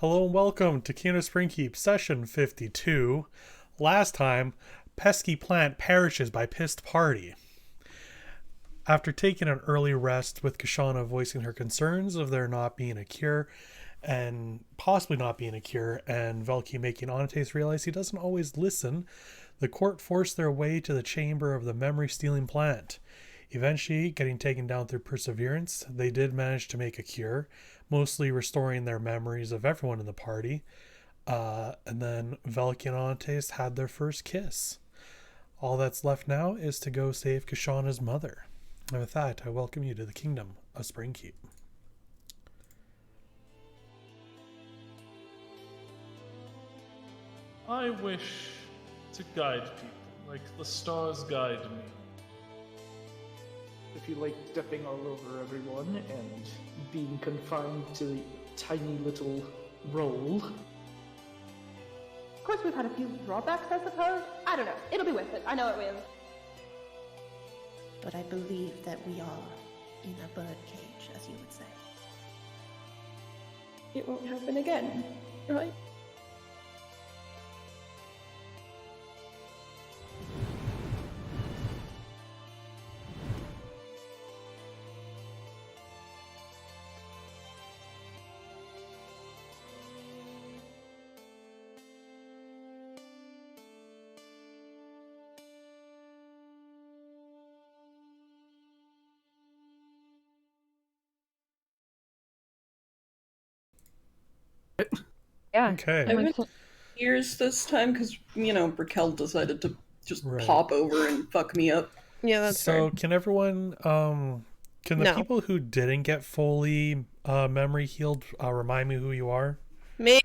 Hello and welcome to Kingdom of Springkeep, session 52. Last time, pesky plant perishes by pissed party. After taking an early rest with Kashana voicing her concerns of there not being a cure, and possibly not being a cure, and Velki making Onates realize he doesn't always listen, the court forced their way to the chamber of the memory-stealing plant. Eventually, getting taken down through perseverance, they did manage to make a cure, mostly restoring their memories of everyone in the party. And then Velki and Onates had their first kiss. All that's left now is to go save Kashana's mother. And with that, I welcome you to the Kingdom of Springkeep. I wish to guide people like the stars guide me. If you like stepping all over everyone and being confined to the tiny little role. Of course, we've had a few drawbacks, I suppose. I don't know. It'll be worth it. I know it will. But I believe that we are in a birdcage, as you would say. It won't happen again, right? Yeah. Okay. I went years this time because, Brickell decided to just Right. pop over and fuck me up. Yeah, that's So fair. can everyone, can the No. people who didn't get fully memory healed remind me who you are? Me.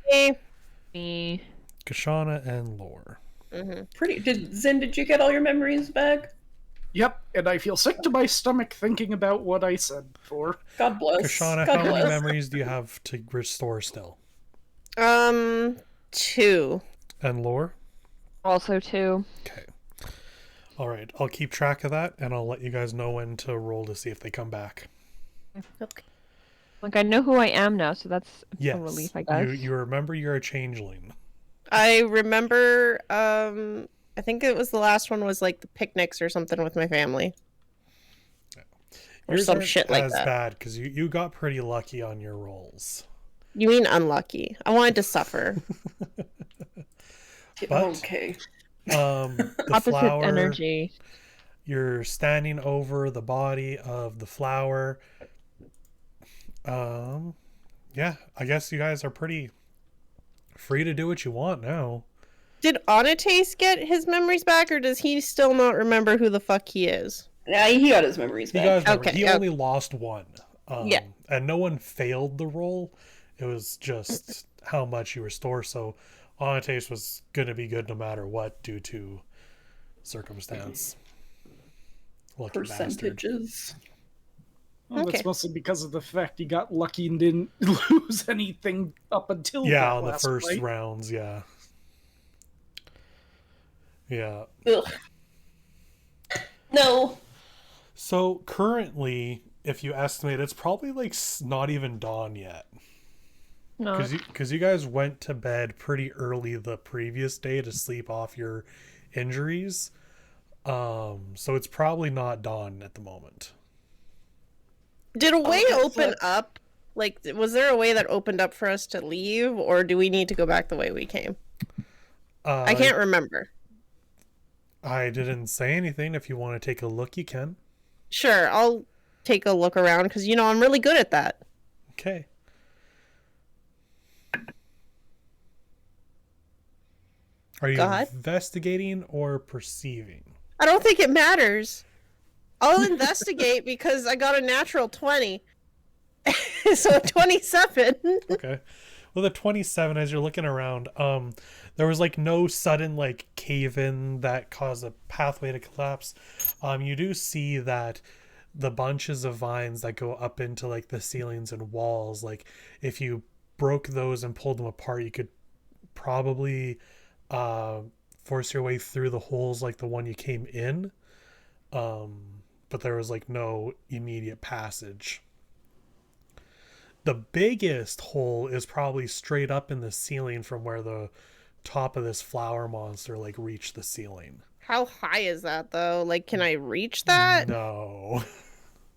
Me. Kashana and Lore. Did you get all your memories back? Yep, and I feel sick to my stomach thinking about what I said before. God bless. Kashana, God how many bless. memories do you have to restore still? 2. And Lore? Also 2. Okay. All right. I'll keep track of that, and I'll let you guys know when to roll to see if they come back. Okay. Like, I know who I am now, so that's Yes. a relief, I guess. You remember you're a changeling. I remember, I think it was the last one was like the picnics or something with my family. Or Yours some aren't shit like as that. bad because you got pretty lucky on your rolls. You mean unlucky? I wanted to suffer. But Okay. the Opposite flower, energy. you're standing over the body of the flower. Yeah, I guess you guys are pretty free to do what you want now. Did Onates get his memories back, or does he still not remember who the fuck he is? Yeah, he got his memories You back. guys remember, Okay, he okay. only lost one. Yeah. And no one failed the roll. It was just how much you restore. So Onates was going to be good no matter what due to circumstance. Lucky bastard. Percentages. Well, Okay. That's mostly because of the fact he got lucky and didn't lose anything up until Yeah, that on the last first fight. rounds, yeah. Yeah. Ugh. No. So currently, if you estimate, it's probably like not even dawn yet. No. Because you guys went to bed pretty early the previous day to sleep off your injuries. So it's probably not dawn at the moment. Did a way that's open what- up? Like, was there a way that opened up for us to leave, or do we need to go back the way we came? I can't remember. I didn't say anything. If you want to take a look, you can. Sure, I'll take a look around, because, I'm really good at that. Okay. Are you God? investigating or perceiving? I don't think it matters. I'll investigate because I got a natural 20. So 27. Okay. Well, the 27, as you're looking around, there was like no sudden like cave in that caused a pathway to collapse. You do see that the bunches of vines that go up into like the ceilings and walls, like if you broke those and pulled them apart, you could probably force your way through the holes like the one you came in. But there was like no immediate passage. The biggest hole is probably straight up in the ceiling from where the top of this flower monster like reached the ceiling. How high is that though? Like, can I reach that? No.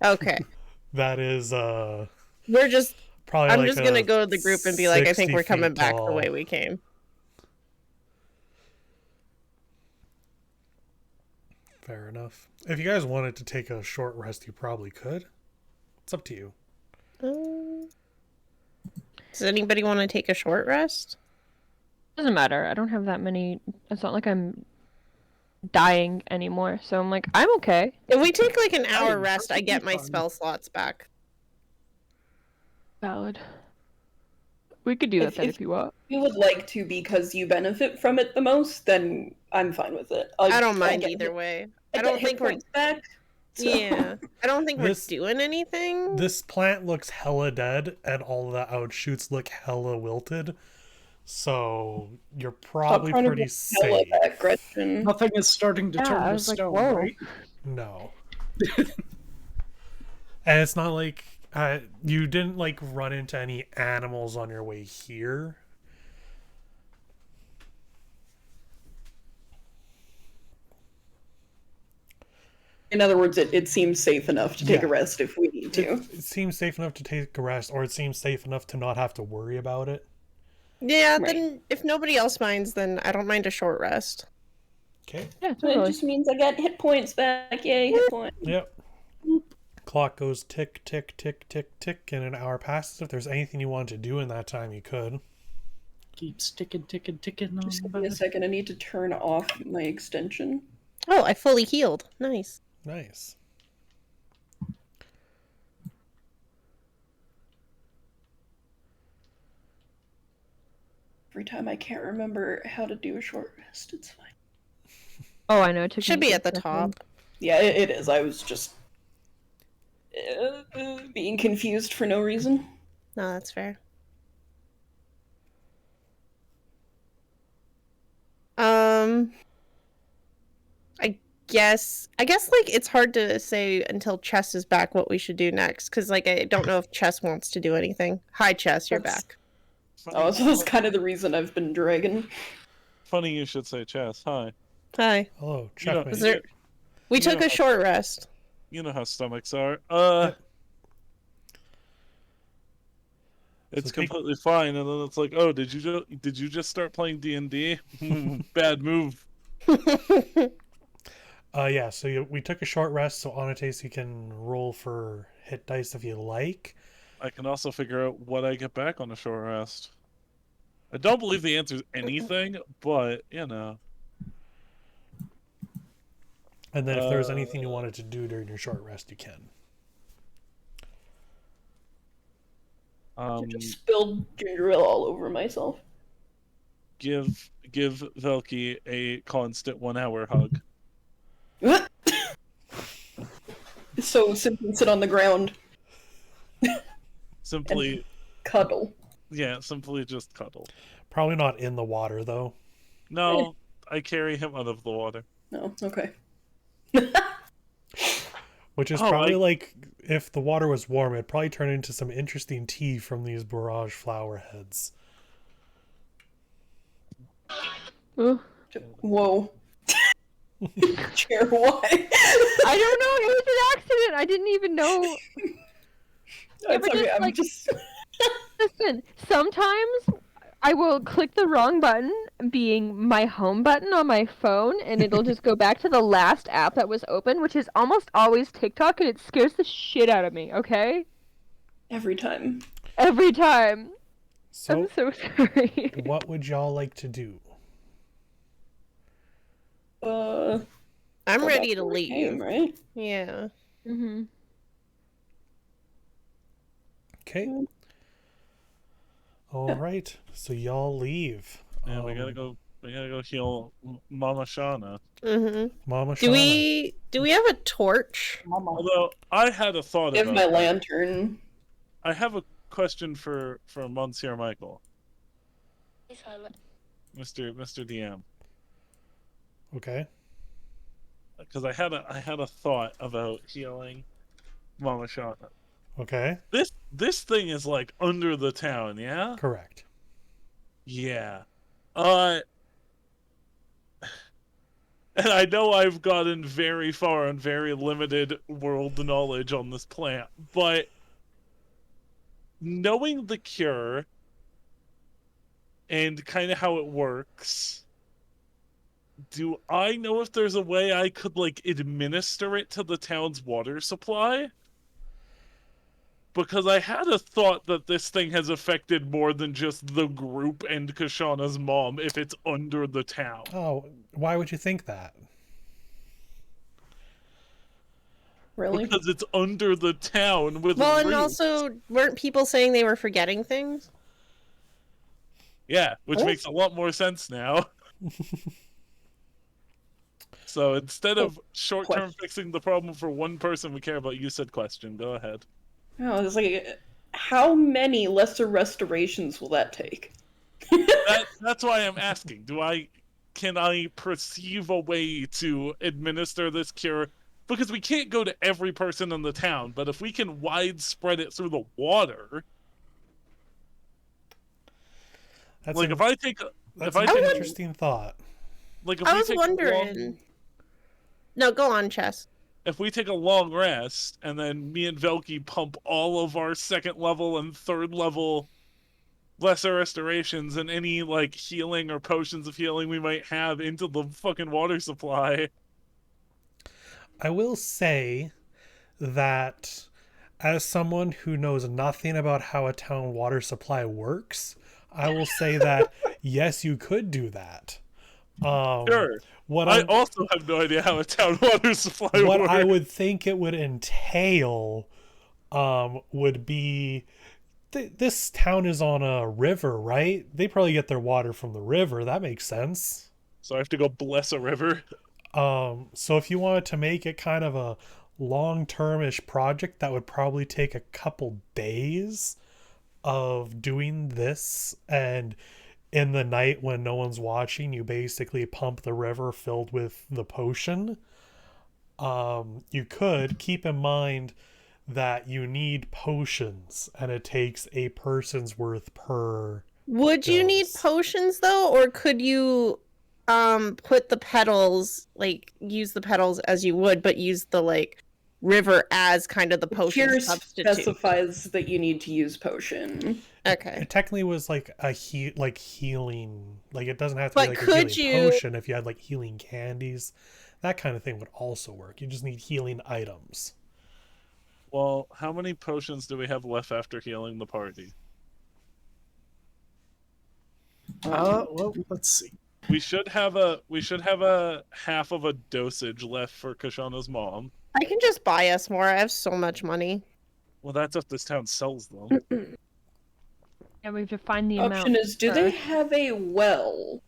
Okay. That is We're just probably I'm like just gonna go to the group and be like, I think 60 we're coming feet back the tall. way we came. Fair enough. If you guys wanted to take a short rest, you probably could. It's up to you. Does anybody want to take a short rest? Doesn't matter. I don't have that many. It's not like I'm dying anymore. So I'm like, I'm okay. If we take like an hour am rest, I get my perfectly fine. spell slots back. Valid. We could do that then if you want. If you would like to because you benefit from it the most, then I'm fine with it. I don't mind either way. I don't think we're back. So. yeah. I don't think we're This- doing anything. This plant looks hella dead, and all the outshoots look hella wilted. So you're probably Stop trying to pretty get hella safe. back, Gretchen. Nothing is starting to Yeah, turn I to was like, stone, whoa. right? No. And it's not like you didn't like run into any animals on your way here. In other words, it seems safe enough to take a Yeah. rest if we need to. It seems safe enough to take a rest, or it seems safe enough to not have to worry about it. Yeah, Right. then if nobody else minds, then I don't mind a short rest. Okay. Yeah, It totally. just means I get hit points back. Yay, hit points. Yep. Clock goes tick, tick, tick, tick, tick, and an hour passes. If there's anything you want to do in that time, you could. Keeps ticking on Just give by. me a second. I need to turn off my extension. Oh, I fully healed. Nice. Nice. Every time I can't remember how to do a short rest, it's fine. Oh, I know. It took Should me be a at the second. top. Yeah, it is. I was just being confused for no reason. No, that's fair. I guess like it's hard to say until Chess is back what we should do next because like I don't know if Chess wants to do anything. Hi, Chess, you're That's- back. Oh, so that's kind of the reason I've been dragging. Funny you should say chess. Hi. Hi. Hello, You checkmate. know, Is there- We took Yeah. a short rest. you know how stomachs are. It's So take- completely fine, and then it's like, oh, did you just start playing D&D? Bad move. Yeah, so we took a short rest, so Anates, you can roll for hit dice if you like. I can also figure out what I get back on a short rest. I don't believe the answer is anything, but you know. And then if there's anything you wanted to do during your short rest, you can. I just spilled ginger ale all over myself. Give Velky a constant 1 hour hug. So simply sit on the ground, Simply, cuddle. simply just cuddle. Probably not in the water, though. No, I carry him out of the water. No, okay. Which is Oh, probably like, if the water was warm, it'd probably turn into some interesting tea from these barrage flower heads. Ooh. Whoa. Chair, why? I don't know. It was an accident. I didn't even know. It's but okay, just, I'm like- just. Listen, sometimes I will click the wrong button, being my home button on my phone, and it'll just go back to the last app that was open, which is almost always TikTok, and it scares the shit out of me, okay? Every time. Every time. So, I'm so sorry. what would y'all like to do? I'm go ready back to our leave. game, right? Yeah. Mm-hmm. Okay. All right. So y'all leave. Yeah, we gotta go. We gotta go heal Mama Shauna. Mhm. Mama Do Shauna. we have a torch? Although I had a thought Give about my that. lantern. I have a question for Monsieur Michael, Mr. DM, Okay. because I had a thought about healing Mama Shauna. Okay? This thing is like under the town, yeah? Correct. Yeah. And I know I've gotten very far on very limited world knowledge on this plant, but knowing the cure and kind of how it works, do I know if there's a way I could, like, administer it to the town's water supply? Because I had a thought that this thing has affected more than just the group and Kashana's mom if it's under the town. Oh, why would you think that? Really? Because it's under the town with Well, and roots. also, weren't people saying they were forgetting things? Yeah, which Oh. makes a lot more sense now. So instead of short-term fixing the problem for one person we care about, you said question. Go ahead. Oh, it's like, how many lesser restorations will that take? That's why I'm asking. Can I perceive a way to administer this cure? Because we can't go to every person in the town, but if we can widespread it through the water, That's like an, if I take that's if I an take interesting thought. like if I we was take wondering. No, go on, Chess. if we take a long rest and then me and Velky pump all of our second level and third level lesser restorations and any like healing or potions of healing we might have into the fucking water supply. I will say that as someone who knows nothing about how a town water supply works, I will say that yes, you could do that. Sure. What I I'm- also have no idea how a town water supply what works. I would think it would entail would be this town is on a river, right? They probably get their water from the river. That makes sense. So I have to go bless a river. So if you wanted to make it kind of a long-term-ish project, that would probably take a couple days of doing this, and in the night when no one's watching, you basically pump the river filled with the potion. You could keep in mind that you need potions, and it takes a person's worth per. Would you need Dose. potions though, or could you put the petals, like use the petals as you would, but use the like river as kind of the potion Cure substitute? specifies that you need to use potion. Okay. It technically was like a healing. Like it doesn't have to But be like a could healing you- potion. If you had like healing candies, that kind of thing would also work. You just need healing items. Well, how many potions do we have left after healing the party? Well, let's see. We should have a half of a dosage left for Kashana's mom. I can just buy us more. I have so much money. Well, that's if this town sells them. And we have to find the amount. Option is, do they first. have a well?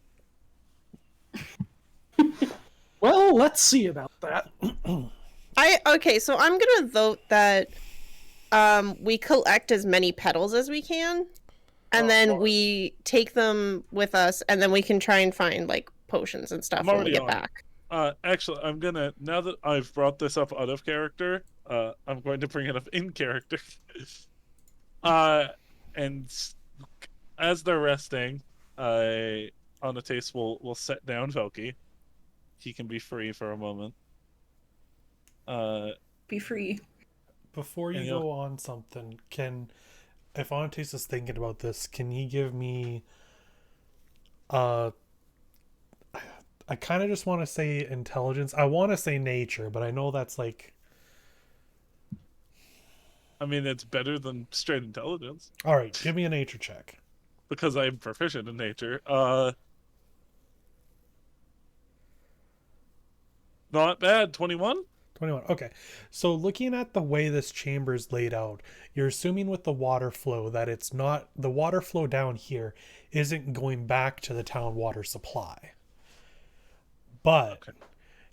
Well, let's see about that. Okay, so I'm gonna vote that we collect as many petals as we can, and then we take them with us, and then we can try and find like potions and stuff I'm when we already get on it. back. Actually, I'm gonna, now that I've brought this up out of character, I'm going to bring it up in character. And as they're resting, Anastace will set down Velky. He can be free for a moment. Be free. Before you And go on something, if Anastace is thinking about this, can you give me I kind of just want to say intelligence. I want to say nature, but I know that's like, I mean, it's better than straight intelligence all right, give me a nature check. because I'm proficient in nature. Not bad. 21. 21. Okay. So looking at the way this chamber is laid out, you're assuming with the water flow that it's not, the water flow down here isn't going back to the town water supply. But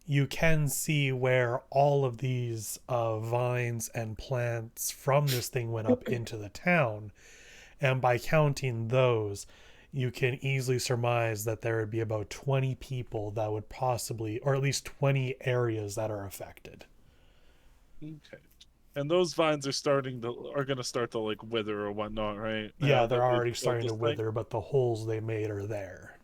you can see where all of these vines and plants from this thing went up into the town. And by counting those, you can easily surmise that there would be about 20 people that would possibly, or at least 20 areas that are affected. Okay. And those vines are gonna start to like wither or whatnot, right? Yeah, Now they're that we've already built starting this to thing? wither, but the holes they made are there.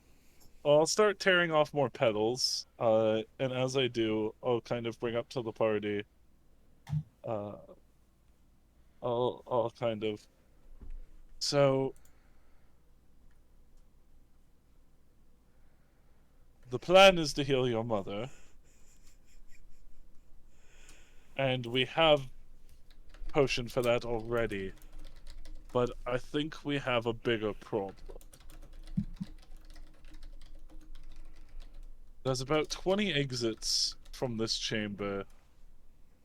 I'll start tearing off more petals, and as I do, I'll kind of bring up to the party. Uh, I'll kind of. So the plan is to heal your mother, and we have potion for that already. But I think we have a bigger problem. There's about 20 exits from this chamber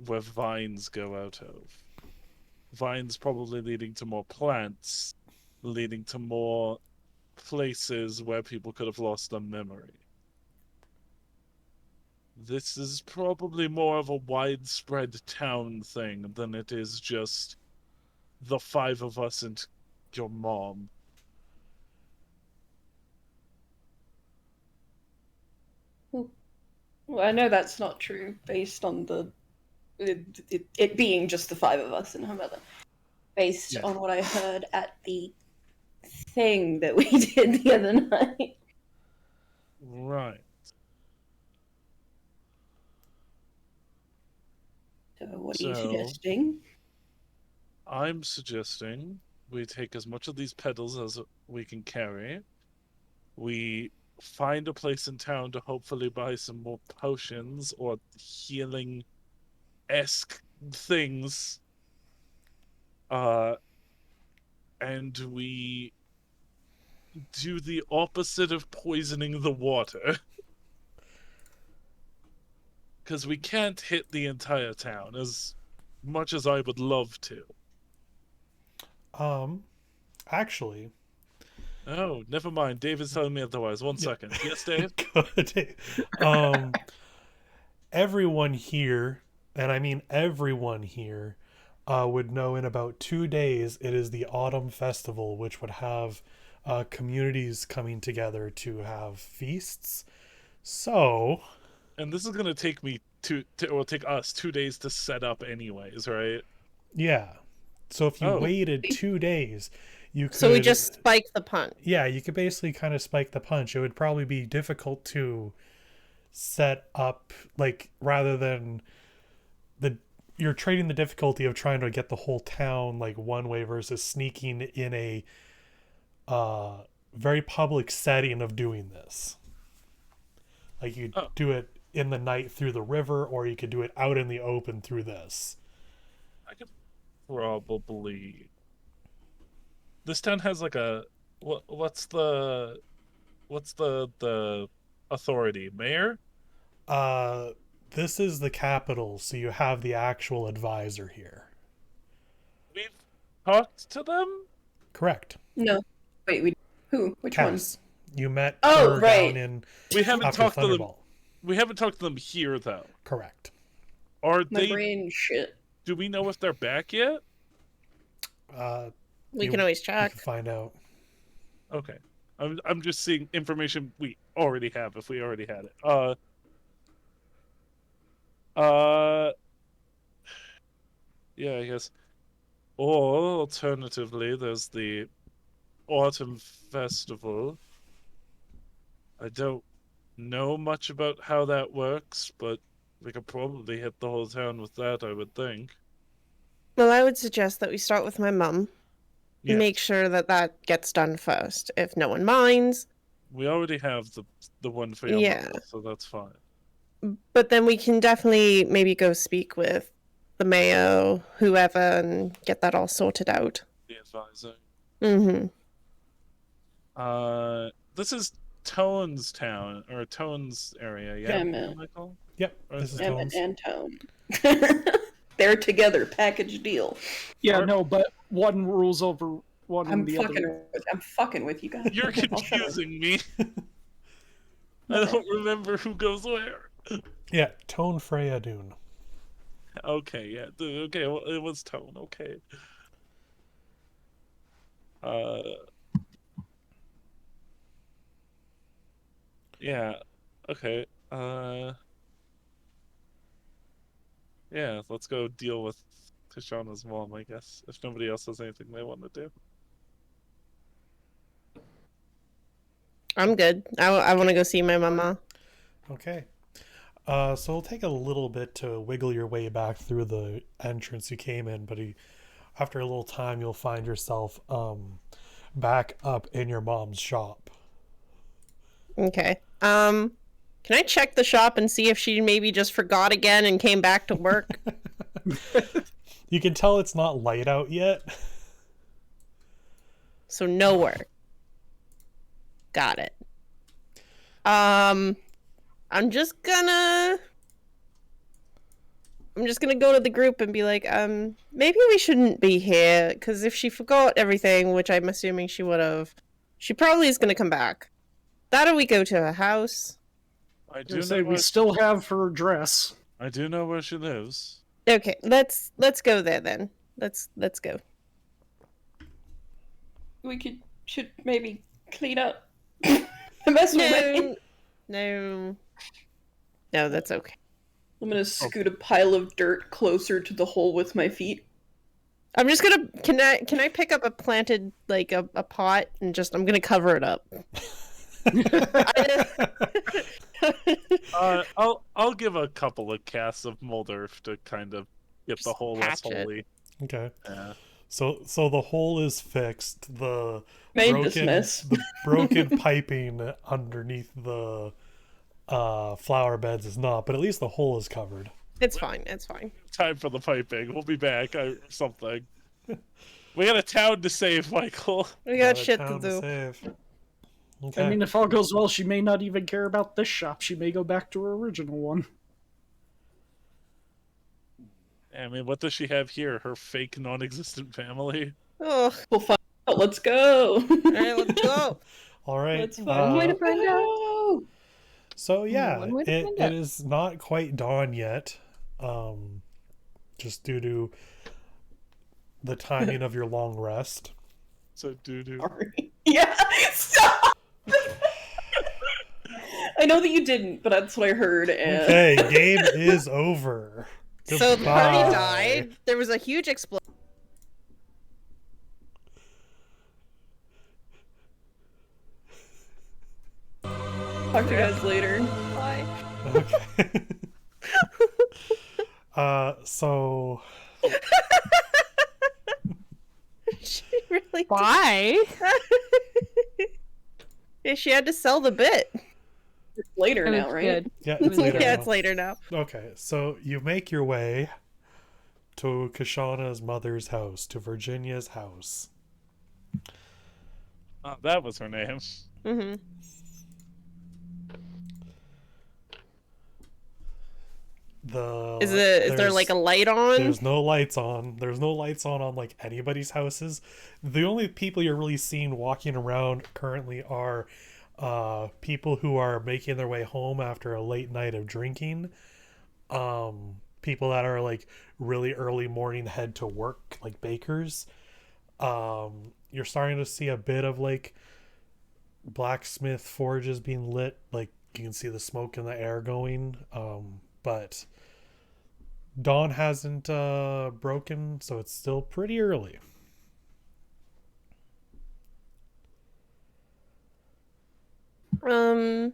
where vines go out of. Vines probably leading to more plants, leading to more places where people could have lost their memory. This is probably more of a widespread town thing than it is just the 5 of us and your mom. Well, I know that's not true based on it being just the 5 of us and her mother. Based Yeah. on what I heard at the thing that we did the other night. Right. So what are you So- suggesting? I'm suggesting we take as much of these petals as we can carry. We find a place in town to hopefully buy some more potions or healing-esque things. And we do the opposite of poisoning the water. Because we can't hit the entire town as much as I would love to. Actually, Oh, never mind. David's telling me otherwise. One second. Yes, Dave? good. Everyone here, and I mean everyone here, would know in about 2 days it is the Autumn Festival, which would have communities coming together to have feasts. So, And this is going to take me take us 2 days to set up anyways, right? yeah. So if you Oh. waited 2 days, you could. So we just spike the punch. Yeah, you could basically kind of spike the punch. It would probably be difficult to set up, like, rather than you're trading the difficulty of trying to get the whole town like one way versus sneaking in a very public setting of doing this. Like, you do it in the night through the river, or you could do it out in the open through this. I could probably. This town has like a what's the authority? Mayor? This is the capital, so you have the actual advisor here. We've talked to them? Correct. No. Wait, who? Which Cass. You met Oh, her right. down in We haven't after talked to them. Thunderball. We haven't talked to them here though. Correct. Are one? My they brain shit. do we know if they're back yet? We You- can always You check. can find out. Okay. I'm just seeing information we already have if we already had it. Yeah, I guess. Or alternatively, there's the Autumn Festival. I don't know much about how that works, but we could probably hit the whole town with that, I would think. Well, I would suggest that we start with my mum. Yes. Make sure that that gets done first. If no one minds, We already have the one for your Yeah. mother, so that's fine. but then we can definitely maybe go speak with the mayo, whoever, and get that all sorted out. The advisor. Mm-hmm. This is Tone's town or Tone's area, yeah, Yeah. Michael? Yep, Or this is Emmett Tones. and Tone. They're together, package deal. Yeah, Or- no, but one rules over one I'm and the other. fucking with you guys. You're I'll shut up. confusing me. I don't remember who goes where. Yeah, Tone Freya Dune. Okay, yeah. Okay, well, it was Tone. Okay. Yeah. Okay. Yeah. Let's go deal with Kashana's mom, I guess, if nobody else has anything they want to do. I'm good. I want to go see my mama. Okay. So it'll take a little bit to wiggle your way back through the entrance you came in, but after a little time, you'll find yourself back up in your mom's shop. Okay. Can I check the shop and see if she maybe just forgot again and came back to work? You can tell it's not light out yet. So no work. Got it. I'm just gonna go to the group and be like, maybe we shouldn't be here, because if she forgot everything, which I'm assuming she would have, she probably is gonna come back. Better we go to her house. I I do say know we still have her address. I do know where she lives. Okay, let's go there then. Let's go. We should maybe clean up the mess we made. No, that's okay. I'm gonna scoot a pile of dirt closer to the hole with my feet. I'm just gonna. Can I pick up a planted like a pot and just I'm gonna cover it up. I'll give a couple of casts of mold earth to kind of get the Just hole less patch it. holy. Okay. Yeah. So the hole is fixed. The Made this mess. the broken piping underneath the flower beds is not, but at least the hole is covered. It's fine. It's fine. Time for the piping. We'll be back. Something. We got a town to save, Michael. We got Got a shit to town do. save. Okay. I mean, if all goes well, she may not even care about this shop. She may go back to her original one. I mean, what does she have here? Her fake non-existent family? Oh, We'll find out. Let's go. all right, let's go. All right. Let's One way to find out. go. So yeah, One way to find it out. is not quite dawn yet, just due to the timing of your long rest. So doo-doo. Sorry. Yeah. Stop. I know that you didn't, but that's what I heard. And... Okay, game is over. So the party Goodbye. died. There was a huge explosion. Talk to you guys later. Bye. Okay. So She really. Why? Yeah, she had to sell the bit. It's later It was now, right? good. yeah, It it's was later Yeah, now. it's later now. Okay, so you make your way to Kashana's mother's house, to Virginia's house. That was her name. Mm-hmm. Is there like a light on? There's no lights on. There's no lights on like anybody's houses. The only people you're really seeing walking around currently are people who are making their way home after a late night of drinking. People that are like really early morning head to work, like bakers. You're starting to see a bit of like blacksmith forges being lit. Like you can see the smoke in the air going. But dawn hasn't broken, so it's still pretty early. I'm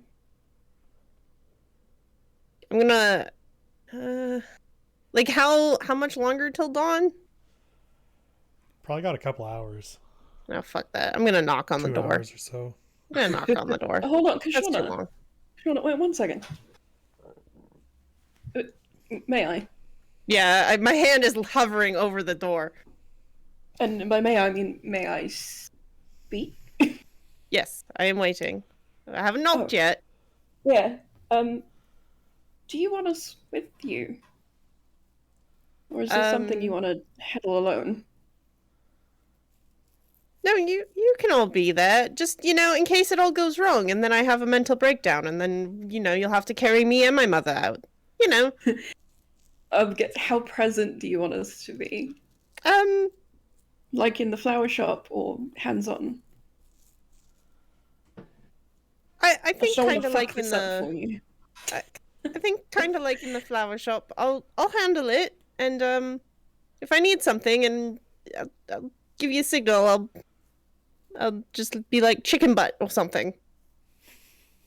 gonna like how much longer till dawn? Probably got a couple hours. No, fuck that. I'm gonna knock on the 2 door. hours or so. I'm gonna knock on the door. Hold on, That's too Kashana. long. Kashana, wait 1 second. May I? Yeah, my hand is hovering over the door. And by may I mean may I speak? Yes, I am waiting. I haven't knocked Oh. yet. Yeah. Do you want us with you? Or is this something you want to handle alone? No, you can all be there. Just, in case it all goes wrong and then I have a mental breakdown and then, you'll have to carry me and my mother out. How present do you want us to be? Like in the flower shop or hands-on? I think don't wanna kind of fuck like in this up for the you. I think kind of like in the flower shop. I'll handle it and If I need something and I'll give you a signal, I'll just be like chicken butt or something.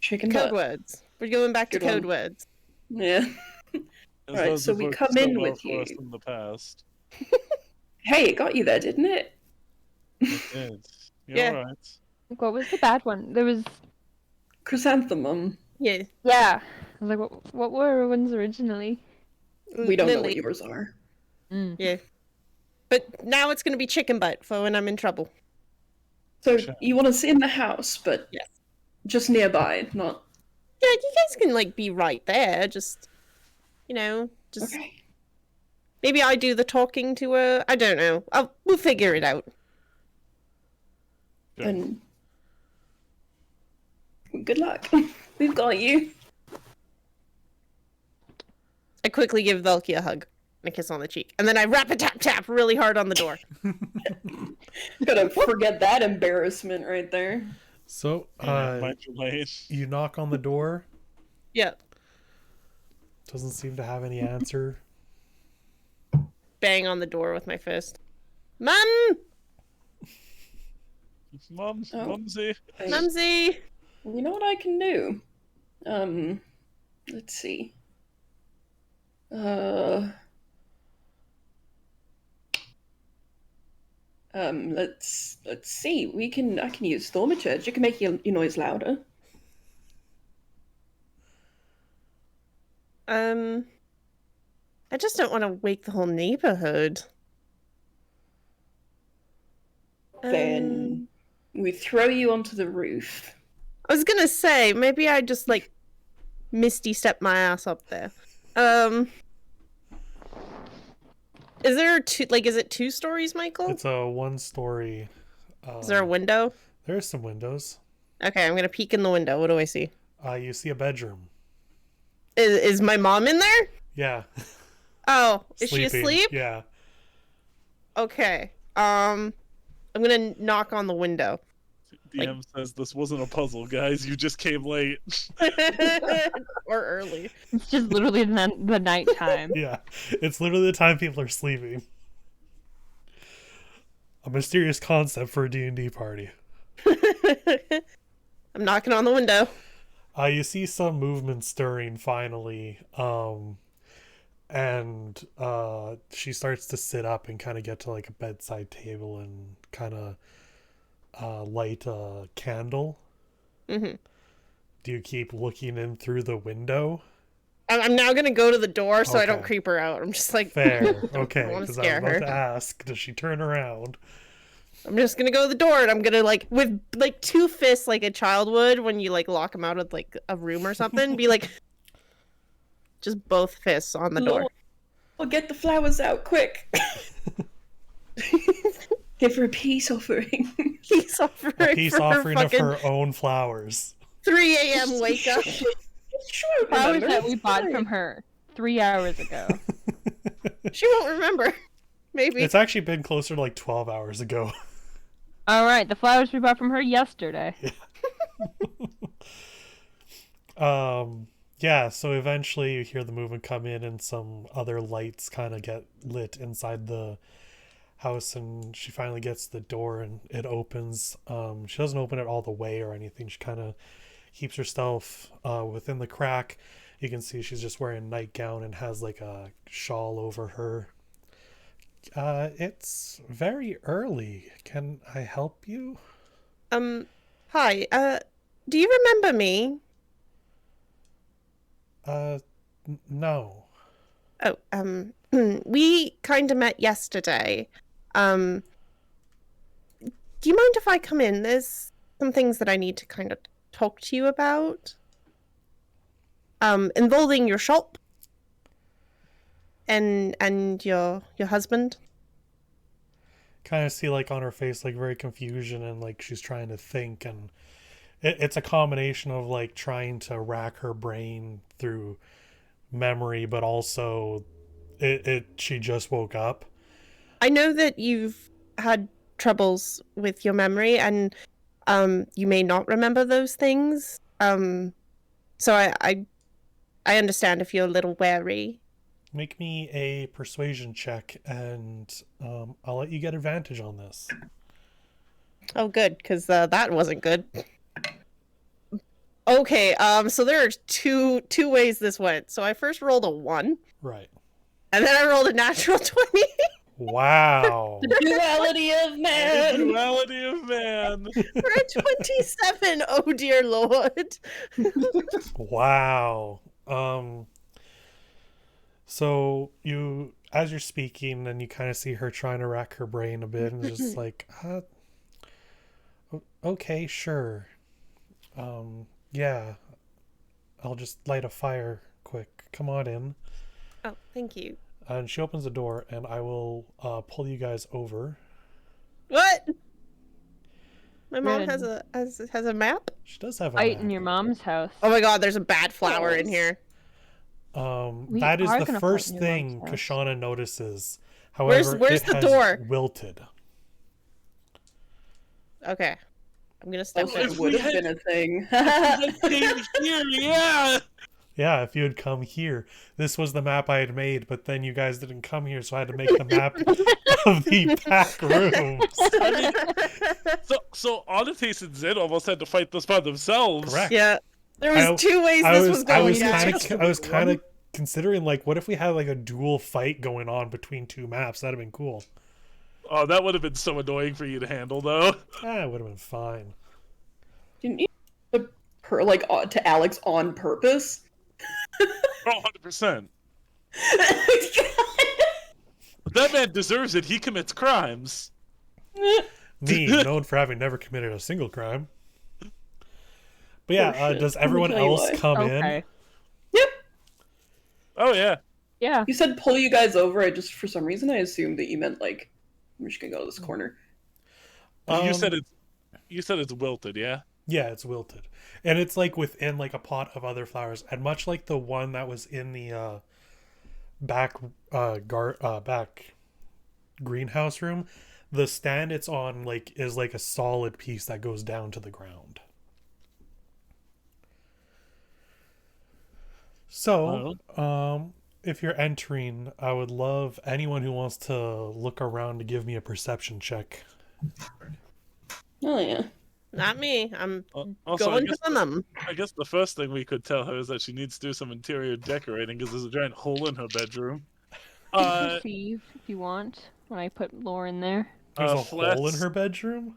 Chicken Code butt. words. We're going back to Good code one. words. Yeah. As Right, those so have we worked come so in well with for us you. in the past. Hey, it got you there, didn't it? It did. You're Yeah. all right. What was the bad one? There was. Chrysanthemum. Yeah. Yeah. I was like, what were our ones originally? We don't know Lily. what yours are. Yeah. But now it's going to be chicken butt for when I'm in trouble. So Sure. you want us in the house, but Yes. just nearby, not... Yeah, you guys can like be right there. Just, just Okay. maybe I do the talking to her. I don't know. We'll figure it out. Sure. Then good luck. We've got you. I quickly give Velky a hug and a kiss on the cheek, and then I rap-a-tap-tap really hard on the door. Gotta forget that embarrassment right there. So, Might be late. you knock on the door. Yeah. Doesn't seem to have any answer. Bang on the door with my fist. Mum! Mum, Oh. Mumsy. Mumsy! You know what I can do? Let's see. Let's see. I can use thaumaturge. It can make your noise louder. I just don't want to wake the whole neighborhood. Then we throw you onto the roof. I was gonna say, maybe I just, like, misty step my ass up there. Is there is it 2 stories, Michael? It's a 1-story. Is there a window? There's some windows. Okay, I'm gonna peek in the window. What do I see? You see a bedroom. Is my mom in there? Yeah. Oh, is she Sleeping. asleep? Yeah. Okay. I'm gonna knock on the window. DM says this wasn't a puzzle, guys. You just came late. Or early. It's just literally the nighttime. Yeah. It's literally the time people are sleeping. A mysterious concept for a D&D party. I'm knocking on the window. You see some movement stirring finally. And she starts to sit up and kind of get to like a bedside table and kind of light a candle. Mm-hmm. Do you keep looking in through the window? I'm now gonna go to the door so I don't Okay. creep her out. I'm just like, Fair. Okay. wanna Because I was scare about her. to ask, does she turn around? I'm just gonna go to the door and I'm gonna like with like 2 fists like a child would when you like lock him out of like a room or something. Be like, just both fists on the door. Well, get the flowers out quick. Give her a peace offering. Peace offering. A peace for offering of fucking her own flowers. 3 a.m. wake up. She won't Flowers remember, that we it's bought fine. from her 3 hours ago. She won't remember. Maybe. It's actually been closer to like 12 hours ago. All right, the flowers we bought from her yesterday. Yeah, so eventually you hear the movement come in and some other lights kind of get lit inside the house, and she finally gets to the door and it opens. She doesn't open it all the way or anything. She kind of keeps herself within the crack. You can see she's just wearing a nightgown and has like a shawl over her. It's very early. Can I help you? Hi. Do you remember me? No. Oh, we kind of met yesterday. Do you mind if I come in? There's some things that I need to kind of talk to you about. Involving your shop and your husband. Kind of see like on her face like very confusion and like she's trying to think, and it's a combination of like trying to rack her brain through memory, but also she just woke up. I know that you've had troubles with your memory and you may not remember those things. So I understand if you're a little wary. Make me a persuasion check, and I'll let you get advantage on this. Oh, good, because that wasn't good. Okay, so there are two ways this went. So I first rolled a 1, Right. and then I rolled a natural 20. Wow. Duality of The man. duality of man. For a 27, oh dear lord. Wow. So you, as you're speaking, and you kind of see her trying to rack her brain a bit, and just like, okay, sure. Yeah, I'll just light a fire quick. Come on in. Oh, thank you. And she opens the door, and I will pull you guys over. What? My mom Good. has a map? She does have a Fight map. in your mom's house. Oh my god, there's a bad flower in here. We That is are the gonna fight first in your thing mom's house. Kashana notices. However, Where's it the has door? wilted. Okay. I'm gonna step Also, in. it would have been a thing. Came here, yeah. Yeah, if you had come here. This was the map I had made, but then you guys didn't come here, so I had to make the map of the back rooms. I mean, so Odates and Zin almost had to fight this by themselves. Correct. Yeah. There was two ways this was going down. I was kind of considering, like, what if we had like a dual fight going on between two maps? That'd have been cool. Oh, that would have been so annoying for you to handle, though. It would have been fine. Didn't you put her to Alex on purpose? Oh, 100%. That man deserves it. He commits crimes. Me, known for having never committed a single crime. But yeah, shit. does Let me everyone tell you else why. come Okay. in? Yep. Oh, yeah. Yeah. You said pull you guys over. I just, for some reason, I assumed that you meant like I'm just gonna go to this corner. You said it's wilted, yeah? Yeah, it's wilted. And it's like within like a pot of other flowers. And much like the one that was in the back greenhouse room, the stand it's on like is like a solid piece that goes down to the ground. So, if you're entering, I would love anyone who wants to look around to give me a perception check. Oh yeah. Not me. I'm Also, going to them. I guess the first thing we could tell her is that she needs to do some interior decorating because there's a giant hole in her bedroom. You can see if you want when I put lore in there. There's a flats- hole in her bedroom?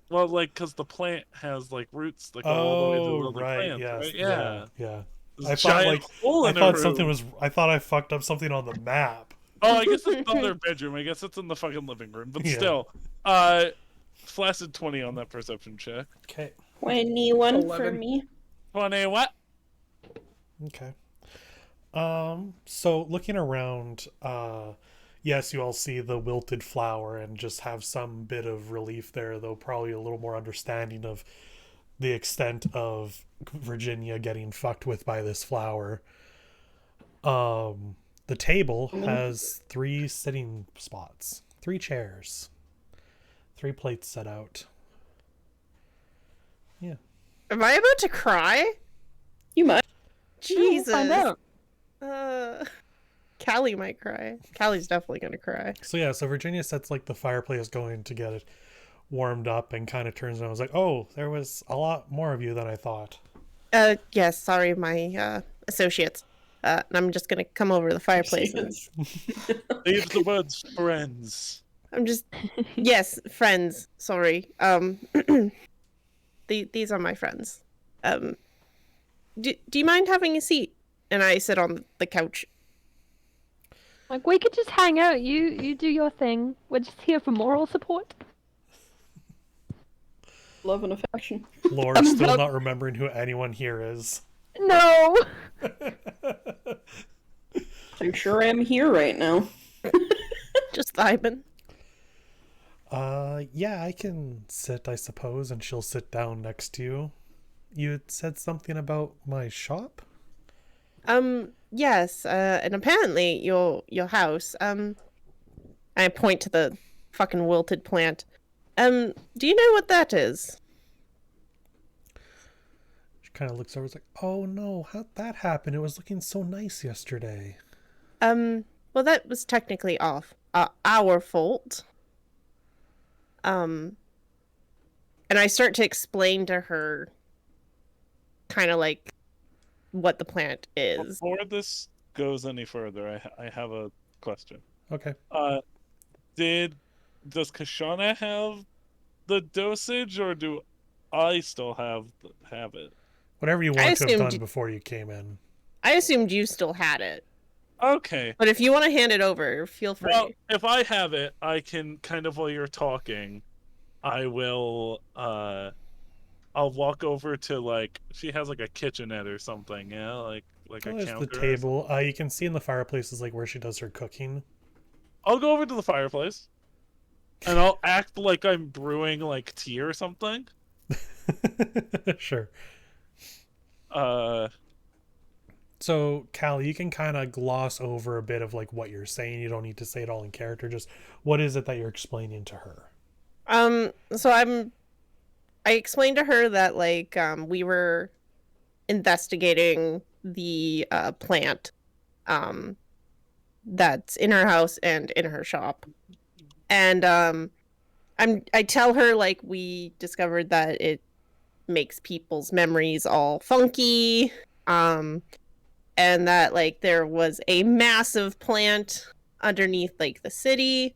Well, like, because the plant has, like, roots that go all the way to the Oh, other right, plants, yes. right? Yeah. Yeah. There's I a thought giant like hole I in her thought room. something was I thought I fucked up something on the map. Oh, I guess it's not their bedroom. I guess it's in the fucking living room. But Yeah. still, flaccid 20 on that perception check. Okay. 21 for 11. me. 20 what? Okay. So looking around, yes, you all see the wilted flower and just have some bit of relief there, though probably a little more understanding of the extent of Virginia getting fucked with by this flower. The table has 3 sitting spots, 3 chairs, 3 plates set out. Yeah. Am I about to cry? You might. Jesus. Find out. Callie might cry. Callie's definitely gonna cry. So yeah, so Virginia sets like the fireplace going to get it warmed up and kind of turns around and was like, oh, there was a lot more of you than I thought. Yes, sorry, my associates. And I'm just gonna come over to the fireplace. And Leave the words friends. I'm just yes, friends. Sorry. These are my friends. Do you mind having a seat? And I sit on the couch. Like, we could just hang out. You do your thing. We're just here for moral support. Love and affection. Laura's still not remembering who anyone here is. No. I sure am here right now. Just vibing. Yeah, I can sit, I suppose, and she'll sit down next to you. You had said something about my shop? Yes, and apparently your house, I point to the fucking wilted plant. Do you know what that is? She kind of looks over, it's like, oh no, how'd that happen? It was looking so nice yesterday. Well, that was technically our fault. And I start to explain to her kind of like what the plant is. Before this goes any further, I have a question. Okay. Does Kashana have the dosage, or do I still have it? Whatever you want to have assumed done before you came in. I assumed you still had it. Okay. But if you want to hand it over, feel free. Well, if I have it, I can kind of, while you're talking, I will I'll walk over to, like, she has like a kitchenette or something, yeah, like a There's counter. the table. You can see in the fireplace is like where she does her cooking. I'll go over to the fireplace, and I'll act like I'm brewing like tea or something. Sure. Uh, So, Callie, you can kind of gloss over a bit of like what you're saying. You don't need to say it all in character. Just what is it that you're explaining to her? So I explained to her that like we were investigating the plant that's in her house and in her shop. And I tell her like we discovered that it makes people's memories all funky. And that like there was a massive plant underneath like the city,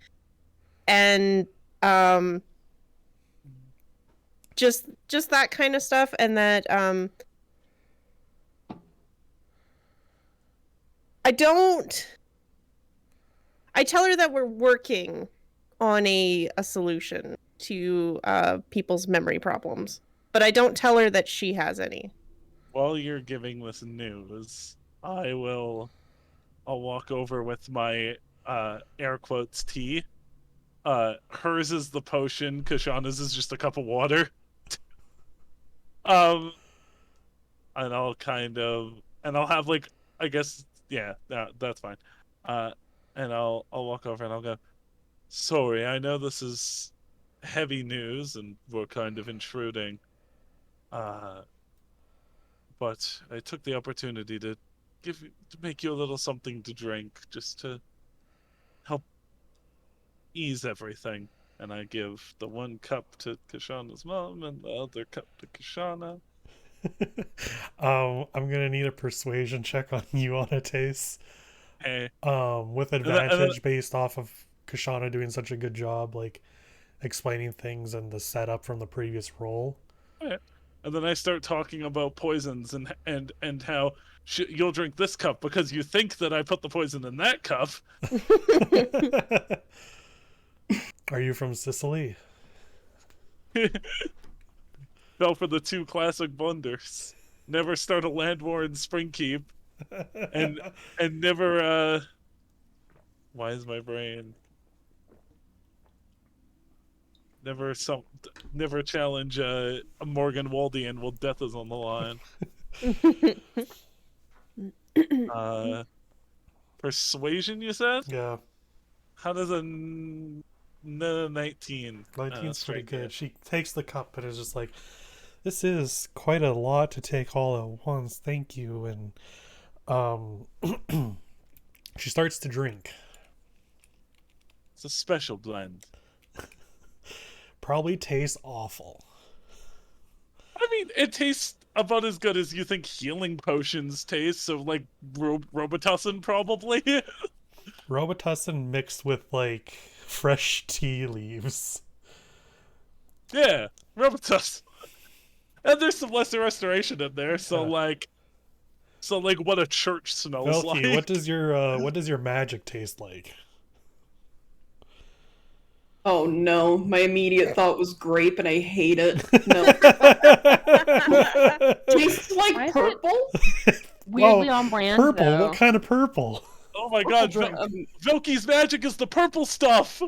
and just that kind of stuff, and that I tell her that we're working on a solution to people's memory problems, but I don't tell her that she has any. while you're giving this news, I'll walk over with my air quotes tea. Hers is the potion, Kashana's is just a cup of water. And I'll have like, I guess, yeah, that's fine. And I'll walk over and I'll go, sorry, I know this is heavy news and we're kind of intruding. But I took the opportunity to make you a little something to drink, just to help ease everything. And I give the one cup to Kashana's mom and the other cup to Kashana. I'm gonna need a persuasion check on you on a taste. Hey. With advantage based off of Kashana doing such a good job, like explaining things and the setup from the previous roll. Okay. And then I start talking about poisons and how you'll drink this cup because you think that I put the poison in that cup. Are you from Sicily? Fell for the two classic blunders. Never start a land war in Springkeep. And never why is my brain never challenge a Morgan Waldian while death is on the line. Persuasion, you said? Yeah. How does a 19? 19's pretty good. She takes the cup and is just like, this is quite a lot to take all at once. Thank you. And she starts to drink. It's a special blend. Probably tastes awful. I mean, it tastes about as good as you think healing potions taste, so like Robitussin probably. Robitussin mixed with like fresh tea leaves. Yeah, Robitussin. And there's some lesser restoration in there, so Yeah. like what a church smells Velky, like. what does your magic taste like? Oh no, my immediate thought was grape and I hate it. No. Tastes Why like is it- purple? Weirdly Whoa, on brand. purple? Though. What kind of purple? Oh my god, Vilky's magic is the purple stuff!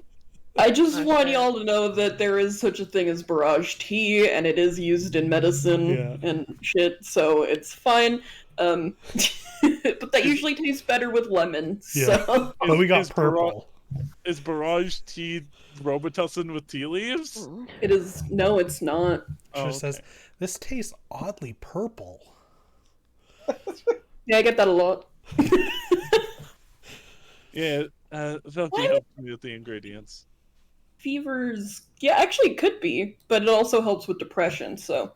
I just Okay. want y'all to know that there is such a thing as barrage tea, and it is used in medicine Yeah. and shit, so it's fine. But that usually tastes better with lemon. Yeah. So But we got Is purple. Is barrage tea Robitussin with tea leaves? it is. No, it's not. She Oh, says, okay. this tastes oddly purple. Yeah, I get that a lot. Yeah, Velky What? helped me with the ingredients. Fevers, yeah, actually it could be, but it also helps with depression. So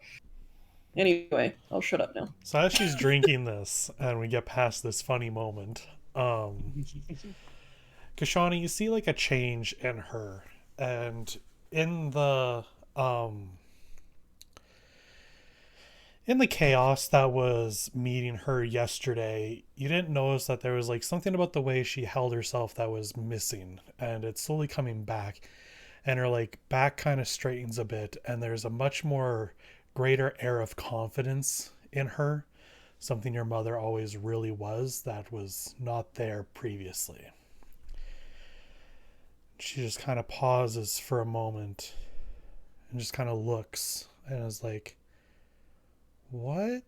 anyway, I'll shut up now. So as she's drinking this, and we get past this funny moment, Kashani, you see like a change in her, and in the chaos that was meeting her yesterday, you didn't notice that there was like something about the way she held herself that was missing, and it's slowly coming back, and her like back kind of straightens a bit, and there's a much more greater air of confidence in her, something your mother always really was that was not there previously. She just kind of pauses for a moment and just kind of looks and is like, what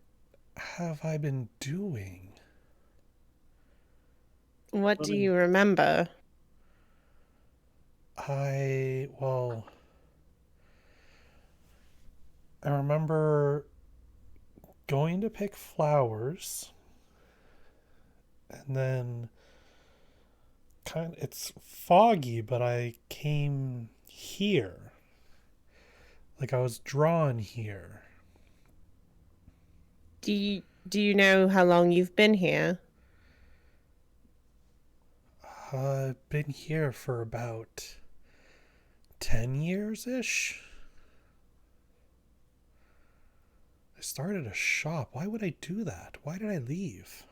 have I been doing? What do you remember? I remember going to pick flowers, and then it's foggy, but I came here. Like I was drawn here. Do you know how long you've been here? I've been here for about 10 years-ish. I started a shop. Why would I do that? Why did I leave?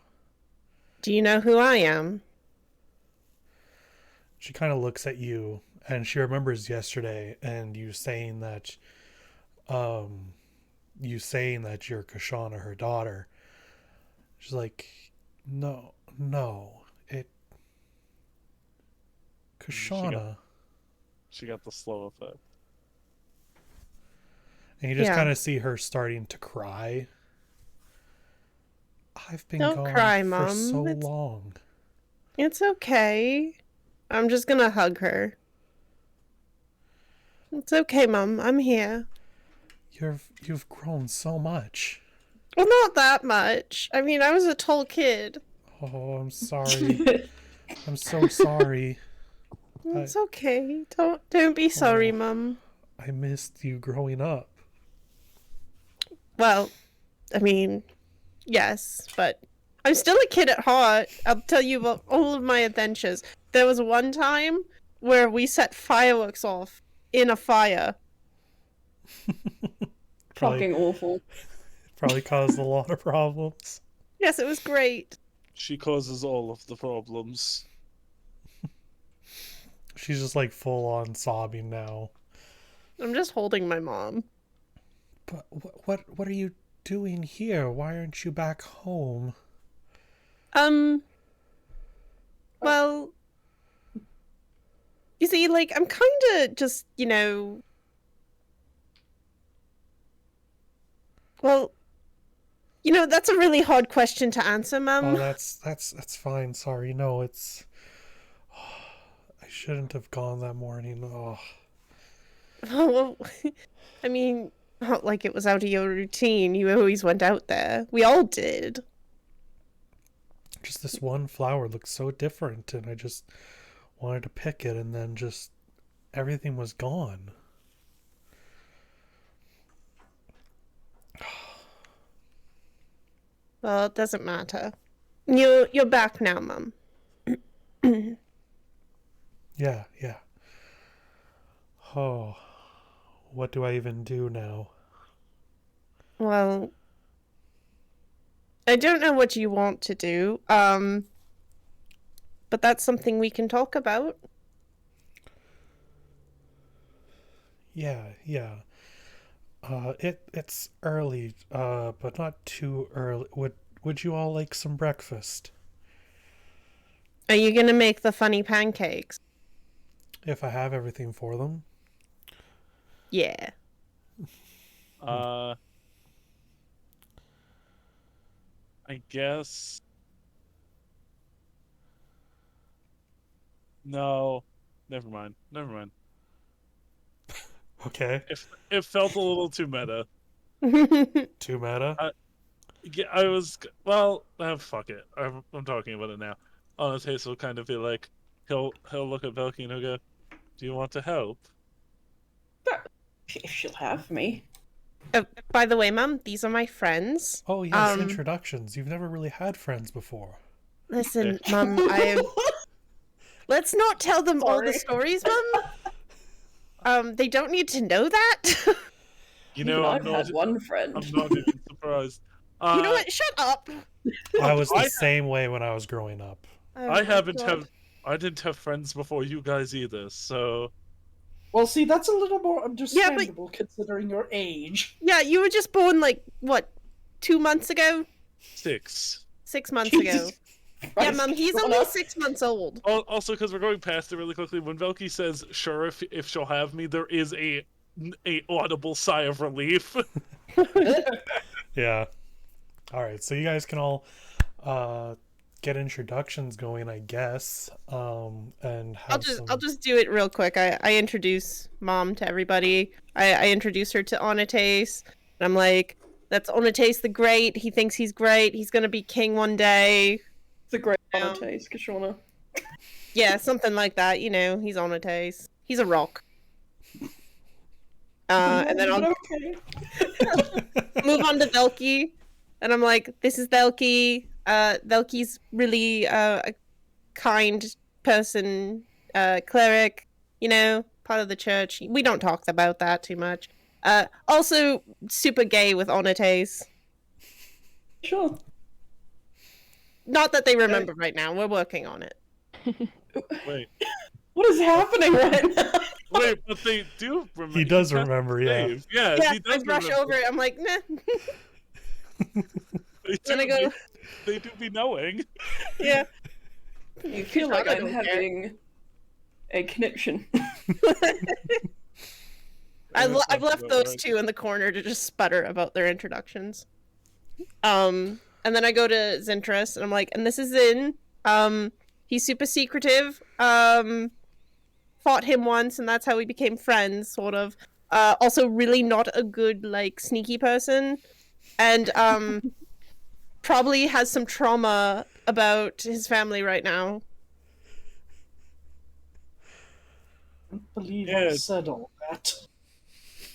Do you know who I am? She kind of looks at you, and she remembers yesterday and you saying that you're Kashana, her daughter. She's like, no, Kashana. She got the slow effect. And you just kind of see her starting to cry. I've been Don't gone cry, for Mom. so long. It's okay. I'm just gonna hug her. It's okay, Mom. I'm here. You've grown so much. Well, not that much. I mean, I was a tall kid. Oh, I'm sorry. I'm so sorry. It's okay. Don't be sorry, Mum. I missed you growing up. Well, I mean, yes, but I'm still a kid at heart. I'll tell you about all of my adventures. There was one time where we set fireworks off in a fire. Fucking awful. Probably caused a lot of problems. Yes, it was great. She causes all of the problems. She's just like full on sobbing now. I'm just holding my mom. But what are you doing here? Why aren't you back home? Well, you see, like, I'm kind of just, well, that's a really hard question to answer, Mum. Oh, that's fine. Sorry. No, it's... I shouldn't have gone that morning. Oh. Well, I mean, not like it was out of your routine. You always went out there. We all did. Just this one flower looked so different, and I just wanted to pick it, and then just everything was gone. Well, it doesn't matter. You're back now, Mum. Yeah. Oh, what do I even do now? Well, I don't know what you want to do, but that's something we can talk about. Yeah. It's early, but not too early. Would you all like some breakfast? Are you gonna make the funny pancakes? If I have everything for them? Yeah. I guess. No. Never mind. Okay. It felt a little too meta. Too meta? Yeah, I was... Well, fuck it. I'm talking about it now. Onatace will kind of be like, he'll look at Velky and he'll go, "Do you want to help?" If she'll have me. By the way, Mum, these are my friends. Oh yes, introductions. You've never really had friends before. Listen, Mum, let's not tell them all the stories, Mum. They don't need to know that. You know, I've had one friend. I'm not even surprised. You know what? Shut up. I was the same way when I was growing up. Oh, I God. didn't have friends before you guys either, so... Well, see, that's a little more understandable considering your age. Yeah, you were just born, like, what, 2 months ago? 6. 6 months ago. Jesus Yeah, Christ, Mum, he's only 6 months old. Also, because we're going past it really quickly, when Velky says, "Sure, if she'll have me," there is a audible sigh of relief. Yeah. All right, so you guys can all get introductions going, I guess. And have I'll just do it real quick. I introduce Mom to everybody. I introduce her to Onatace. And I'm like, that's Onatace the Great. He thinks he's great. He's gonna be king one day. It's a great taste, Kashona. Yeah, something like that. You know, he's Onatace. He's a rock. And then I'll move on to Velky. And I'm like, this is Velky. Velky's really a kind person, cleric, you know, part of the church. We don't talk about that too much. Also super gay with Onatace. Sure. Not that they remember right now. We're working on it. Wait. What is happening right now? Wait, but they do remember. He does remember, yeah. Yes, Yeah, he does I brush remember. over it. I'm like, nah. Then I go, They do be knowing. yeah. You feel like I I'm don't care. having a connection. I've left those two in the corner to just sputter about their introductions. And then I go to Zintras, and I'm like, and this is Zin. He's super secretive. Fought him once, and that's how we became friends, sort of. Also really not a good, like, sneaky person. And, probably has some trauma about his family right now. I don't believe I Yes. said all that.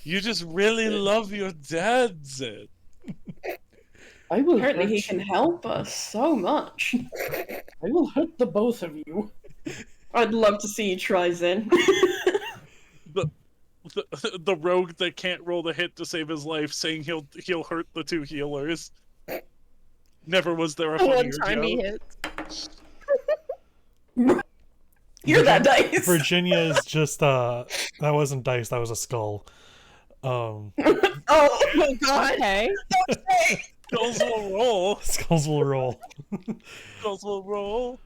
You just really love your dad, Zed. I will Apparently hurt he you. can help us so much. I will hurt the both of you. I'd love to see you try, Zen. The rogue that can't roll the hit to save his life, saying he'll hurt the two healers. Never was there a The funnier one time he joke. hits. You're that dice. Virginia is just that wasn't dice, that was a skull. Oh God. Okay. Skulls will roll. Skulls will roll. Skulls will roll.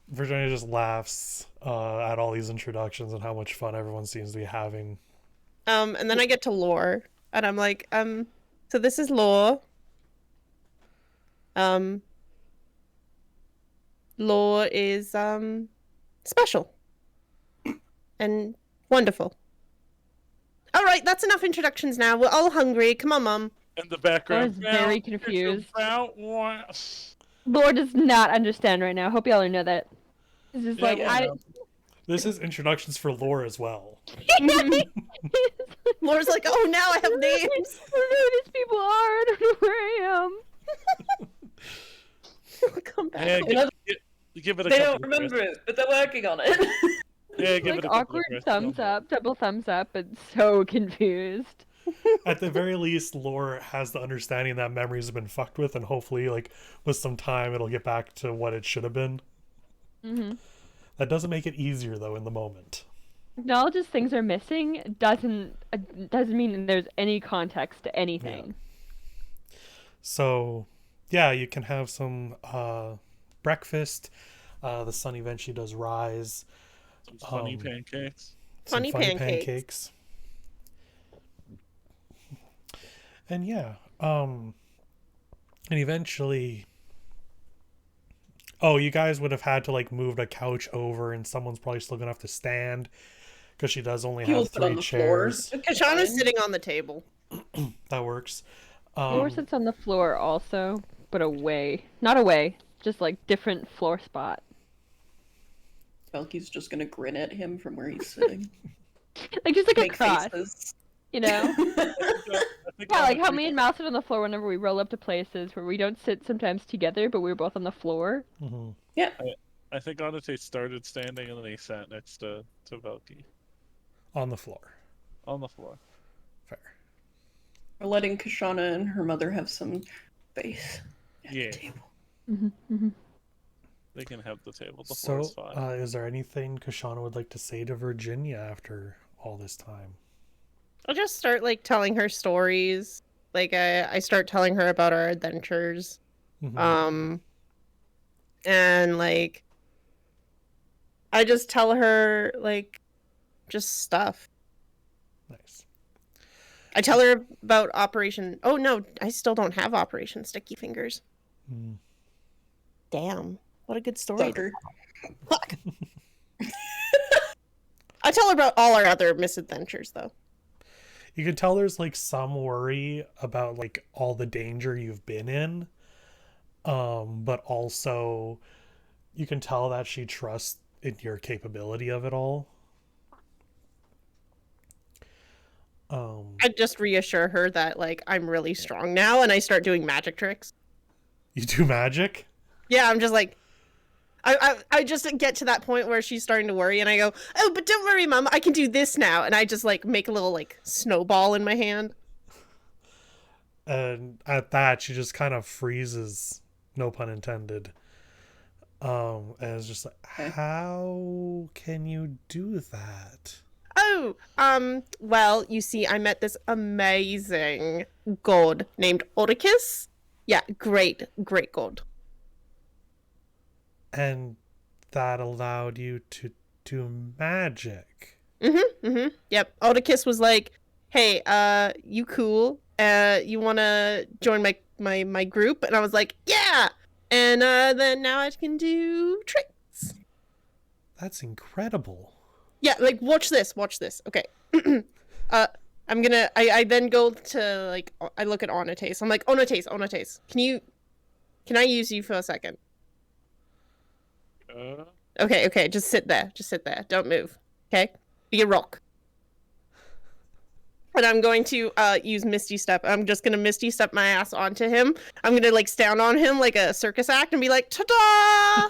Virginia just laughs at all these introductions and how much fun everyone seems to be having. And then I get to lore, and I'm like, so this is lore. Lore is special and wonderful. All right, that's enough introductions now. We're all hungry. Come on, Mum. In the background. I was very "Now, it's confused. about what-" Lore does not understand right now. Hope y'all know that. It's just Yeah, like well, I. no. This is introductions for lore as well. Lore's like, oh, now I have names. I don't know who these people are. I don't know where I am. Come back. Yeah, You know, give it a they couple don't of remember breaths. it, but they're working on it. Yeah, give Like it a couple of awkward breaths. thumbs up, double thumbs up, but so confused. At the very least, lore has the understanding that memories have been fucked with, and hopefully, like, with some time, it'll get back to what it should have been. Mm-hmm. That doesn't make it easier, though, in the moment. Acknowledges things are missing doesn't mean there's any context to anything. So, yeah, you can have some breakfast. The sun eventually does rise. Some funny pancakes. Some Funny pancakes. And yeah, and eventually, oh, you guys would have had to like move the couch over, and someone's probably still gonna have to stand because she does only He'll have sit on 3 the chairs. floor. Kashana's sitting on the table. That works. Lore sits on the floor also, but away. Not away, just like different floor spot. Belky's just gonna grin at him from where he's sitting. Like just like Make a cross, faces. you know? I think Yeah, like how honestly, me and Mal sit on the floor whenever we roll up to places where we don't sit sometimes together, but we're both on the floor. Mm-hmm. Yeah. I think Anate started standing and then he sat next to Velky On the floor. on the floor. Fair. We're letting Kashana and her mother have some space at Yeah. the table. Mm-hmm. They can have the table. The floor So, is fine. is there anything Kashana would like to say to Virginia after all this time? I'll just start like telling her stories. Like I start telling her about our adventures. Mhm. And like I just tell her like just stuff. Nice. I tell her about Operation. Oh no, I still don't have Operation Sticky Fingers. Mm. Damn, what a good story. Sucker. Fuck. I tell her about all our other misadventures though. You can tell there's like some worry about like all the danger you've been in. But also you can tell that she trusts in your capability of it all. I just reassure her that like I'm really strong now, and I start doing magic tricks. You do magic? Yeah, I'm just like, I just get to that point where she's starting to worry, and I go, oh, but don't worry, Mom, I can do this now, and I just like make a little like snowball in my hand. And at that, she just kind of freezes, no pun intended. And it's just like, how can you do that? Oh, well, you see, I met this amazing god named Oricus. Yeah, great god. And that allowed you to do magic. Yep, Oricus was like, hey, you cool? You wanna join my group? And I was like, yeah! And, then now I can do tricks. That's incredible. Yeah, like, watch this. Okay. I then go to, like, I look at Onates. I'm like, Onates, can I use you for a second? Okay, just sit there. Don't move. Okay? Be a rock. And I'm going to use Misty Step. I'm just gonna Misty Step my ass onto him. I'm gonna like stand on him like a circus act and be like, ta-da!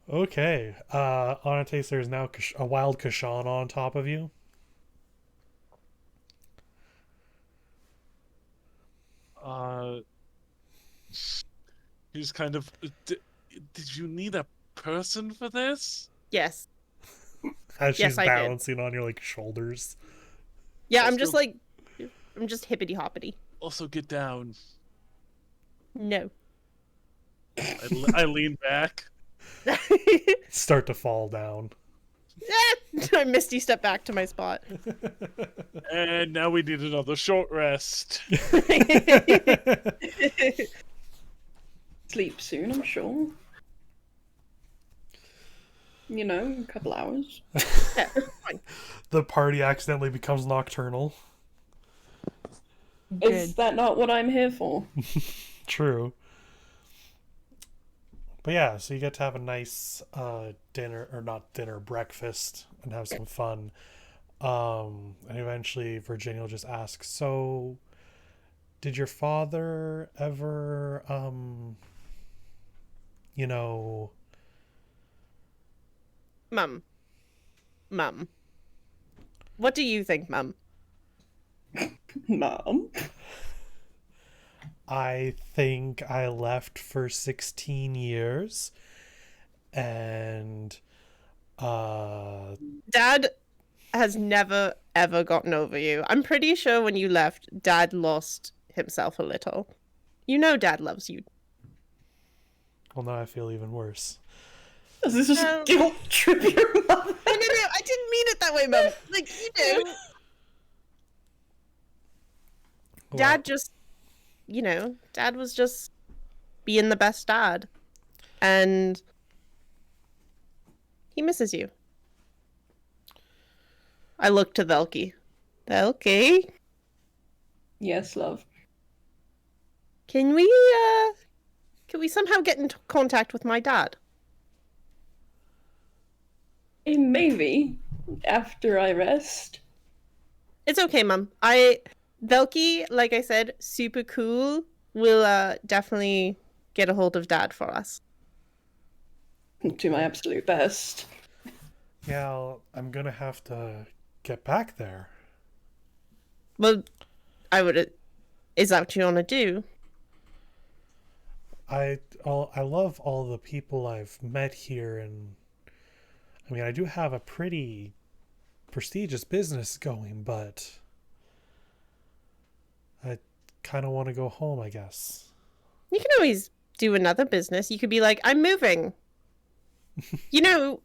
Okay. Onates, there's now a wild Kashan on top of you. He's kind of. Did you need a person for this? Yes. As Yes, she's I did. balancing on your like shoulders. Yeah, I'm Also- just like, I'm just hippity hoppity. Also, get down. No. I lean back. Start to fall down. I Misty Step back to my spot. And now we need another short rest. Sleep soon, I'm sure. You know, a couple hours. Yeah, fine. The party accidentally becomes nocturnal. Is that not what I'm here for? True. But yeah, so you get to have a nice dinner, or not dinner, breakfast, and have some fun. And eventually Virginia will just ask, so did your father ever, you know... Mum. What do you think, Mum? Mom? I think I left for 16 years, and Dad has never, ever gotten over you. I'm pretty sure when you left, Dad lost himself a little. You know Dad loves you. well, now I feel even worse. Does this just No. guilt trip your mother? No, I didn't mean it that way, Mum. Like, you do. Dad just, you know, Dad was just being the best dad. And he misses you. I look to Velky. Velky? Yes, love. Can we somehow get in contact with my dad? Maybe after I rest. It's okay, Mum. Velky, like I said, super cool. Will definitely get a hold of Dad for us. Do my absolute best. Yeah, I'm gonna have to get back there. Well, is that what you want to do? I love all the people I've met here, and I mean, I do have a pretty prestigious business going, but I kind of want to go home, I guess. You can always do another business. You could be like, I'm moving. You know,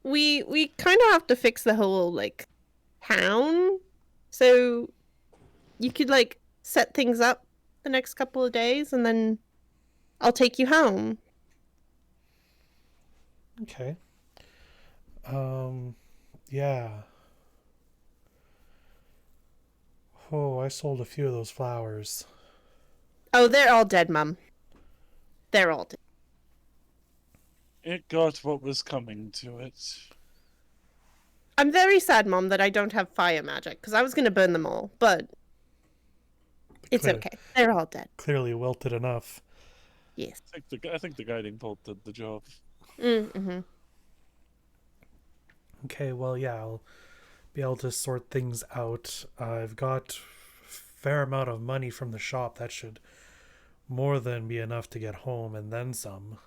we kind of have to fix the whole like town, so you could like set things up the next couple of days, and then I'll take you home. Okay. Yeah. Oh, I sold a few of those flowers. Oh, they're all dead, Mum. They're all dead. It got what was coming to it. I'm very sad, Mom, that I don't have fire magic, because I was going to burn them all, but it's okay. They're all dead. Clearly wilted enough. Yes. I think the guiding bolt did the job. Mm-hmm. Okay, well, yeah, I'll be able to sort things out. I've got a fair amount of money from the shop. That should more than be enough to get home, and then some.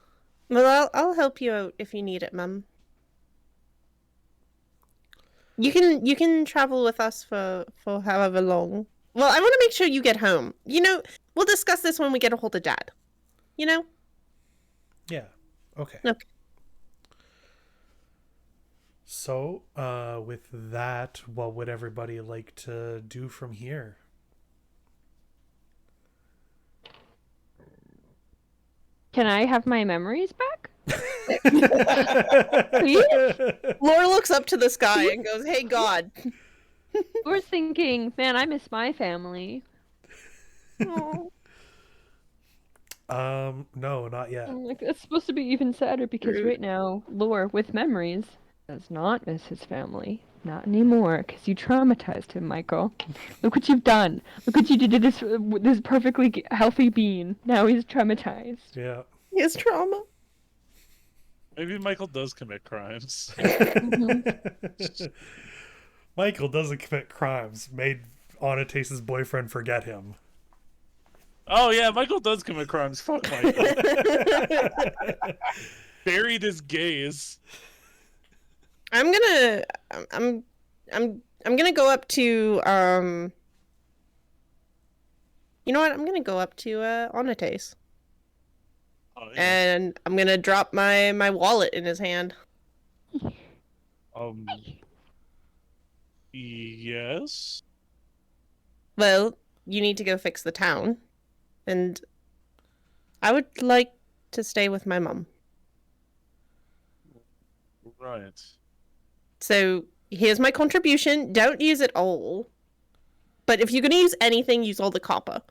Well, I'll help you out if you need it, Mum. You can travel with us for however long. Well, I want to make sure you get home. You know, we'll discuss this when we get a hold of Dad. You know? Yeah. Okay. Okay. So, with that, what would everybody like to do from here? Can I have my memories back? Laura looks up to the sky and goes, "Hey, God." We're thinking, man, I miss my family. Oh. No, not yet. I'm like, that's supposed to be even sadder because right now, Lore, with memories, does not miss his family. Not anymore, because you traumatized him, Michael. Look what you've done. Look what you did to this perfectly healthy being. Now he's traumatized. Yeah. He has trauma. Maybe Michael does commit crimes. Michael doesn't commit crimes. Made Onatace's boyfriend forget him. Oh yeah, Michael does commit crimes. Fuck Michael. Buried his gaze. I'm gonna go up to you know what? I'm gonna go up to Onatace. Oh, yeah. And I'm gonna drop my wallet in his hand. Yes. Well, you need to go fix the town, and I would like to stay with my mum. Right. So here's my contribution. Don't use it all, but if you're gonna use anything, use all the copper.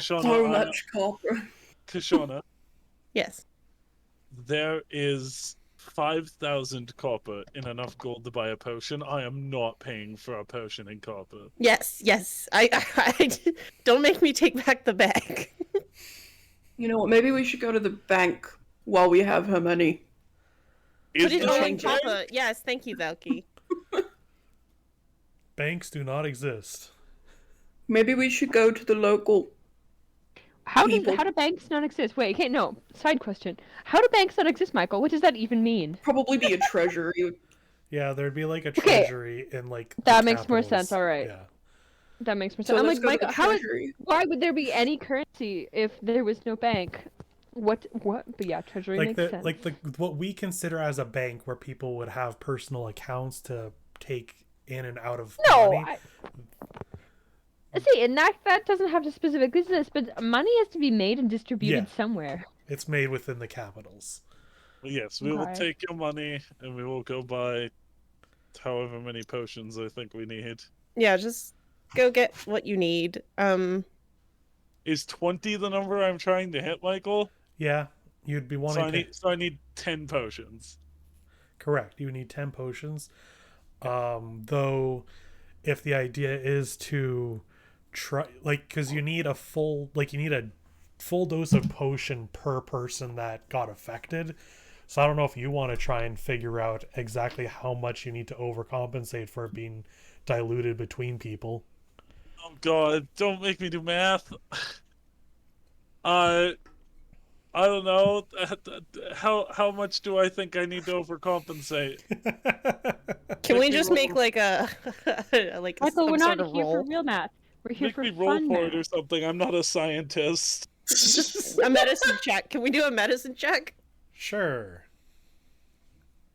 So much copper. Kashona, Yes. there is 5,000 copper in enough gold to buy a potion. I am not paying for a potion in copper. Yes. I don't make me take back the bag. You know what? Maybe we should go to the bank while we have her money. Is Put it there all a in bank? copper. Yes, thank you, Velky. Banks do not exist. Maybe we should go to the local. How People. do banks not exist? Wait, okay, no. Side question. How do banks not exist, Michael? What does that even mean? Probably be a treasury. Yeah, there'd be like a treasury in like That the makes more capitals. sense, alright. Yeah. That makes more So sense. I'm let's like, go to Michael, the treasury. why would there be any currency if there was no bank? What? But yeah, treasury Like makes sense. what we consider as a bank where people would have personal accounts to take in and out of money. See, and that doesn't have to specifically exist, but money has to be made and distributed somewhere. It's made within the capitals. Yes, we will Okay. take your money and we will go buy however many potions I think we need. Yeah, just go get what you need. Is 20 the number I'm trying to hit, Michael? Yeah, you'd be wanting to. So I need 10 potions. Correct. You need 10 potions. Though, if the idea is to try, like, because you need a full dose of potion per person that got affected. So I don't know if you want to try and figure out exactly how much you need to overcompensate for it being diluted between people. Oh god, don't make me do math. I don't know. How much do I think I need to overcompensate? Can we just make like a like Michael, we're some not sort of here for roll? real math. We're here Make for me roll fun for it math. or something. I'm not a scientist. A medicine check. Can we do a medicine check? Sure.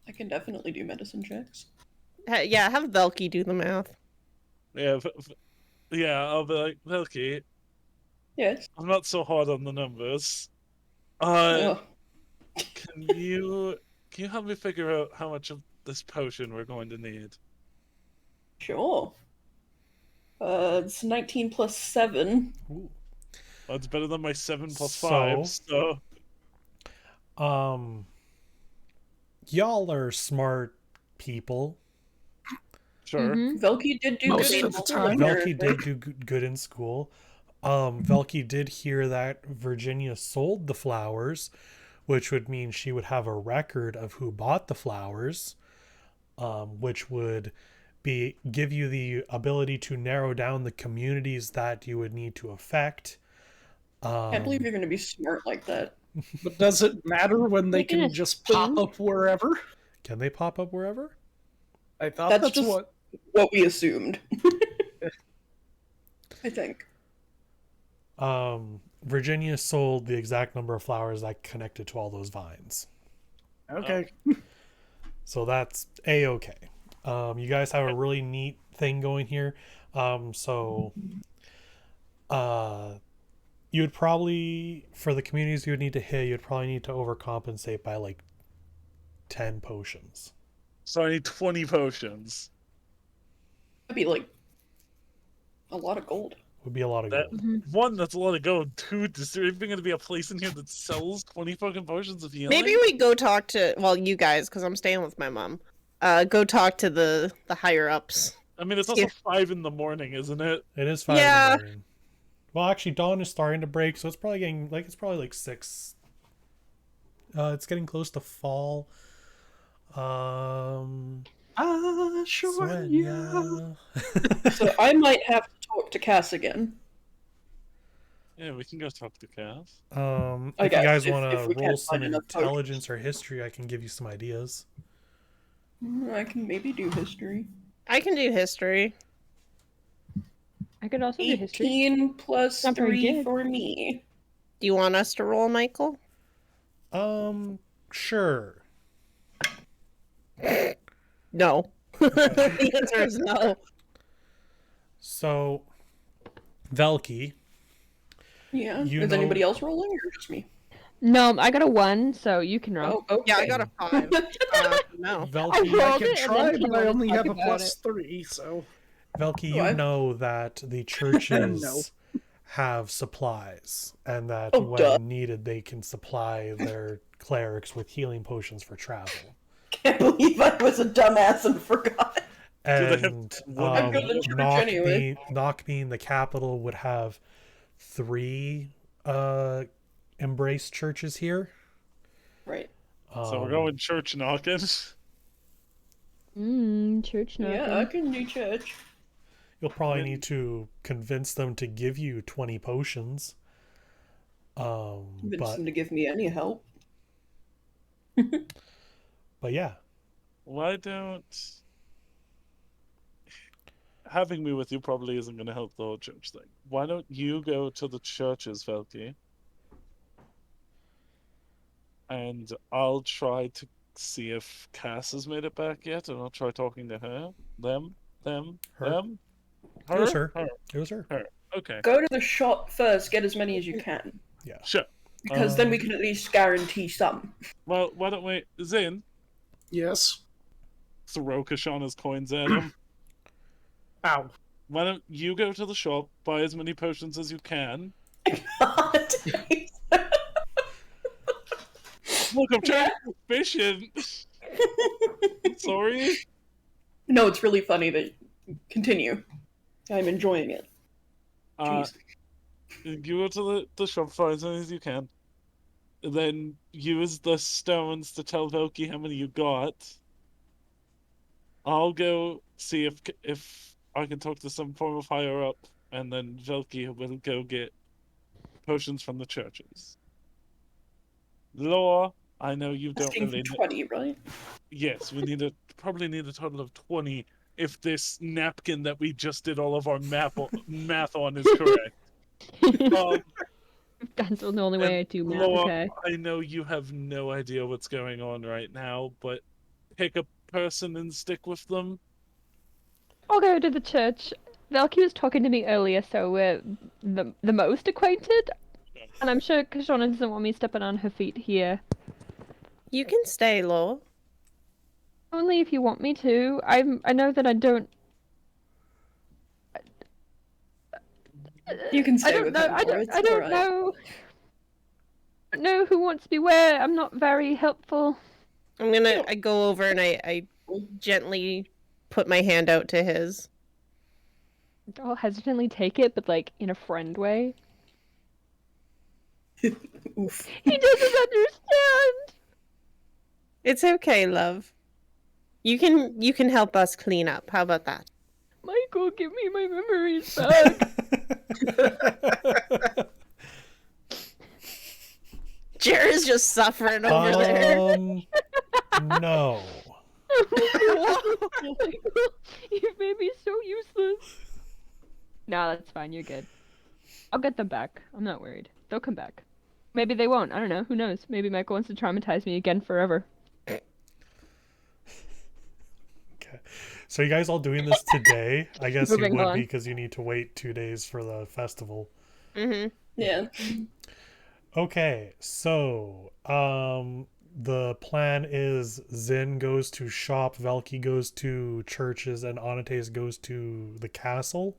I can definitely do medicine checks. Yeah, have Velky do the math. Yeah, I'll be like, okay, Yes. I'm not so hard on the numbers. Oh, Can you help me figure out how much of this potion we're going to need? sure. It's 19 plus 7. Ooh. Well, it's better than my 7 plus So- 5, so... Y'all are smart people. Sure. Mhm. Velky did do Most good of in the school, time. apparently. Velky did do good in school. Velky did hear that Virginia sold the flowers, which would mean she would have a record of who bought the flowers, which would give you the ability to narrow down the communities that you would need to affect. Can't believe you're going to be smart like that. But does it matter when they Making can a just pop spoon? up wherever? Can they pop up wherever? I thought That's that's just- what. What we assumed. I think. Virginia sold the exact number of flowers that connected to all those vines. Okay. So that's A-okay. You guys have a really neat thing going here. You would probably, for the communities you would need to hit, you'd probably need to overcompensate by like 10 potions. So I need 20 potions. That'd be like a lot of gold. Would be a lot of That- gold. One, that's a lot of gold. Two, is there even going to be a place in here that sells 20 fucking potions of healing? Maybe we go talk to you guys, because I'm staying with my mom. Go talk to the higher ups. I mean, it's also Yeah. 5 in the morning, isn't it? It is 5 Yeah. in the morning. Well, actually, dawn is starting to break, so it's probably getting like 6. It's getting close to fall. Sure. Yeah. So I might have to talk to Cass again. Yeah, we can go talk to Cass. I If you guess, guys if want to we can't roll some find enough intelligence or history, I can give you some ideas. I can maybe do history. I can do history. I could also do history. 18 plus Not very 3 good. for me. Do you want us to roll, Michael? Sure. No. The answer is no. So, Velky, Yeah. You Is know- anybody else rolling or just me? No, I got a 1, so you can roll. Oh, okay. Yeah, I got a 5. No. Velky, rolled I it can and try, then but I wanted to only talk have a about plus it. 3, so. Velky, Oh, you I- know that the churches No. have supplies, and that Oh, when duh. needed, they can supply their clerics with healing potions for travel. Can't believe I was a dumbass and forgot. they have And one- I'm good at church anyway. Knockbean, the capital, would have 3 embraced churches here. Right. So we're going church knocking. Church knocking. Yeah, I can do church. You'll probably need to convince them to give you 20 potions. Convince But them to give me any help. yeah, Why don't... Having me with you probably isn't going to help the whole church thing. Why don't you go to the churches, Velky? And I'll try to see if Cass has made it back yet, and I'll try talking to her. Them? Her. Them? it was her. Her. It was her. Okay, Go to the shop first, get as many as you can. sure. Because then we can at least guarantee some. Well, why don't we... Zin, Yes. throw Kashana's coins at him. Ow. Why don't you go to the shop, buy as many potions as you can? God. Look, I'm trying to be efficient. Sorry. No, it's really funny that continue. I'm enjoying it. Jeez. You go to the shop, buy as many as you can. And then use the stones to tell Velky how many you got. I'll go see if I can talk to some form of higher up, and then Velky will go get potions from the churches. Law, I know you don't Asking really for know. 20, right? Yes, we probably need a total of 20 if this napkin that we just did all of our math on is correct. That's the only way I do math. Law, Okay. I know you have no idea what's going on right now, but pick a person and stick with them. I'll go to the church. Valky was talking to me earlier, so we're the most acquainted. And I'm sure Kashana doesn't want me stepping on her feet here. You can stay, Lo. Only if you want me to. I know that I don't. You can stay I don't with know. him, I Laura, don't. it's I don't alright. know. I don't know who wants me where. I'm not very helpful. I go over and I gently put my hand out to his. I'll hesitantly take it, but like in a friend way. Oof. He doesn't understand. It's okay, love. You can help us clean up. How about that? Michael, give me my memories back. Jerry's just suffering over there. No. You made me so useless. No, that's fine. You're good. I'll get them back. I'm not worried. They'll come back. Maybe they won't. I don't know. Who knows? Maybe Michael wants to traumatize me again forever. Okay. So you guys all doing this today? I guess you Moving would on. be because you need to wait 2 days for the festival. Mm-hmm. Yeah. Okay, so the plan is Zin goes to shop, Velky goes to churches, and Onates goes to the castle.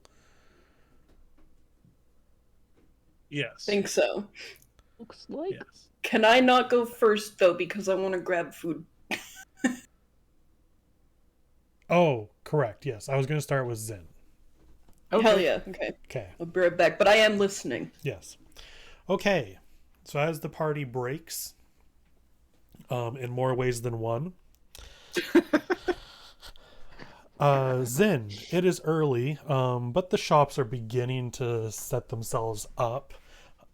Yes. Think so. Looks like. Yes. Can I not go first, though, because I want to grab food? Oh, correct. Yes, I was going to start with Zin. Hell yeah. Okay. Okay. I'll be right back, but I am listening. Yes. Okay. So as the party breaks, in more ways than one, Zin, it is early, but the shops are beginning to set themselves up.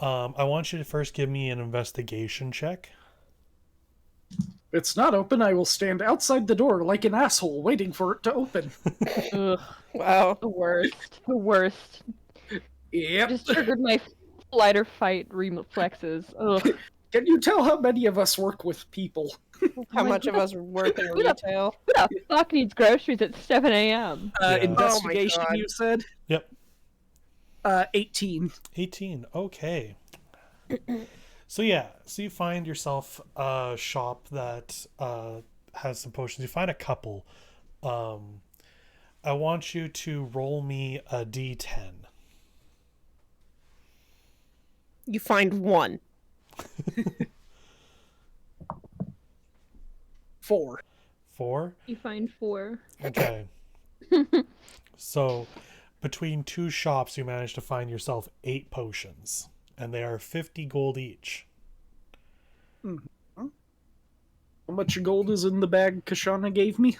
I want you to first give me an investigation check. It's not open. I will stand outside the door like an asshole waiting for it to open. Ugh, Wow. the worst. The worst. Yep. Just triggered my flight or fight reflexes. Ugh. Can you tell how many of us work with people? How much of us work in Who the- retail? Who the fuck needs groceries at 7 a.m.? Yeah. Investigation, Oh my God. you said? Yep. 18. 18. Okay. So yeah, so you find yourself a shop that has some potions. You find a couple. I want you to roll me a d10. You find one. 4. 4? You find 4. Okay. So between 2 shops, you manage to find yourself 8 potions. And they are 50 gold each. How much gold is in the bag Kashana gave me?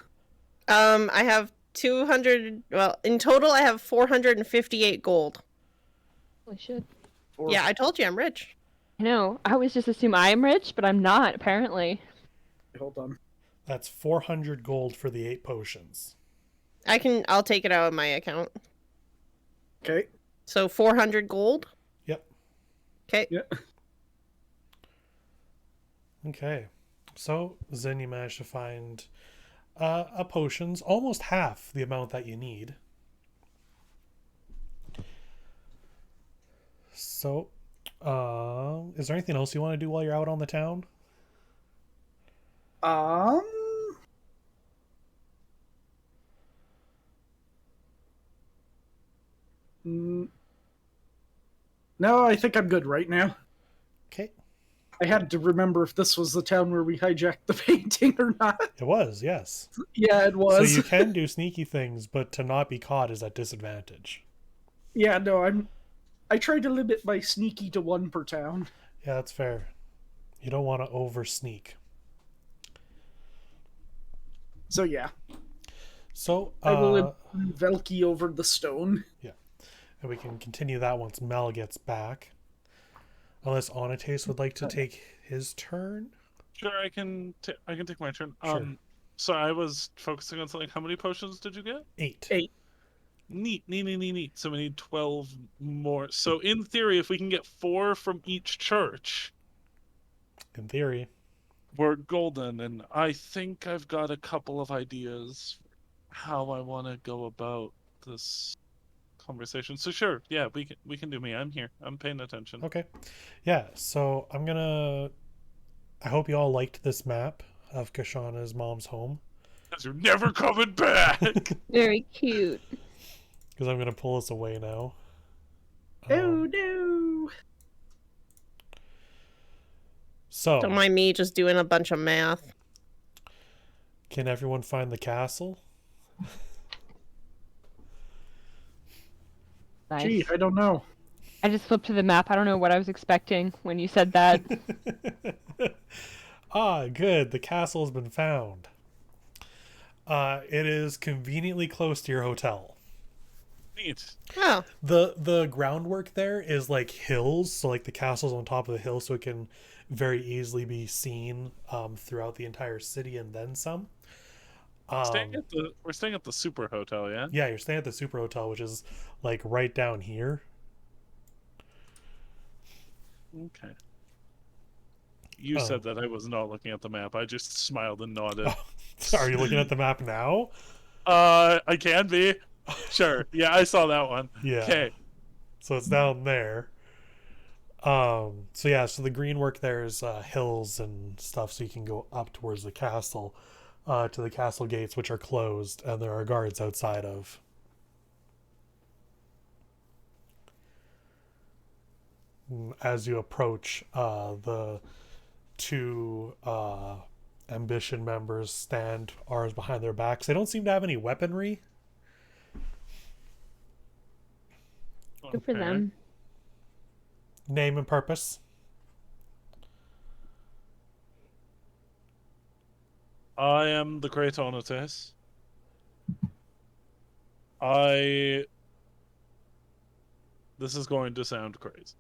I have 200. Well, in total, I have 458 gold. Holy shit. Yeah, I told you I'm rich. I know. I always just assume I'm rich, but I'm not, apparently. Hold on. That's 400 gold for the 8 potions. I'll take it out of my account. Okay. So 400 gold. Yep. Okay. Yeah. Okay. So, Zen, you managed to find a potions, almost half the amount that you need. So, is there anything else you want to do while you're out on the town? Mm, no, I think I'm good right now. Okay. I had to remember if this was the town where we hijacked the painting or not. It was, yes. Yeah, it So was. you can do sneaky things, but to not be caught is at disadvantage. Yeah, no, I try to limit my sneaky to 1 per town. Yeah, that's fair. You don't want to over sneak. So yeah, So I will Velky over the stone. yeah, and we can continue that once Mel gets back. Unless Onates would like to take his turn. Sure, I can take my turn. Sure. So I was focusing on something. How many potions did you get? 8. 8. Neat. So we need 12 more. So in theory, if we can get 4 from each church, In theory. we're golden. And I think I've got a couple of ideas how I want to go about this conversation. So sure, yeah, we can do me. I'm here. I'm paying attention. Okay. Yeah, so I hope you all liked this map of Kashana's mom's home. Because you're never coming back. Very cute. Because I'm gonna pull this away now. Oh no! So Don't mind me just doing a bunch of math. can everyone find the castle? Nice. Gee, I don't know. I just flipped to the map. I don't know what I was expecting when you said that. Ah, good. The castle has been found. It is conveniently close to your hotel. Neat. Oh, The groundwork there is like hills, so like the castle's on top of the hill, so it can very easily be seen throughout the entire city and then some. We're staying at the Super Hotel, yeah? Yeah, you're staying at the Super Hotel, which is like right down here. Okay. You said that I was not looking at the map. I just smiled and nodded. So are you looking at the map now? I can be. Sure. Yeah, I saw that one. Yeah. Okay. So it's down there. So the green work there is hills and stuff, so you can go up towards the castle, to the castle gates, which are closed, and there are guards outside of. As you approach, the 2 ambition members stand arms behind their backs. They don't seem to have any weaponry. Good for them. Name and purpose. I am the Great Onotes. This is going to sound crazy.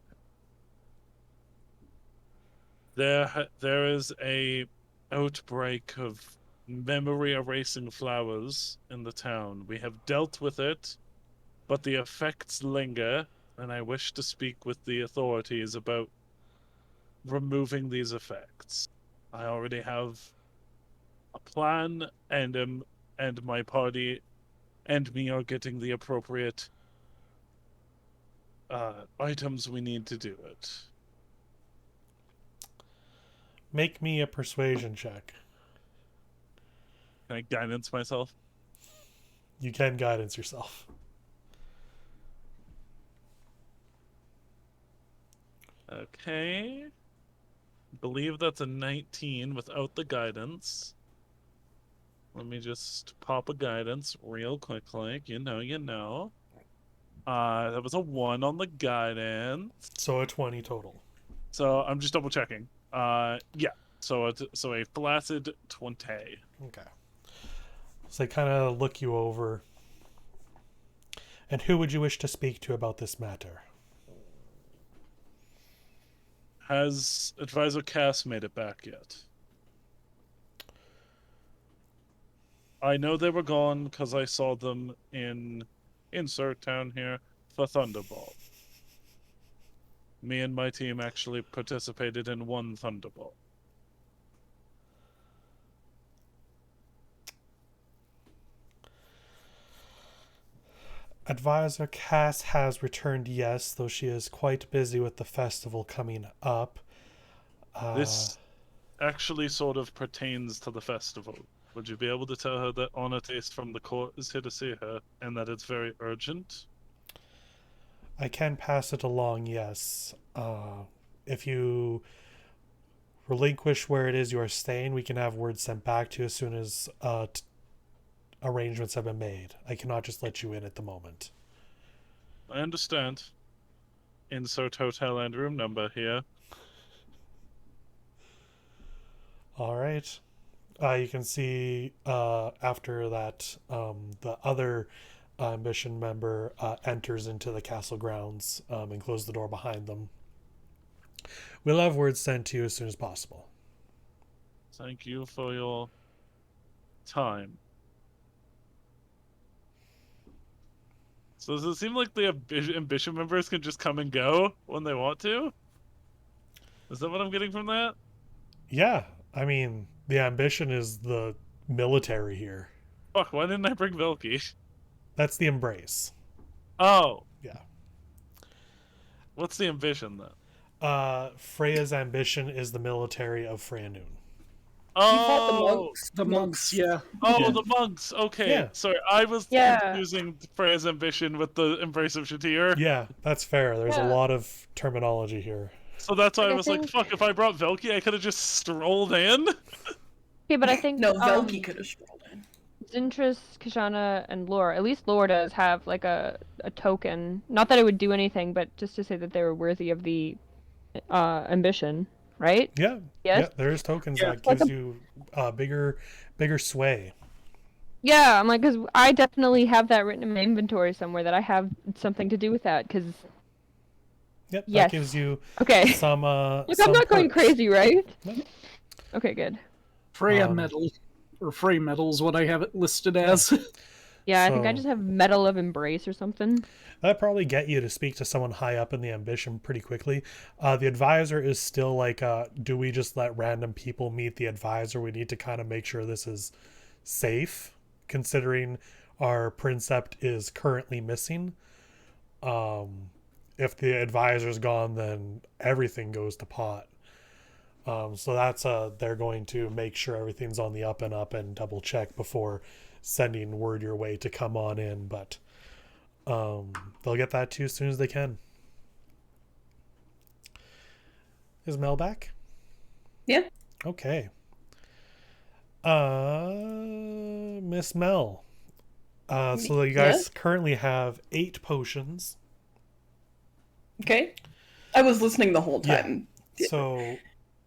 There is a outbreak of memory erasing flowers in the town. We have dealt with it, but the effects linger, and I wish to speak with the authorities about removing these effects. I already have a plan, and my party and me are getting the appropriate items we need to do it. Make me a persuasion check. Can I guidance myself? You can guidance yourself. Okay. Believe that's a 19 without the guidance. Let me just pop a guidance real quickly. You know. That was a 1 on the guidance. So a 20 total. So I'm just double checking. Yeah. So a flaccid 20. Okay. So they kind of look you over. And who would you wish to speak to about this matter? Has Advisor Cass made it back yet? I know they were gone because I saw them in insert town here for Thunderball. Me and my team actually participated in one Thunderball. Advisor Cass has returned, yes, though she is quite busy with the festival coming up. This actually sort of pertains to the festival. Would you be able to tell her that Onates from the court is here to see her, and that it's very urgent? I can pass it along, yes. If you relinquish where it is you are staying, we can have word sent back to you as soon as arrangements have been made. I cannot just let you in at the moment. I understand. Insert hotel and room number here. All right. You can see after that, the other mission member enters into the castle grounds and closes the door behind them. We'll have word sent to you as soon as possible. Thank you for your time. So does it seem like the ambition members can just come and go when they want to? Is that what I'm getting from that? Yeah, I mean, the ambition is the military here. Fuck, why didn't I bring Velky? That's the embrace. Oh. Yeah. What's the ambition then? Freya's ambition is the military of Freya Noon. Oh, The monks, yeah. Oh, Yeah. the monks. Okay. Yeah. Sorry, I was Yeah. confusing Freya's ambition with the embrace of Shatir. Yeah, that's fair. There's a Yeah. lot of terminology here. So that's why Like, I I was like, think- fuck, if I brought Velky, I could have just strolled in. Okay, but I think No, Velky could have strolled in. Zintris, Kishana, and Lore, at least Lore does have like a token. Not that it would do anything, but just to say that they were worthy of the ambition, right? Yeah. Yes? Yeah, there is tokens Yeah. that gives you bigger sway. Yeah, I'm like, because I definitely have that written in my inventory somewhere that I have something to do with that, because... Yep, Yes. that gives you Okay. some Look, some I'm not going perks. crazy, right? No. Okay, good. Freya Um, medal, or Frey medal is what I have it listed as. Yeah, I think I So- just have Medal of Embrace or something. That'd probably get you to speak to someone high up in the ambition pretty quickly. The advisor is still like, do we just let random people meet the advisor? We need to kind of make sure this is safe, considering our princept is currently missing. If the advisor's gone, then everything goes to pot. So that's they're going to make sure everything's on the up and up and double check before sending word your way to come on in, but they'll get that to you as soon as they can. Is Mel back? Yeah. Okay. Miss Mel. So you guys currently have 8 potions. Okay. I was listening the whole Yeah. time. So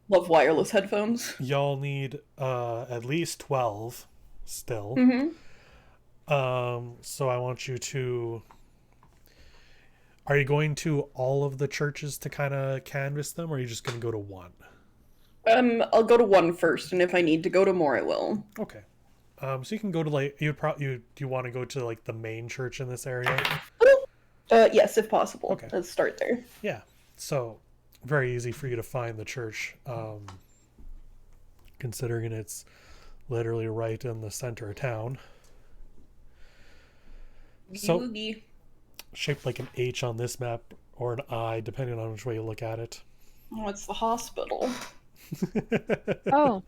Love wireless headphones. y'all need at least 12 still. Mm-hmm. So I want you to... Are you going to all of the churches to kind of canvass them, or are you just going to go to one? I'll go to one first, and if I need to go to more, I will. Okay. So you can go to like do you want to go to like the main church in this area? Yes, if possible. Okay. Let's start there. Yeah. So very easy for you to find the church, considering it's literally right in the center of town. So Boogie. shaped like an H on this map, or an I, depending on which way you look at it. Oh, it's the hospital. Oh.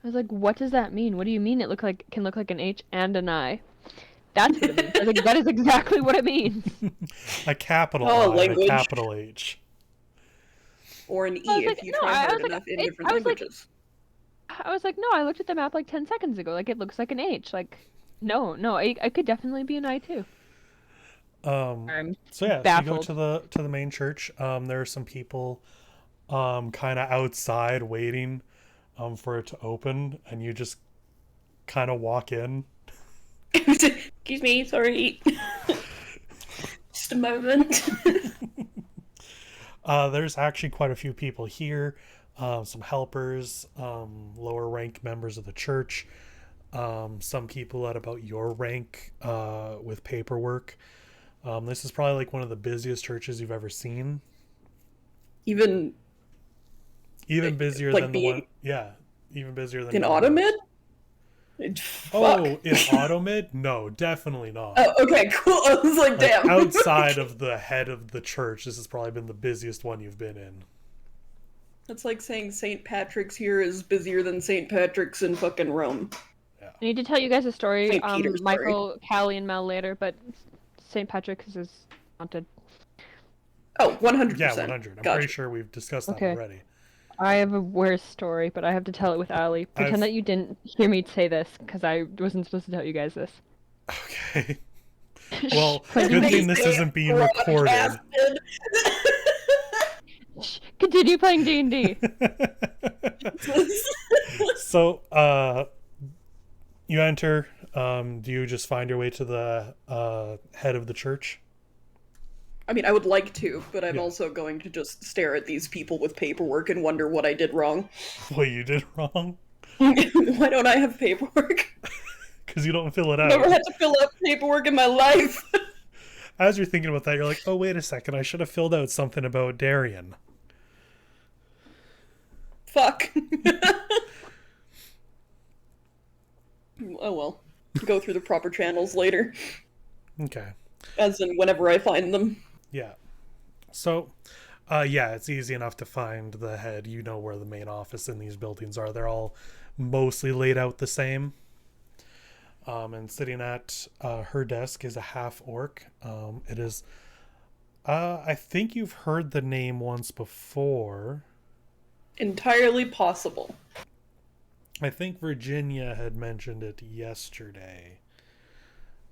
I was like, what does that mean? What do you mean it can look like an H and an I? That's what it means. I was like, that is exactly what it means. A capital Oh, I and a language. capital H. Or an E I was if like, you no, try I hard was like, enough in it- different I was like- languages. I was like, no, I looked at the map like 10 seconds ago. Like, it looks like an H. Like, no, I could definitely be an I too. I'm So yeah, baffled. so you go to the main church. There are some people kind of outside waiting for it to open, and you just kind of walk in. Excuse me, sorry. Just a moment. There's actually quite a few people here, some helpers, lower rank members of the church, some people at about your rank with paperwork. This is probably like one of the busiest churches you've ever seen. Even busier like than the one. Yeah, even busier than in the one- Automid? Oh, Fuck. in Automid? No, definitely not. Oh, okay, cool. I was like, Like, damn. outside of the head of the church, this has probably been the busiest one you've been in. That's like saying St. Patrick's here is busier than St. Patrick's in fucking Rome. I need to tell you guys a story. St. Peter's, sorry. Michael, Callie, and Mel later, but St. Patrick's is haunted. Oh, 100%. Yeah, 100. I'm Gotcha. pretty sure we've discussed that Okay. already. I have a worse story, but I have to tell it with Allie. Pretend that you didn't hear me say this, because I wasn't supposed to tell you guys this. Okay. Well, But good you- thing this isn't being recorded. Continue playing D&D. So, you enter. Do you just find your way to the head of the church? I mean, I would like to, but I'm Yeah. also going to just stare at these people with paperwork and wonder what I did wrong. What you did wrong? Why don't I have paperwork? Because you don't fill it out. Never had to fill out paperwork in my life. As you're thinking about that, you're like, oh, wait a second. I should have filled out something about Darian. Fuck. Oh well. Go through the proper channels later. Okay. As in whenever I find them. Yeah. So, yeah, it's easy enough to find the head. You know where the main office in these buildings are. They're all mostly laid out the same. And sitting at her desk is a half-orc. It is... I think you've heard the name once before. Entirely possible. I think Virginia had mentioned it yesterday.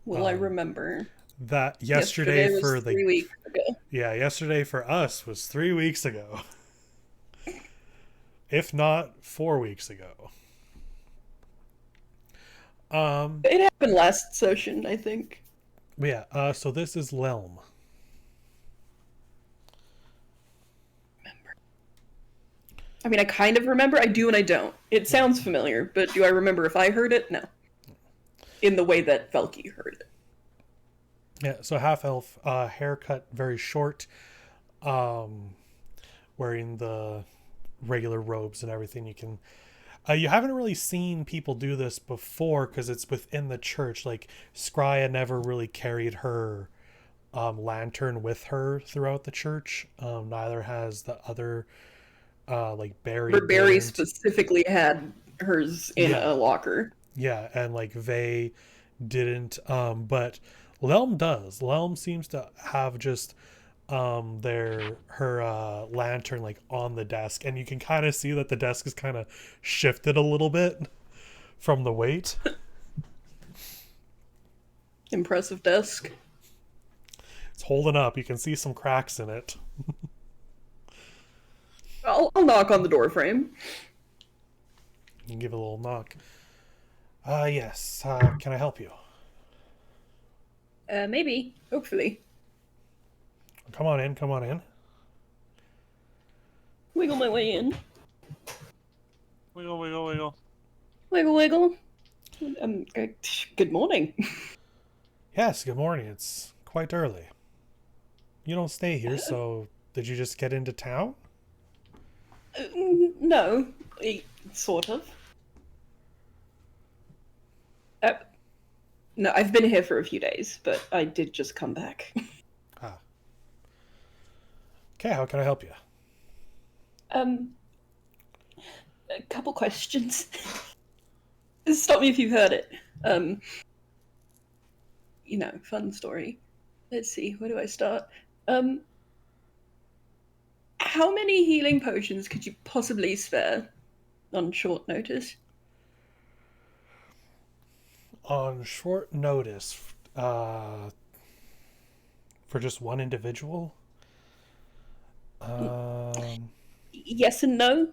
Will I remember? That yesterday was for 3 weeks ago. Yeah, yesterday for us was 3 weeks ago. If not 4 weeks ago. It happened last session, I think. Yeah, so this is Lelm. I mean, I kind of remember. I do and I don't. It sounds familiar, but do I remember if I heard it? No. In the way that Velky heard it. Yeah, so half-elf, haircut very short, wearing the regular robes and everything. You can... you haven't really seen people do this before because it's within the church. Like, Skryia never really carried her lantern with her throughout the church. Neither has the other... like Barry. But Barry didn't. specifically had hers in a locker. Yeah, and like Vey didn't. But Lelm does. Lelm seems to have just her lantern like on the desk, and you can kind of see that the desk is kind of shifted a little bit from the weight. Impressive desk. It's holding up. You can see some cracks in it. I'll knock on the door frame. You can give it a little knock. Yes. Can I help you? Maybe. Hopefully. Come on in. Come on in. Wiggle my way in. Wiggle, wiggle, wiggle. Wiggle, wiggle. Good morning. Yes. Good morning. It's quite early. You don't stay here, so did you just get into town? No. Sort of. No, I've been here for a few days, but I did just come back. Ah. Okay, how can I help you? A couple questions. Stop me if you've heard it. Fun story. Let's see, where do I start? How many healing potions could you possibly spare on short notice? On short notice, for just one individual? Yes and no?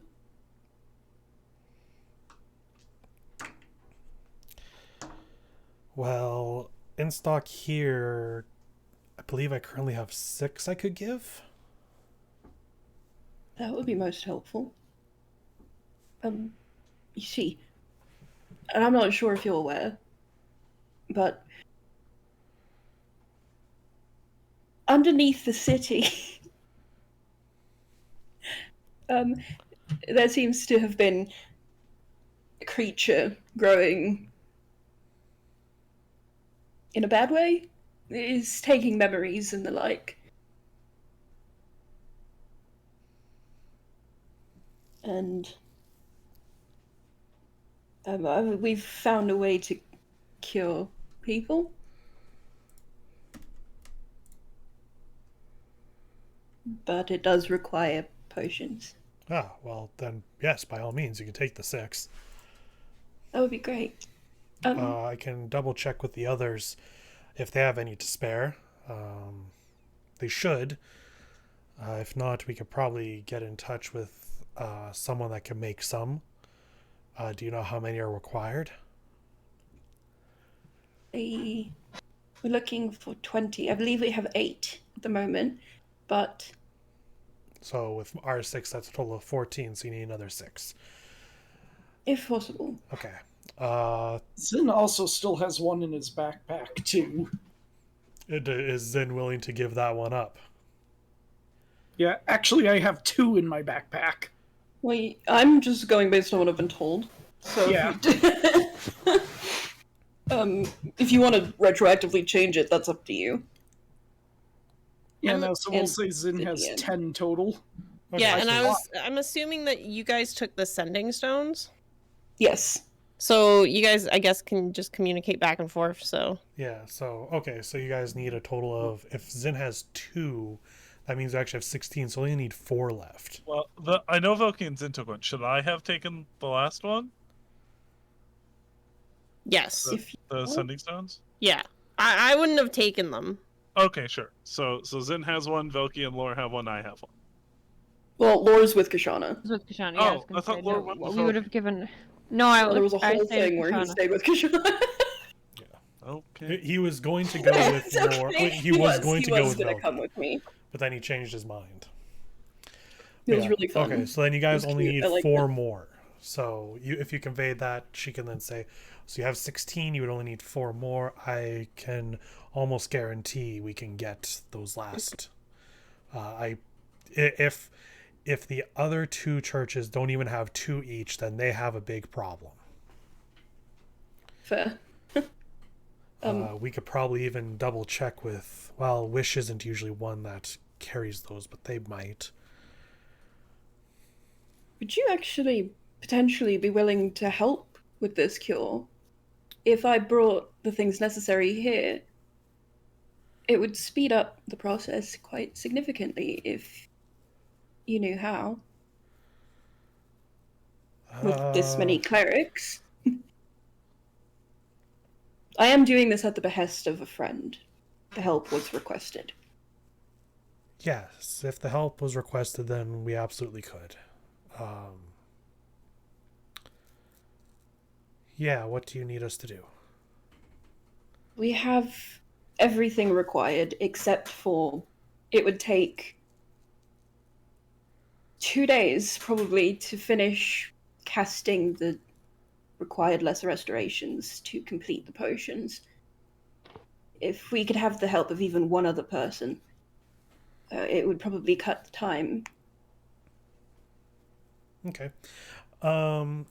Well, in stock here, I believe I currently have 6 I could give. That would be most helpful. You see, and I'm not sure if you're aware, but underneath the city, there seems to have been a creature growing in a bad way. It is taking memories and the like. And we've found a way to cure people. but it does require potions. Ah, well then, yes, by all means, you can take the 6. That would be great. I can double check with the others if they have any to spare. They should. If not, we could probably get in touch with someone that can make some. Do you know how many are required? We're looking for 20. I believe we have 8 at the moment, but So with our 6, that's a total of 14, so you need another 6. if possible. Okay. Zin also still has one in his backpack, too. Is Zin willing to give that one up? Yeah, actually, I have 2 in my backpack. Wait, I'm just going based on what I've been told. So Yeah. if you want to retroactively change it, that's up to you. Yeah, I'm- no, so we'll and say Zin has Vivian. 10 total. Okay, Yeah, so- and I'm assuming that you guys took the sending stones. Yes. So you guys, I guess, can just communicate back and forth. So Yeah, so, okay, so you guys need a total of, if Zin has 2, that means we actually have 16, so we only need 4 left. Well, I know Velky and Zin took one. Should I have taken the last one? yes, If you The want. sending stones? yeah, I wouldn't have taken them. Okay, sure. So Zin has one, Velky and Lore have one, I have one. Well, Lore's with Kashana. With Kashana, Oh, yeah, I was gonna I thought say, Lord no, went with we would have given. No, I There was a I whole stayed with thing where he Kashana. stayed with Kashana. Okay. He was going to go with It's okay. more. He was going to go with gonna Velky, come with me. but then he changed his mind. It was Yeah. really fun. Okay, so then you guys It was only cute. need I liked 4 it. more. So if you conveyed that, she can then say, so you have 16, you would only need 4 more. I can almost guarantee we can get those last. If the other 2 churches don't even have 2 each, then they have a big problem. Fair. We could probably even double check with, well, Wish isn't usually one that carries those, but they might. Would you actually potentially be willing to help with this cure? If I brought the things necessary here, it would speed up the process quite significantly if you knew how. With this many clerics. I am doing this at the behest of a friend. The help was requested. Yes, if the help was requested, then we absolutely could. Yeah, what do you need us to do? We have everything required except for it would take 2 days probably to finish casting the required lesser restorations to complete the potions. If we could have the help of even one other person, it would probably cut the time. Okay.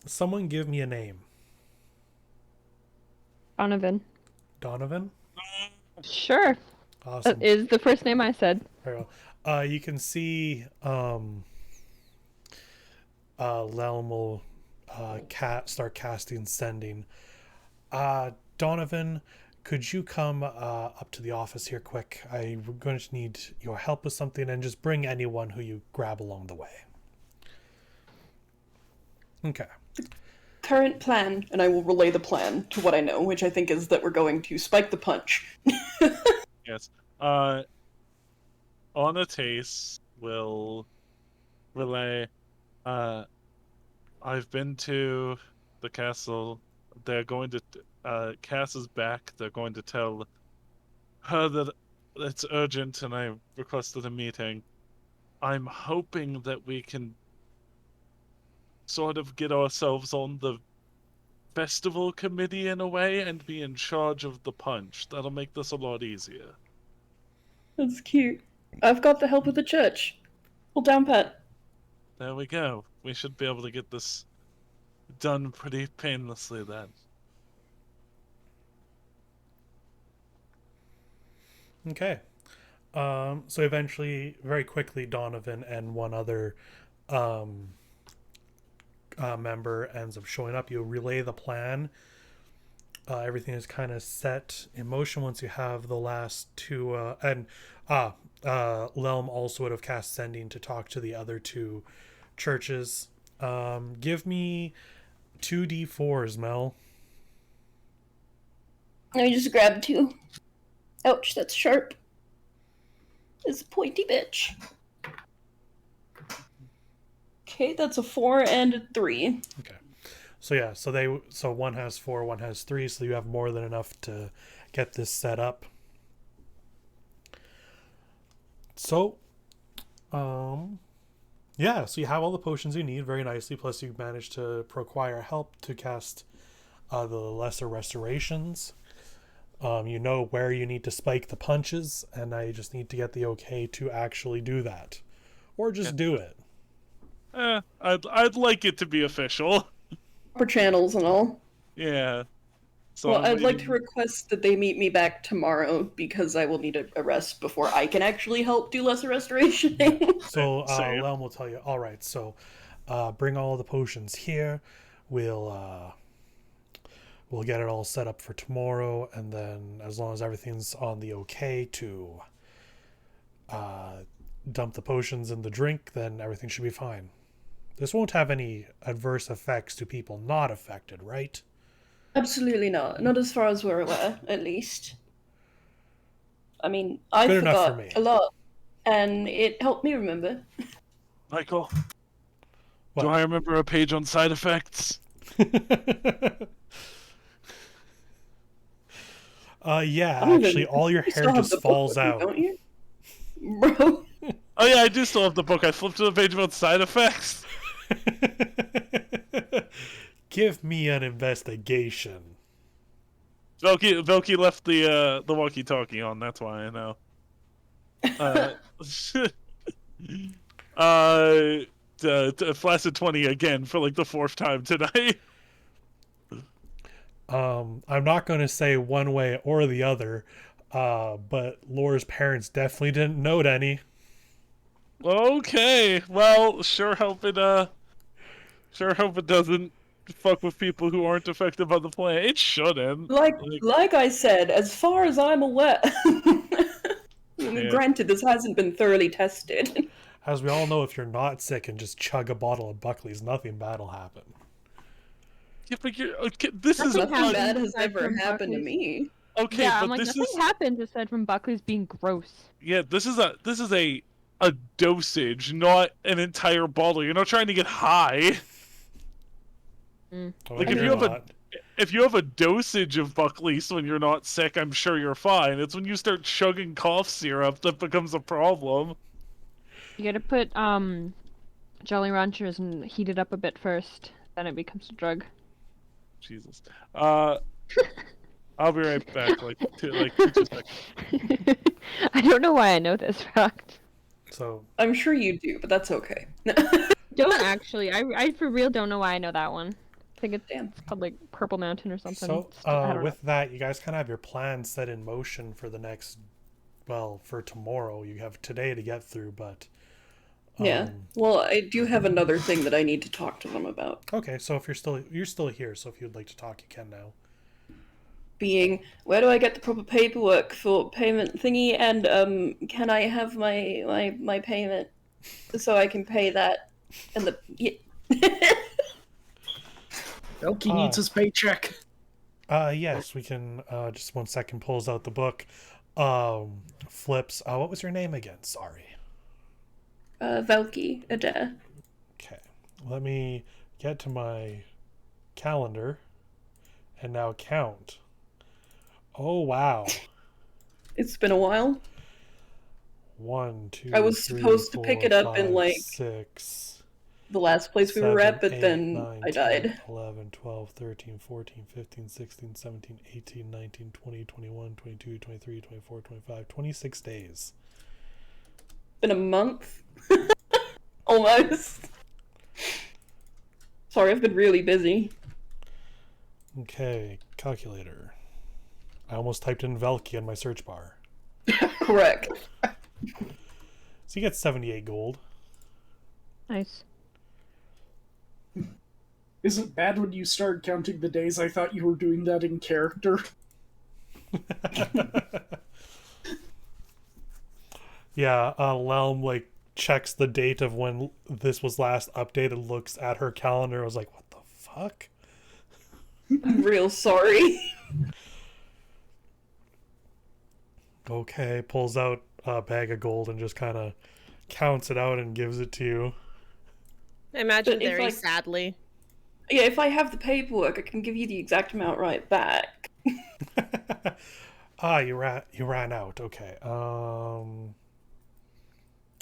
Someone give me a name. Donovan. Donovan? Sure. Awesome. That is the first name I said. Very well. You can see Lelm will start casting sending. Donovan, could you come up to the office here quick? I'm going to need your help with something, and just bring anyone who you grab along the way. Okay. Current plan, and I will relay the plan to what I know, which I think is that we're going to spike the punch. Yes. Onates will relay. I've been to the castle. They're going to. Cass is back. They're going to tell her that it's urgent, and I requested a meeting. I'm hoping that we can sort of get ourselves on the festival committee in a way and be in charge of the punch. That'll make this a lot easier. That's cute. I've got the help of the church. Hold down, Pat. There we go. We should be able to get this done pretty painlessly then. Okay. So eventually, very quickly, Donovan and one other member ends up showing up. You relay the plan. Everything is kind of set in motion once you have the last 2. Lelm also would have cast Sending to talk to the other two churches. Give me 2d4s, Mel. Let me just grab 2. Ouch, that's sharp. It's a pointy bitch. Okay, that's a 4 and a 3. Okay. So yeah, so one has 4, one has 3, so you have more than enough to get this set up. So, yeah, so you have all the potions you need very nicely, plus you managed to acquire help to cast the lesser restorations. You know where you need to spike the punches, and now you just need to get the okay to actually do that. Or just do it. I'd like it to be official. Proper channels and all. Yeah. So Well, I'd like to request that they meet me back tomorrow because I will need a rest before I can actually help do lesser restoration. So Same. Lelm will tell you, all right, so bring all the potions here. We'll get it all set up for tomorrow, and then as long as everything's on the okay to dump the potions in the drink, then everything should be fine. This won't have any adverse effects to people not affected, right? Absolutely not. Not as far as we're aware, at least. I mean, I Good enough for forgot me. a lot, and it helped me remember. Michael, What? do I remember a page on side effects? Yeah, I don't actually, even- all your you hair still have just the book falls with you, out. don't you? Bro. Oh yeah, I do still have the book. I flipped to the page about side effects. Give me an investigation. Velky left the walkie-talkie on. That's why I know. Flaccid 20 again for like the 4th time tonight. I'm not going to say one way or the other, but Laura's parents definitely didn't note any. Okay, well, sure hope it doesn't fuck with people who aren't affected by the plan. It shouldn't. Like I said, as far as I'm aware. Granted, this hasn't been thoroughly tested. As we all know, if you're not sick and just chug a bottle of Buckley's, nothing bad will happen. Yeah, but this is Nothing happened bad has aside ever from happened to Buckley's. me. okay. Yeah, but I'm like, this nothing is happened aside from Buckley's being gross. this is a dosage, not an entire bottle. You're not trying to get high. Oh, Like, you're not. If you have a dosage of Buckley's when you're not sick, I'm sure you're fine. It's when you start chugging cough syrup that becomes a problem. You gotta put Jolly Ranchers and heat it up a bit first, then it becomes a drug. Jesus. I'll be right back. Like, two seconds. I don't know why I know this fact. So I'm sure you do, but that's okay. Don't actually. I for real don't know why I know that one. I think it's called like Purple Mountain or something. I don't with that, you guys kind of have your plan set in motion for the next, well, for tomorrow. You have today to get through, but Yeah. Well, I do have another thing that I need to talk to them about. okay. So if you're still here, so if you'd like to talk, you can now. Being, where do I get the proper paperwork for payment thingy, and can I have my payment so I can pay that and the Elkie needs his paycheck. Yes, we can. Just 1 second. Pulls out the book. Flips. What was your name again? Sorry. Velky Adair. Okay. Let me get to my calendar and now count. Oh wow. It's been a while. 1, 2. I was supposed to pick it up in, like, 6. The last place we were at, but then 9, I 10, died. 11, 12, 13, 14, 15, 16, 17, 18, 19, 20, 21, 22, 23, 24, 25, 26 days. Been a month. Almost. Sorry, I've been really busy. Okay, calculator. I almost typed in Velky on my search bar. Correct. So you get 78 gold. Nice. Isn't bad when you start counting the days. I thought you were doing that in character. Yeah, Lelm like checks the date of when this was last updated, looks at her calendar, was like, what the fuck? I'm real sorry. Okay, pulls out a bag of gold and just kind of counts it out and gives it to you. I imagine But if very I- sadly. Yeah, if I have the paperwork, I can give you the exact amount right back. You ran out. Okay.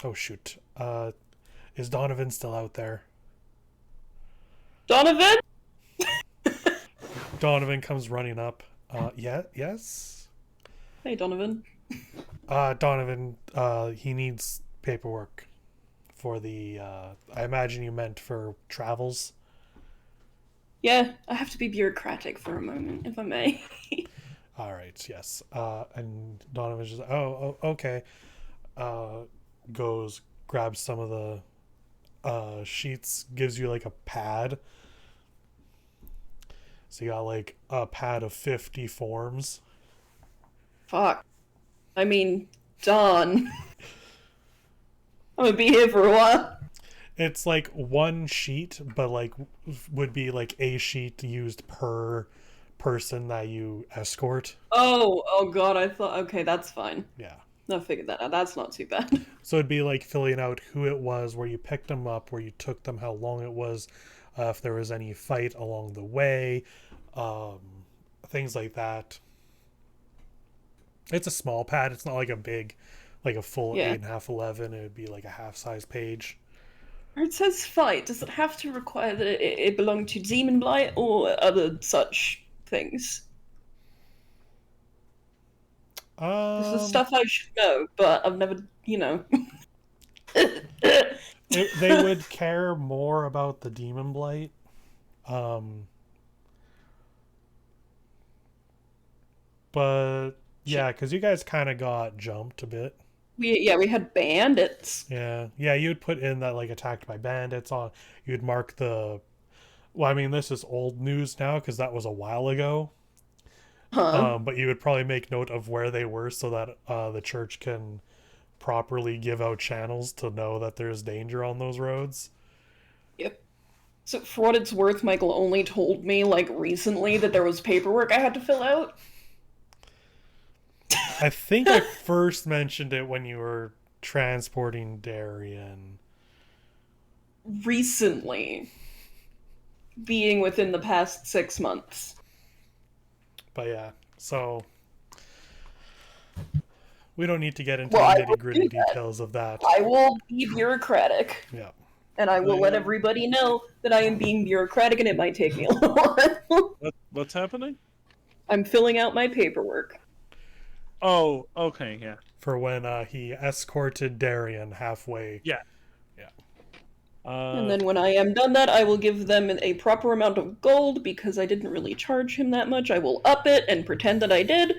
Oh shoot. Is Donovan still out there? Donovan? Donovan comes running up. Yes. Hey, Donovan. Donovan, he needs paperwork for the, I imagine you meant for travels. Yeah, I have to be bureaucratic for a moment, if I may. All right, yes. And Donovan's just, okay. Goes, grabs some of the sheets, gives you like a pad. So you got like a pad of 50 forms. Fuck. I mean, Don. I'm gonna be here for a while. It's like one sheet, but like would be like a sheet used per person that you escort. Oh god, I thought, okay, that's fine. Yeah. I figured that out. That's not too bad. So it'd be like filling out who it was, where you picked them up, where you took them, how long it was, if there was any fight along the way, things like that. It's a small pad. It's not like a big, like a full 8.5, 11. It would be like a half-size page. It says fight. Does it have to require that it belong to Demon Blight or other such things? This is stuff I should know, but I've never, They would care more about the Demon Blight. But yeah, because you guys kind of got jumped a bit. We had bandits. Yeah, you'd put in that like attacked by bandits on. You'd mark the. Well, I mean, this is old news now because that was a while ago. But you would probably make note of where they were so that the church can properly give out channels to know that there's danger on those roads. Yep. So for what it's worth, Michael only told me like recently that there was paperwork I had to fill out. I think I first mentioned it when you were transporting Darian. Recently. Being within the past 6 months. But yeah, so we don't need to get into Well, the nitty-gritty details of that. I will be bureaucratic. Yeah. And I will let everybody know that I am being bureaucratic and it might take me a little while. What's happening? I'm filling out my paperwork. Oh, okay, yeah. For when he escorted Darian halfway. Yeah. And then when I am done that, I will give them a proper amount of gold because I didn't really charge him that much. I will up it and pretend that I did.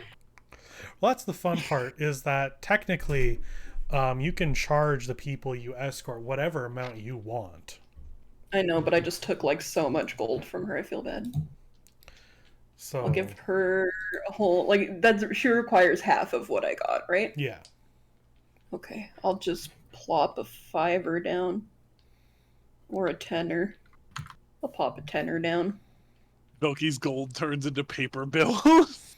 Well, that's the fun part, is that technically you can charge the people you escort whatever amount you want. I know, but I just took like so much gold from her. I feel bad. So I'll give her a whole, like, she requires half of what I got, right? Yeah. Okay, I'll just plop a 5 down. Or a 10. I'll pop a 10 down. Bilky's gold turns into paper bills.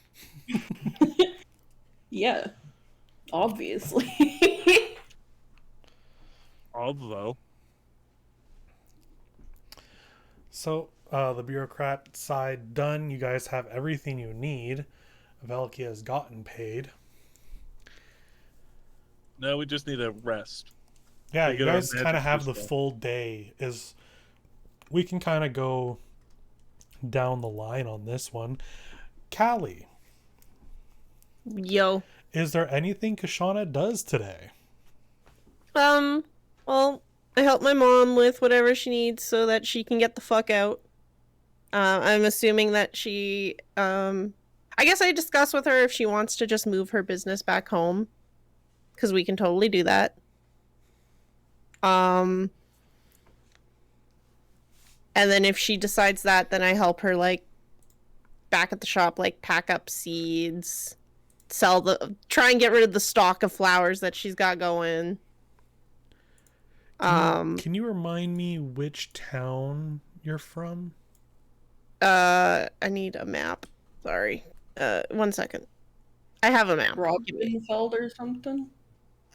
Yeah. Obviously. Although. So, the bureaucrat side done. You guys have everything you need. Velki has gotten paid. No, we just need a rest. Yeah, We you get our guys kind of magic have the boost up. full day. We can kind of go down the line on this one. Callie, Yo. is there anything Kashana does today? Well, I help my mom with whatever she needs so that she can get the fuck out. I'm assuming that she, I guess I discuss with her if she wants to just move her business back home. Because we can totally do that. And then if she decides that, then I help her, like, back at the shop, like, pack up seeds try and get rid of the stock of flowers that she's got going. Can you remind me which town you're from? I need a map. Sorry. 1 second. I have a map. Robinfeld or something?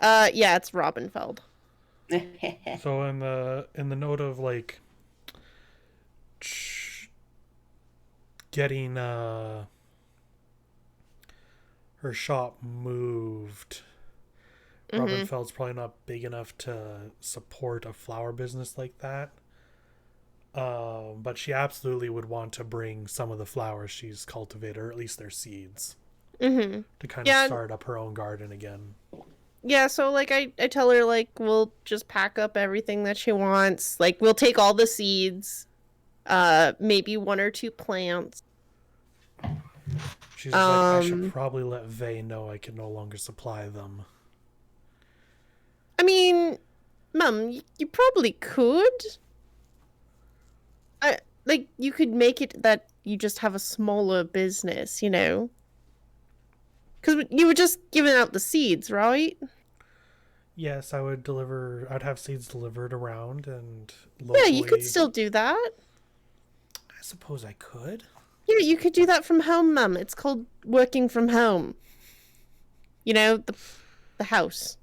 Yeah, it's Robinfeld. So in the note of like getting her shop moved, Robinfeld's probably not big enough to support a flower business like that. But she absolutely would want to bring some of the flowers she's cultivated, or at least their seeds, to kind of start up her own garden again. Yeah, so like I tell her like we'll just pack up everything that she wants. Like we'll take all the seeds, maybe 1 or 2 plants. She's like, I should probably let Vay know I can no longer supply them. I mean, Mum, you probably could. Like you could make it that you just have a smaller business, you know? Because you were just giving out the seeds, right? Yes, I'd have seeds delivered around and locally. Yeah, you could still do that. I suppose I could. Yeah, you could do that from home, Mum. It's called working from home. You know, the house.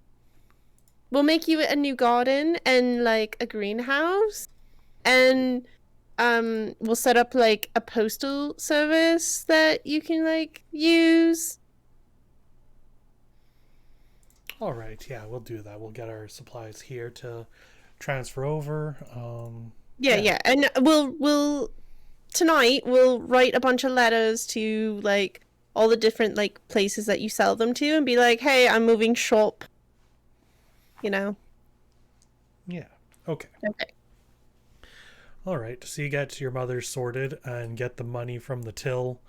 We'll make you a new garden and like a greenhouse, and we'll set up like a postal service that you can like use. All right, yeah, we'll do that. We'll get our supplies here to transfer over. Yeah, and we'll tonight we'll write a bunch of letters to like all the different like places that you sell them to, and be like, "Hey, I'm moving shop." You know. Yeah. Okay. Okay. All right. So you get your mother sorted and get the money from the till.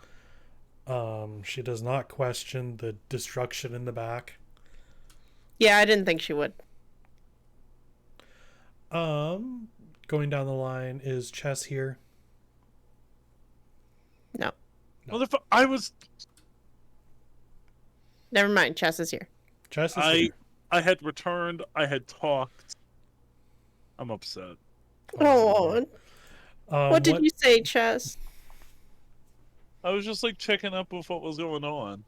She does not question the destruction in the back. Yeah, I didn't think she would. Going down the line, is Chess here? No. I was. Never mind. Chess is here. Chess is here. I had returned. I had talked. I'm upset. Oh. What did you say, Chess? I was just like checking up with what was going on.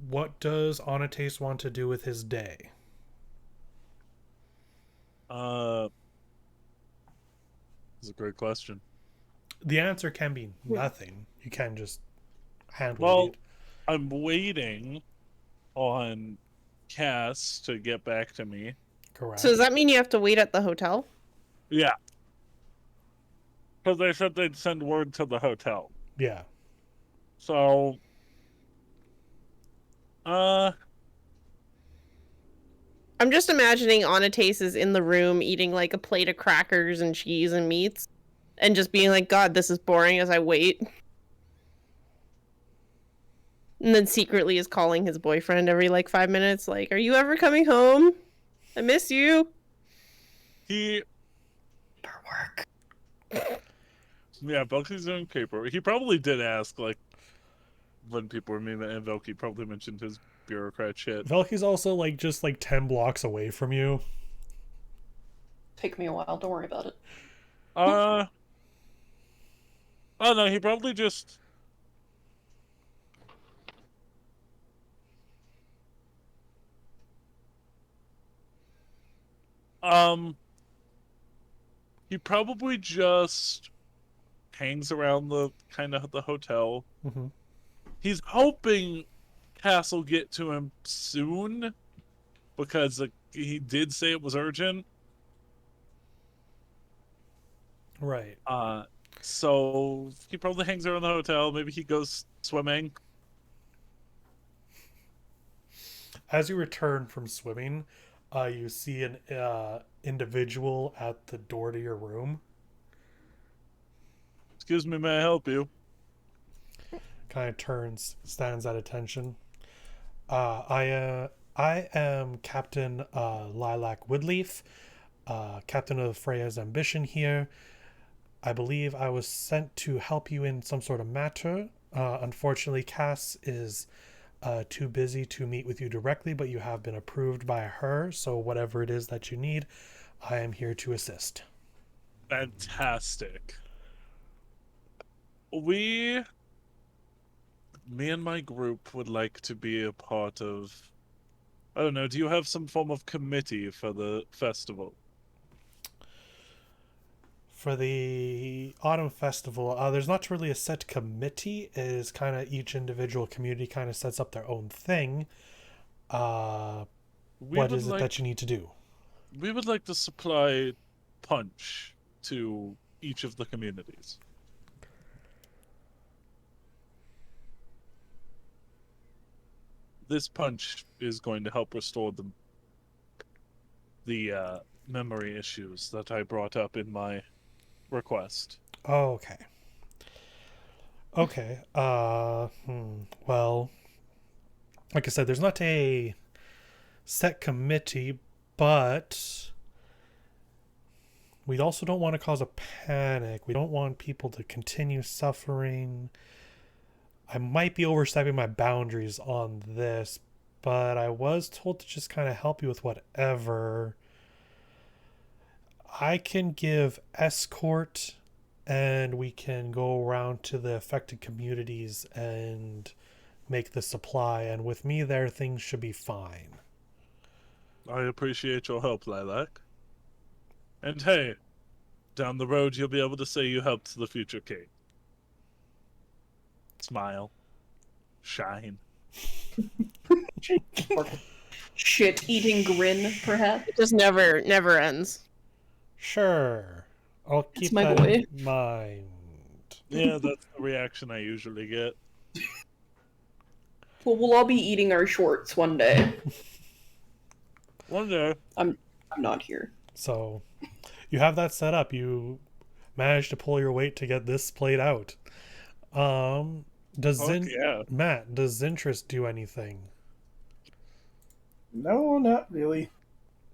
What does Onates want to do with his day? That's a great question. The answer can be nothing. You can just hand Well, wave. I'm waiting on Cass to get back to me. Correct. So does that mean you have to wait at the hotel? Yeah. Because they said they'd send word to the hotel. Yeah. So, I'm just imagining Onates is in the room eating like a plate of crackers and cheese and meats, and just being like, "God, this is boring," as I wait. And then secretly is calling his boyfriend every like 5 minutes, like, "Are you ever coming home? I miss you." Yeah, Velky's doing paper. He probably did ask, like, when people were meeting, and Velky probably mentioned his bureaucrat shit. Velky's also like just like 10 blocks away from you. Take me a while, don't worry about it. Oh no, he probably just... He probably just hangs around the hotel. Mm-hmm. He's hoping Cass will get to him soon, because he did say it was urgent. Right. So he probably hangs around the hotel. Maybe he goes swimming. As you return from swimming, you see an individual at the door to your room. Excuse me, may I help you? Kind of turns, stands at attention. I am Captain Lilac Woodleaf, captain of Freya's Ambition here. I believe I was sent to help you in some sort of matter. Unfortunately, Cass is too busy to meet with you directly, but you have been approved by her, so whatever it is that you need, I am here to assist. Fantastic. Me and my group would like to be a part of, I don't know, do you have some form of committee for the festival? For the Autumn Festival, there's not really a set committee. It is kind of each individual community kind of sets up their own thing. What is it that you need to do? We would like to supply punch to each of the communities. This punch is going to help restore the memory issues that I brought up in my request. Okay. Okay. Well, like I said, there's not a set committee, but we also don't want to cause a panic. We don't want people to continue suffering. I might be overstepping my boundaries on this, but I was told to just kind of help you with whatever. I can give escort, and we can go around to the affected communities and make the supply, and with me there, things should be fine. I appreciate your help, Lilac. And hey, down the road you'll be able to say you helped the future king. Smile. Shine. Shit-eating grin, perhaps. It just never ends. Sure. I'll keep my that boy. in mind. Yeah, that's the reaction I usually get. Well, we'll all be eating our shorts one day. One day. I'm not here. So, you have that set up. You managed to pull your weight to get this played out. Matt, does Zintrus do anything? No, not really.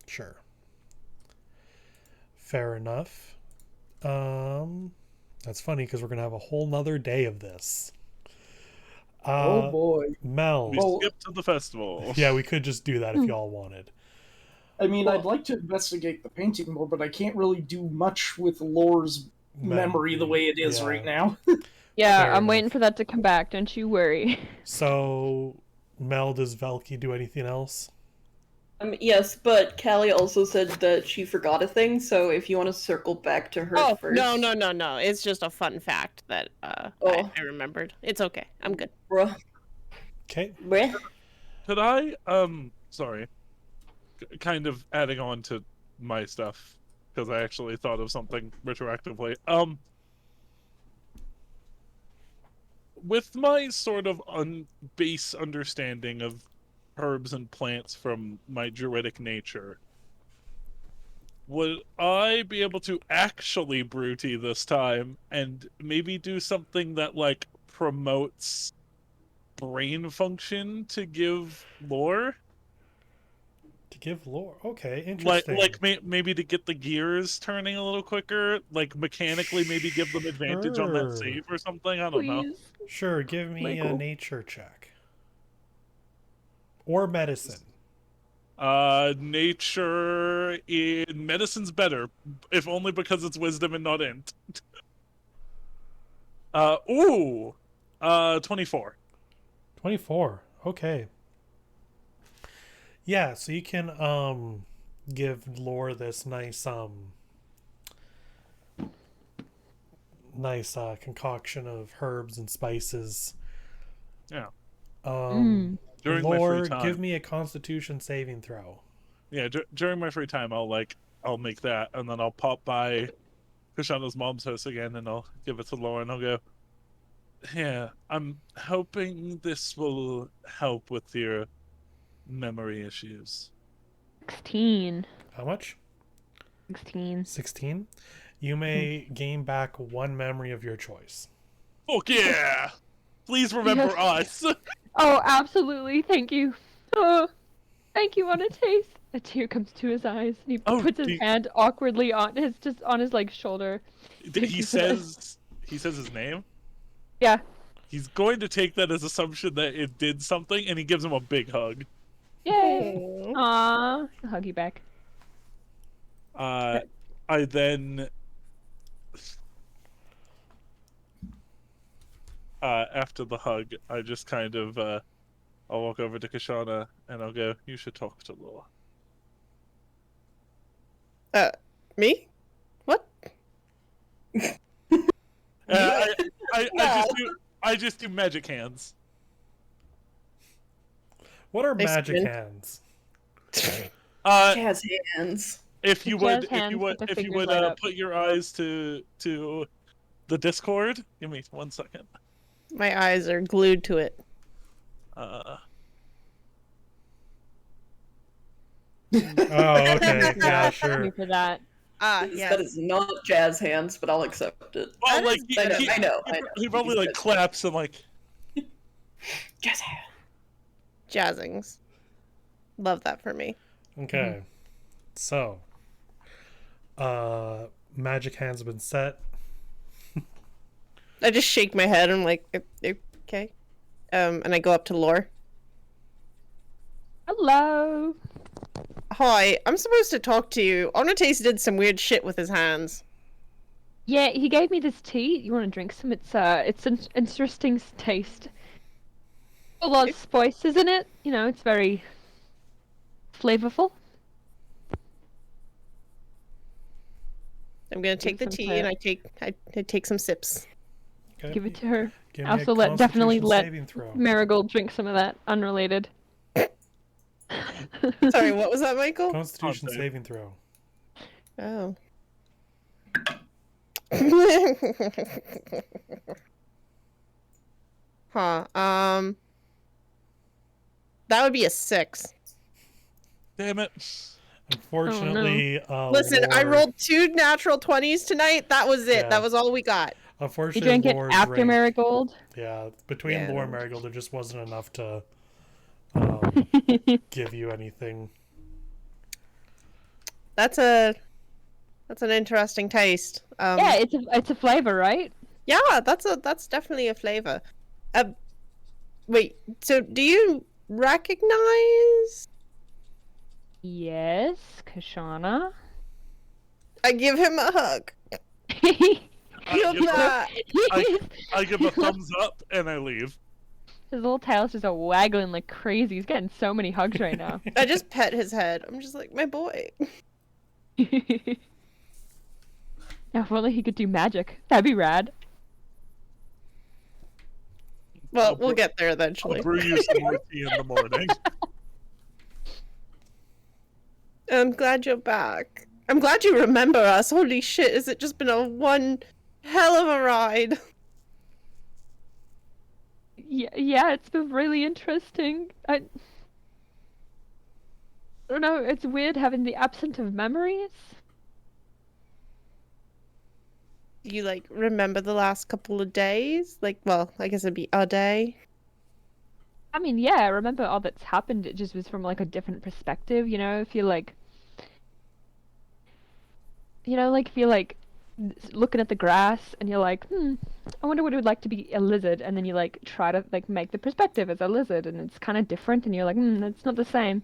Sure. Fair enough. That's funny because we're gonna have a whole nother day of this. Oh boy. Mel. We skipped to the festival. Yeah, we could just do that if y'all wanted. I mean, I'd like to investigate the painting more, but I can't really do much with Lore's memory the way it is right now. Yeah, Fair I'm enough. waiting for that to come back. Don't you worry. So, Mel, does Velky do anything else? Yes, but Callie also said that she forgot a thing, so if you want to circle back to her first. No. It's just a fun fact that I remembered. It's okay. I'm good. Bruh. Okay. Bruh. Could I, sorry, kind of adding on to my stuff, because I actually thought of something retroactively. With my sort of base understanding of herbs and plants from my druidic nature, would I be able to actually brew tea this time and maybe do something that, like, promotes brain function to give lore? To give lore? Okay, interesting. Maybe to get the gears turning a little quicker, like mechanically maybe give them advantage on that save or something. I don't know. Sure, give me a Michael. nature check. Or medicine. Nature in medicine's better, if only because it's wisdom and not int. 24. 24. Okay. Yeah, so you can give Lore this nice concoction of herbs and spices. Yeah. During my Lore, free time. give me a Constitution saving throw. Yeah, during my free time, I'll make that, and then I'll pop by Kushana's mom's house again, and I'll give it to Lauren. I'll go, yeah, I'm hoping this will help with your memory issues. 16. How much? 16. 16? You may gain back one memory of your choice. Fuck yeah! Please remember us! Oh, absolutely. Thank you. Oh, thank you on a taste. A tear comes to his eyes, and he puts his hand awkwardly on his like shoulder. He says his name? Yeah. He's going to take that as assumption that it did something, and he gives him a big hug. Yay! Aw, I'll hug you back. I then, after the hug, I just kind of, I'll walk over to Kashana and I'll go, "You should talk to Law." Me? What? I just do magic hands. What are They magic spin. hands? Jazz hands. If you Jazz would, hands with the if you fingers would, light up. put your eyes to the Discord. Give me 1 second. My eyes are glued to it. Oh, okay. Yeah, Me sure. for that. Yes. That is not jazz hands, but I'll accept it. Well, That like is- I know. he probably like claps and like, Jazz hands. Jazzings. Love that for me. Okay. So, magic hands have been set. I just shake my head. I'm like, okay. And I go up to Lore. Hello. Hi, I'm supposed to talk to you. Onotace did some weird shit with his hands. Yeah, he gave me this tea. You want to drink some? It's an interesting taste. A lot of spices in it. You know, it's very flavorful. I'm gonna take the some tea sip. and I take some sips. Okay. Give it to her. Give me a Also, definitely Constitution let saving throw. Marigold drink some of that. Unrelated. Sorry, what was that, Michael? Constitution Okay. saving throw. Oh. Huh. That would be a 6. damn it. Unfortunately, Listen, I Lore- rolled 2 natural 20s tonight. That was it. Yeah. that was all we got. You Unfortunately, drank it Lore's after range- Marigold. Yeah, between Yeah. Lore and Marigold, there just wasn't enough to give you anything. That's an interesting taste. Yeah, it's a flavor, right? Yeah, that's definitely a flavor. Wait, so do you recognize? Yes, Kashana. I give him a hug. You're give not. I give a thumbs up and I leave. His little tail's just waggling like crazy. He's getting so many hugs right now. I just pet his head. I'm just like, my boy. Now, if only he could do magic. That'd be rad. Well, we'll get there I'll eventually. brew you some more tea in the morning. I'm glad you're back. I'm glad you remember us. Holy shit, has it just been a one hell of a ride? Yeah, it's been really interesting. I don't know, it's weird having the absence of memories. Do you, like, remember the last couple of days? Like, well, I guess it'd be a day. I mean, yeah, I remember all that's happened. It just was from like a different perspective, you know? If you're like, looking at the grass and you're like, I wonder what it would like to be a lizard, and then you like try to like make the perspective as a lizard, and it's kind of different, and you're like, that's not the same.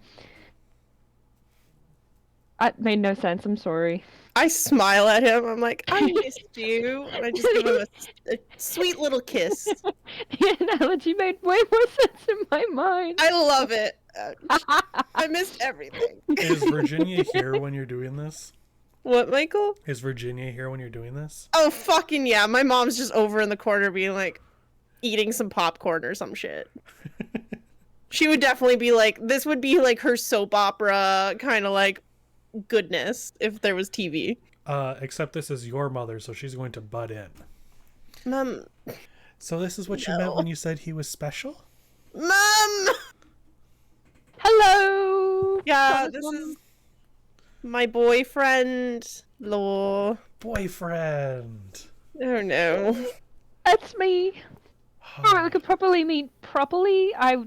It made no sense. I'm sorry. I smile at him. I'm like, I missed you. And I just give him a sweet little kiss. The analogy made way more sense in my mind. I love it. I missed everything. Is Virginia here when you're doing this? What, Michael? Is Virginia here when you're doing this? Oh, fucking yeah. My mom's just over in the corner being like, eating some popcorn or some shit. She would definitely be like, this would be like her soap opera kind of like goodness if there was TV. Except this is your mother, so she's going to butt in. Mom. So this is what you meant when you said he was special? Mom! Hello. Yeah, this is my boyfriend, Law. Boyfriend. Oh no. That's me. Alright, we could properly meet properly. I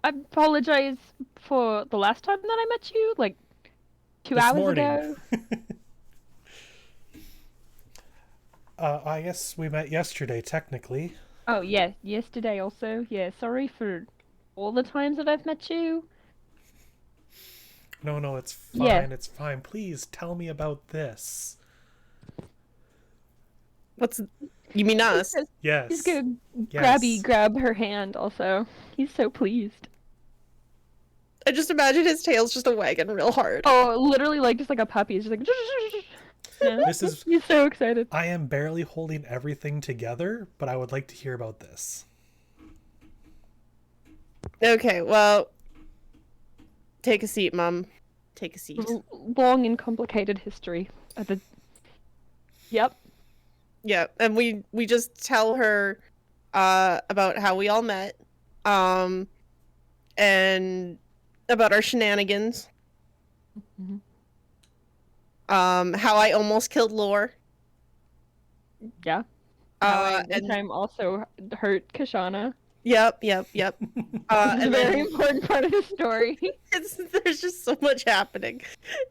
apologize for the last time that I met you, like 2 This hours morning. ago. I guess we met yesterday, technically. Oh, yeah, yesterday also. Yeah, sorry for all the times that I've met you. No, it's fine. Yeah. It's fine. Please tell me about this. You mean us? Yes. He's gonna Yes. grab her hand also. He's so pleased. I just imagine his tail's just a wagging real hard. Oh, literally like just like a puppy. He's just like yeah. This is. He's so excited. I am barely holding everything together, but I would like to hear about this. Okay, well, take a seat, Mum. Take a seat. Long and complicated history. Yep. Yeah, and we just tell her about how we all met, and about our shenanigans. Mm-hmm. How I almost killed Lore. Yeah. And I'm also hurt Kashana. Yep. It's a And very then important part of the story. there's just so much happening,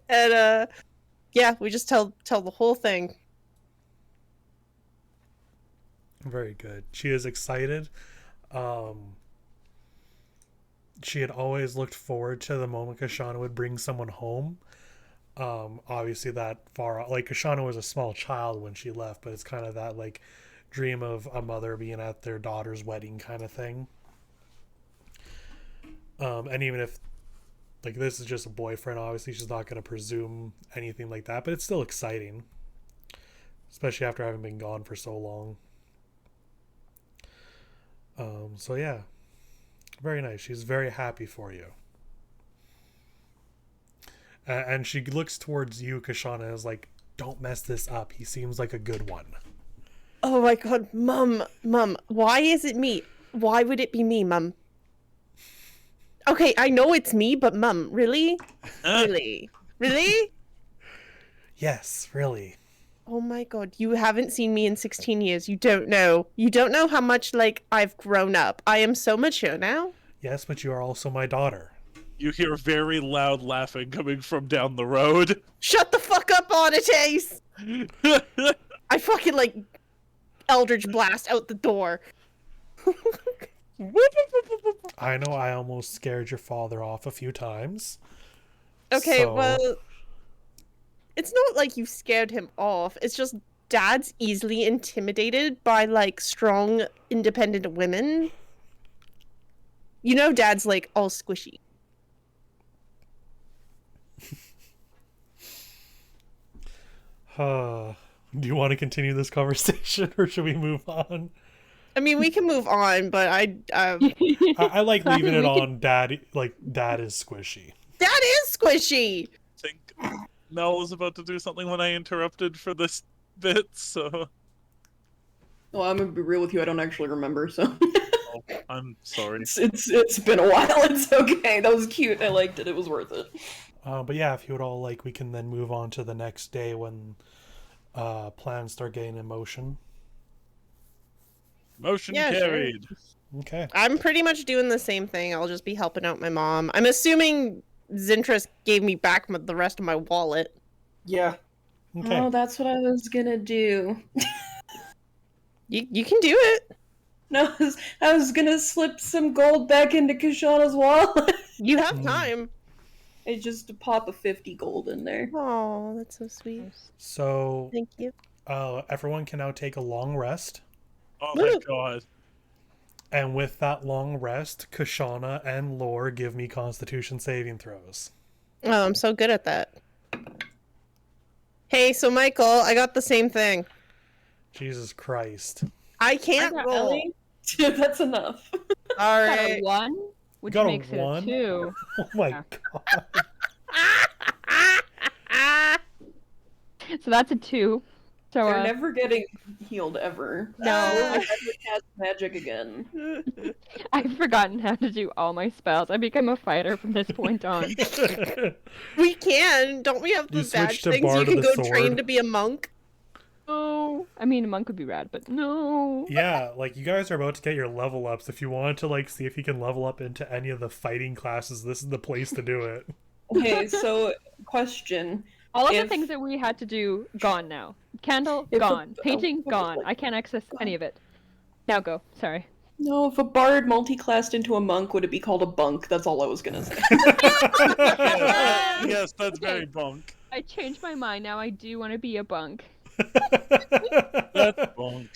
and yeah, we just tell the whole thing. Very good. She is excited. She had always looked forward to the moment Kashana would bring someone home. Obviously that far, like Kashana was a small child when she left, but it's kind of that like dream of a mother being at their daughter's wedding kind of thing. And even if like this is just a boyfriend, obviously she's not going to presume anything like that, but it's still exciting, especially after having been gone for so long. So yeah, very nice. She's very happy for you. And she looks towards you, Kashana, and is like, don't mess this up. He seems like a good one. Oh my god, Mum, why is it me? Why would it be me, Mum? Okay, I know it's me, but Mum, really? Really? Yes, really. Oh my god, you haven't seen me in 16 years. You don't know. You don't know how much, like, I've grown up. I am so mature now. Yes, but you are also my daughter. You hear very loud laughing coming from down the road. Shut the fuck up, Auditace! I fucking, like, Eldritch Blast out the door. I know I almost scared your father off a few times. Okay, so... well, it's not like you scared him off. It's just Dad's easily intimidated by, like, strong, independent women. You know Dad's, like, all squishy. Do you want to continue this conversation, or should we move on? I mean, we can move on, but I like leaving it on Dad. Like, Dad is squishy. Dad is squishy! I think Mel was about to do something when I interrupted for this bit, so... Well, I'm gonna be real with you, I don't actually remember, so... Oh, I'm sorry. It's been a while, it's okay. That was cute, I liked it, it was worth it. But yeah, if you would all like, we can then move on to the next day when plans start getting in motion. Motion Yeah, carried. Sure. Okay. I'm pretty much doing the same thing. I'll just be helping out my mom. I'm assuming Zintris gave me back the rest of my wallet. Yeah. Okay. Oh, that's what I was gonna do. You can do it. No, I was gonna slip some gold back into Kashana's wallet. You have time. I just pop a 50 gold in there. Oh, that's so sweet. So, Thank you. everyone can now take a long rest. Oh my god. And with that long rest, Kashana and Lore give me Constitution saving throws. Oh, I'm so good at that. Hey, so Michael, I got the same thing. Jesus Christ. I can't got roll. Ellie. That's enough. All Got a right. 1, which Got a makes it a 1? 2. Oh my Yeah. god. So that's a 2. So They're never getting healed ever. No. I never cast magic again. I've forgotten how to do all my spells. I become a fighter from this point on. We can. Don't we have You the badge switch to things? Bard You of can the go train Sword. to be a monk. No. I mean, a monk would be rad, but no. Yeah, like you guys are about to get your level ups. If you wanted to like see if you can level up into any of the fighting classes, this is the place to do it. Okay, so question. All of the If- things that we had to do, gone now. Candle, If- gone. Painting, gone. I can't access any of it. Now go. Sorry. No, if a bard multi-classed into a monk, would it be called a bunk? That's all I was gonna say. Yes, that's very bunk. I changed my mind. Now I do want to be a bunk. That's bunk.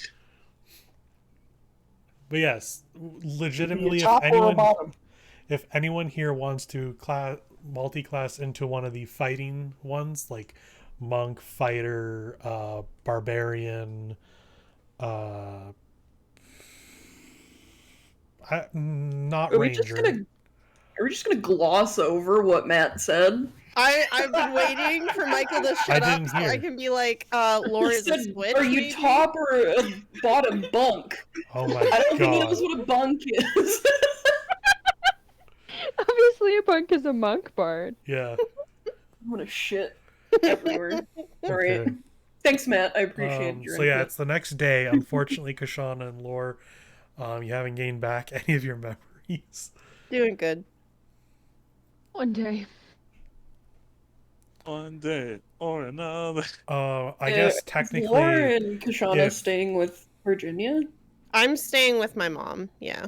But yes, legitimately, top or a bottom. if anyone here wants to multi-class into one of the fighting ones, like monk, fighter, barbarian, not Are we ranger. Are we just gonna gloss over what Matt said? I've been waiting for Michael to shut up so I can be like, Laura is a switch. Are you maybe? top or a bottom bunk? Oh my I don't think he god. knows what a bunk is. Obviously, a bunk is a monk bard. Yeah. What a shit everywhere. Alright. Okay. Thanks, Matt. I appreciate your So yeah, input. it's the next day. Unfortunately, Kashana and Lore, you haven't gained back any of your memories. Doing good. One day. One day or another. I guess technically. Is Laura and Kashana if- staying with Virginia? I'm staying with my mom. Yeah.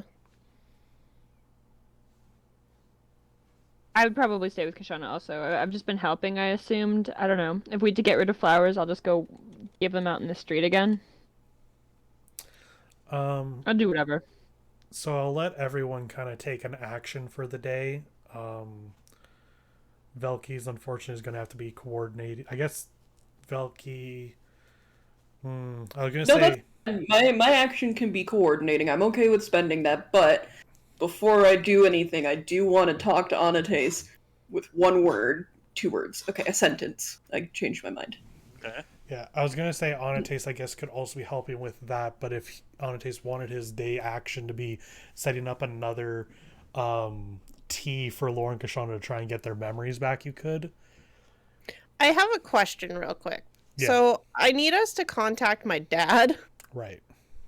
I would probably stay with Kashana also. I've just been helping, I assumed. I don't know. If we had to get rid of flowers, I'll just go give them out in the street again. I'll do whatever. So I'll let everyone kind of take an action for the day. Velky's unfortunately is going to have to be coordinated. I guess Velky. I was going to say. My action can be coordinating. I'm okay with spending that, but before I do anything, I do want to talk to Anates with one word, 2 words. Okay, a sentence. I changed my mind. Okay. Yeah, I was going to say Anates, I guess, could also be helping with that, but if Anates wanted his day action to be setting up another tea for Laura and Kashana to try and get their memories back, you could. I have a question real quick. Yeah. So I need us to contact my dad. Right.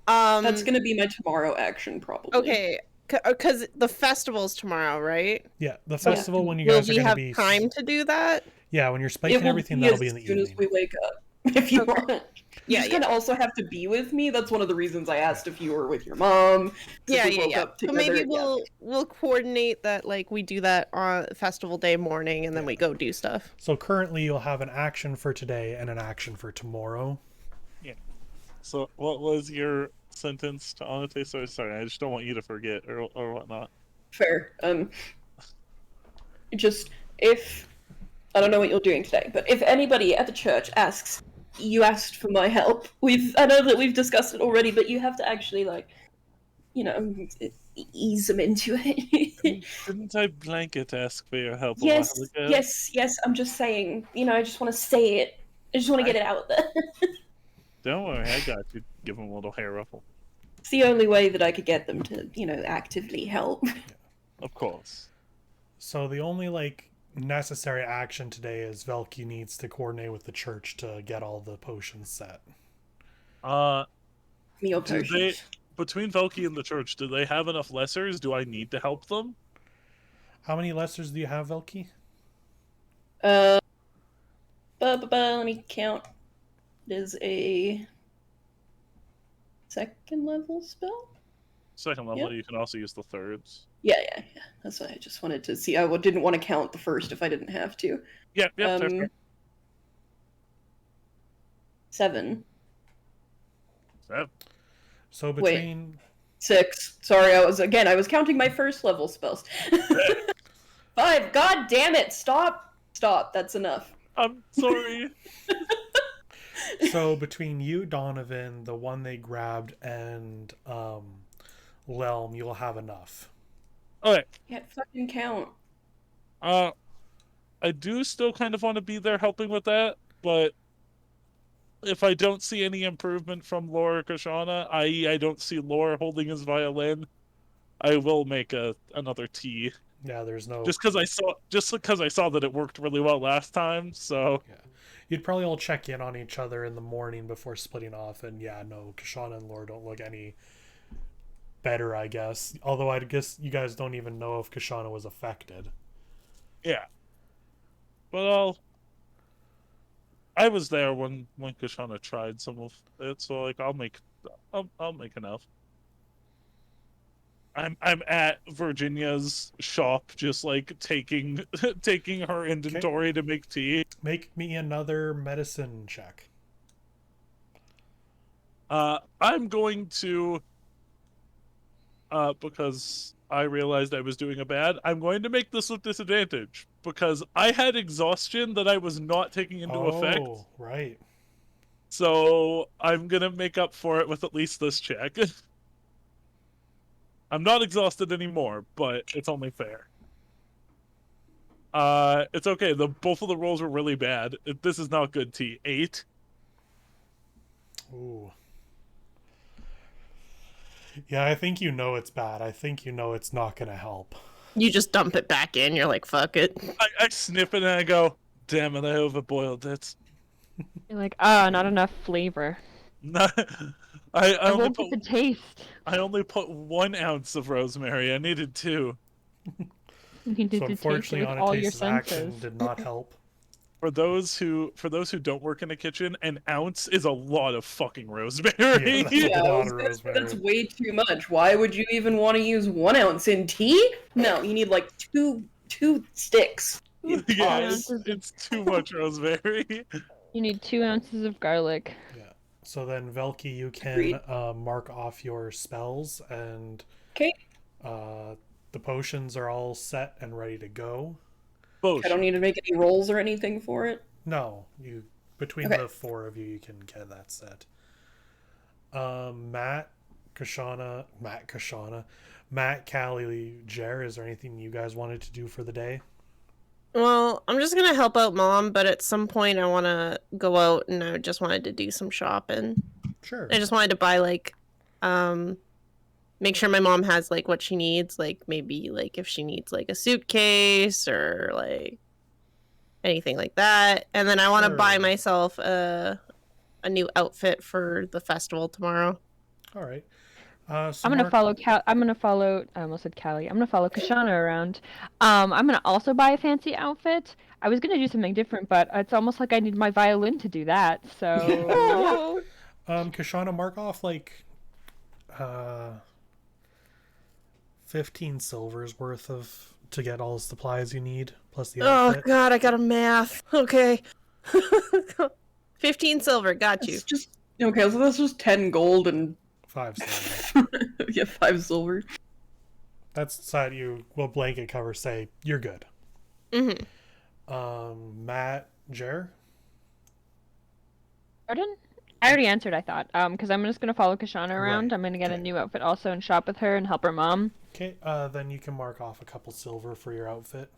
That's gonna be my tomorrow action, probably. Okay, because the festival's tomorrow, right? Yeah, the festival when you Will guys are we going to have be. time to do that? Yeah, when you're spiking everything, that'll be in the as soon evening. as we wake up. If you want. Yeah, You're gonna also have to be with me. That's one of the reasons I asked if you were with your mom. Yeah. Up So together, maybe we'll coordinate that, like we do that on festival day morning, and then we go do stuff. So currently, you'll have an action for today and an action for tomorrow. Yeah. So what was your sentence to Anate? Sorry, I just don't want you to forget or whatnot. Fair. Just if I don't know what you're doing today, but if anybody at the church asks, you asked for my help. I know that we've discussed it already, but you have to actually ease them into it. Didn't I blanket ask for your help? Yes, a while ago? yes. I'm just saying. I just want to say it. I just want to get it out there. Don't worry, I got you. Give them a little hair ruffle. It's the only way that I could get them to, actively help. Of course. So the only necessary action today is Velky needs to coordinate with the church to get all the potions set. Meal potions. Between Velky and the church, do they have enough lessers? Do I need to help them? How many lessers do you have, Velky? Let me count. It is a 2nd level spell? 2nd level, Yep. You can also use the 3rds. Yeah. That's what I just wanted to see. I didn't want to count the 1st if I didn't have to. Yep, fair. 7. So between 6. Sorry, I was counting my 1st level spells. 5. God damn it! Stop. That's enough. I'm sorry. So between you, Donovan, the one they grabbed, and Lelm, you'll have enough. Okay. Can't fucking count. I do still kind of want to be there helping with that, but if I don't see any improvement from Laura Kashana, i.e. I don't see Laura holding his violin, I will make another tea. Yeah, there's no... Just because I saw that it worked really well last time, so... Yeah. You'd probably all check in on each other in the morning before splitting off, and yeah, no, Kashana and Laura don't look any better, I guess. Although I guess you guys don't even know if Kashana was affected. Yeah. But I was there when Kashana tried some of it, so I'll make enough. I'm at Virginia's shop, just like taking her inventory to make tea. Make me another medicine check. I'm going to, because I realized I was doing a bad, I'm going to make this with disadvantage because I had exhaustion that I was not taking into effect. Oh, right. So I'm gonna make up for it with at least this check. I'm not exhausted anymore, but it's only fair. It's okay. Both of the rolls were really bad. This is not good tea. 8. Ooh. Yeah, I think you know it's bad. I think you know it's not gonna help. You just dump it back in. You're like, fuck it. I sniff it and I go, damn it, I overboiled it. You're like, not enough flavor. No, I only won't put get the taste. I only put 1 ounce of rosemary. I needed 2. You need So to taste it unfortunately, with all your Anastasis' action senses. did not help. For those who don't work in a kitchen, an ounce is a lot of fucking rosemary. Yeah, that's a lot of that's rosemary. way too much. Why would you even want to use 1 ounce in tea? No, you need like two sticks. Yes, it's too much rosemary. You need 2 ounces of garlic. Yeah. So then, Velky, you can mark off your spells, and Okay. the potions are all set and ready to go. I don't need to make any rolls or anything for it. No, between the 4 of you, you can get that set. Matt, Callie, Jer, is there anything you guys wanted to do for the day? Well, I'm just gonna help out Mom, but at some point I want to go out, and I just wanted to do some shopping. Sure. I just wanted to buy make sure my mom has like what she needs, like maybe like if she needs like a suitcase or like anything like that, and then I want to buy myself a new outfit for the festival tomorrow. All right. I'm gonna follow I almost said Callie. I'm gonna follow Kashana around. I'm gonna also buy a fancy outfit. I was gonna do something different, but it's almost like I need my violin to do that. So Kashana, mark off like 15 silvers worth to get all the supplies you need, plus the outfit. Oh god, I got a math. Okay. 15 silver, got you. Okay, so that's just 10 gold and 5 silver. yeah, 5 silver. That's the side you will blanket cover say you're good. Matt, Jer? Pardon? I already answered, I thought. Because I'm just gonna follow Kashana around. Right. I'm gonna get a new outfit also and shop with her and help her mom. Okay, then you can mark off a couple silver for your outfit.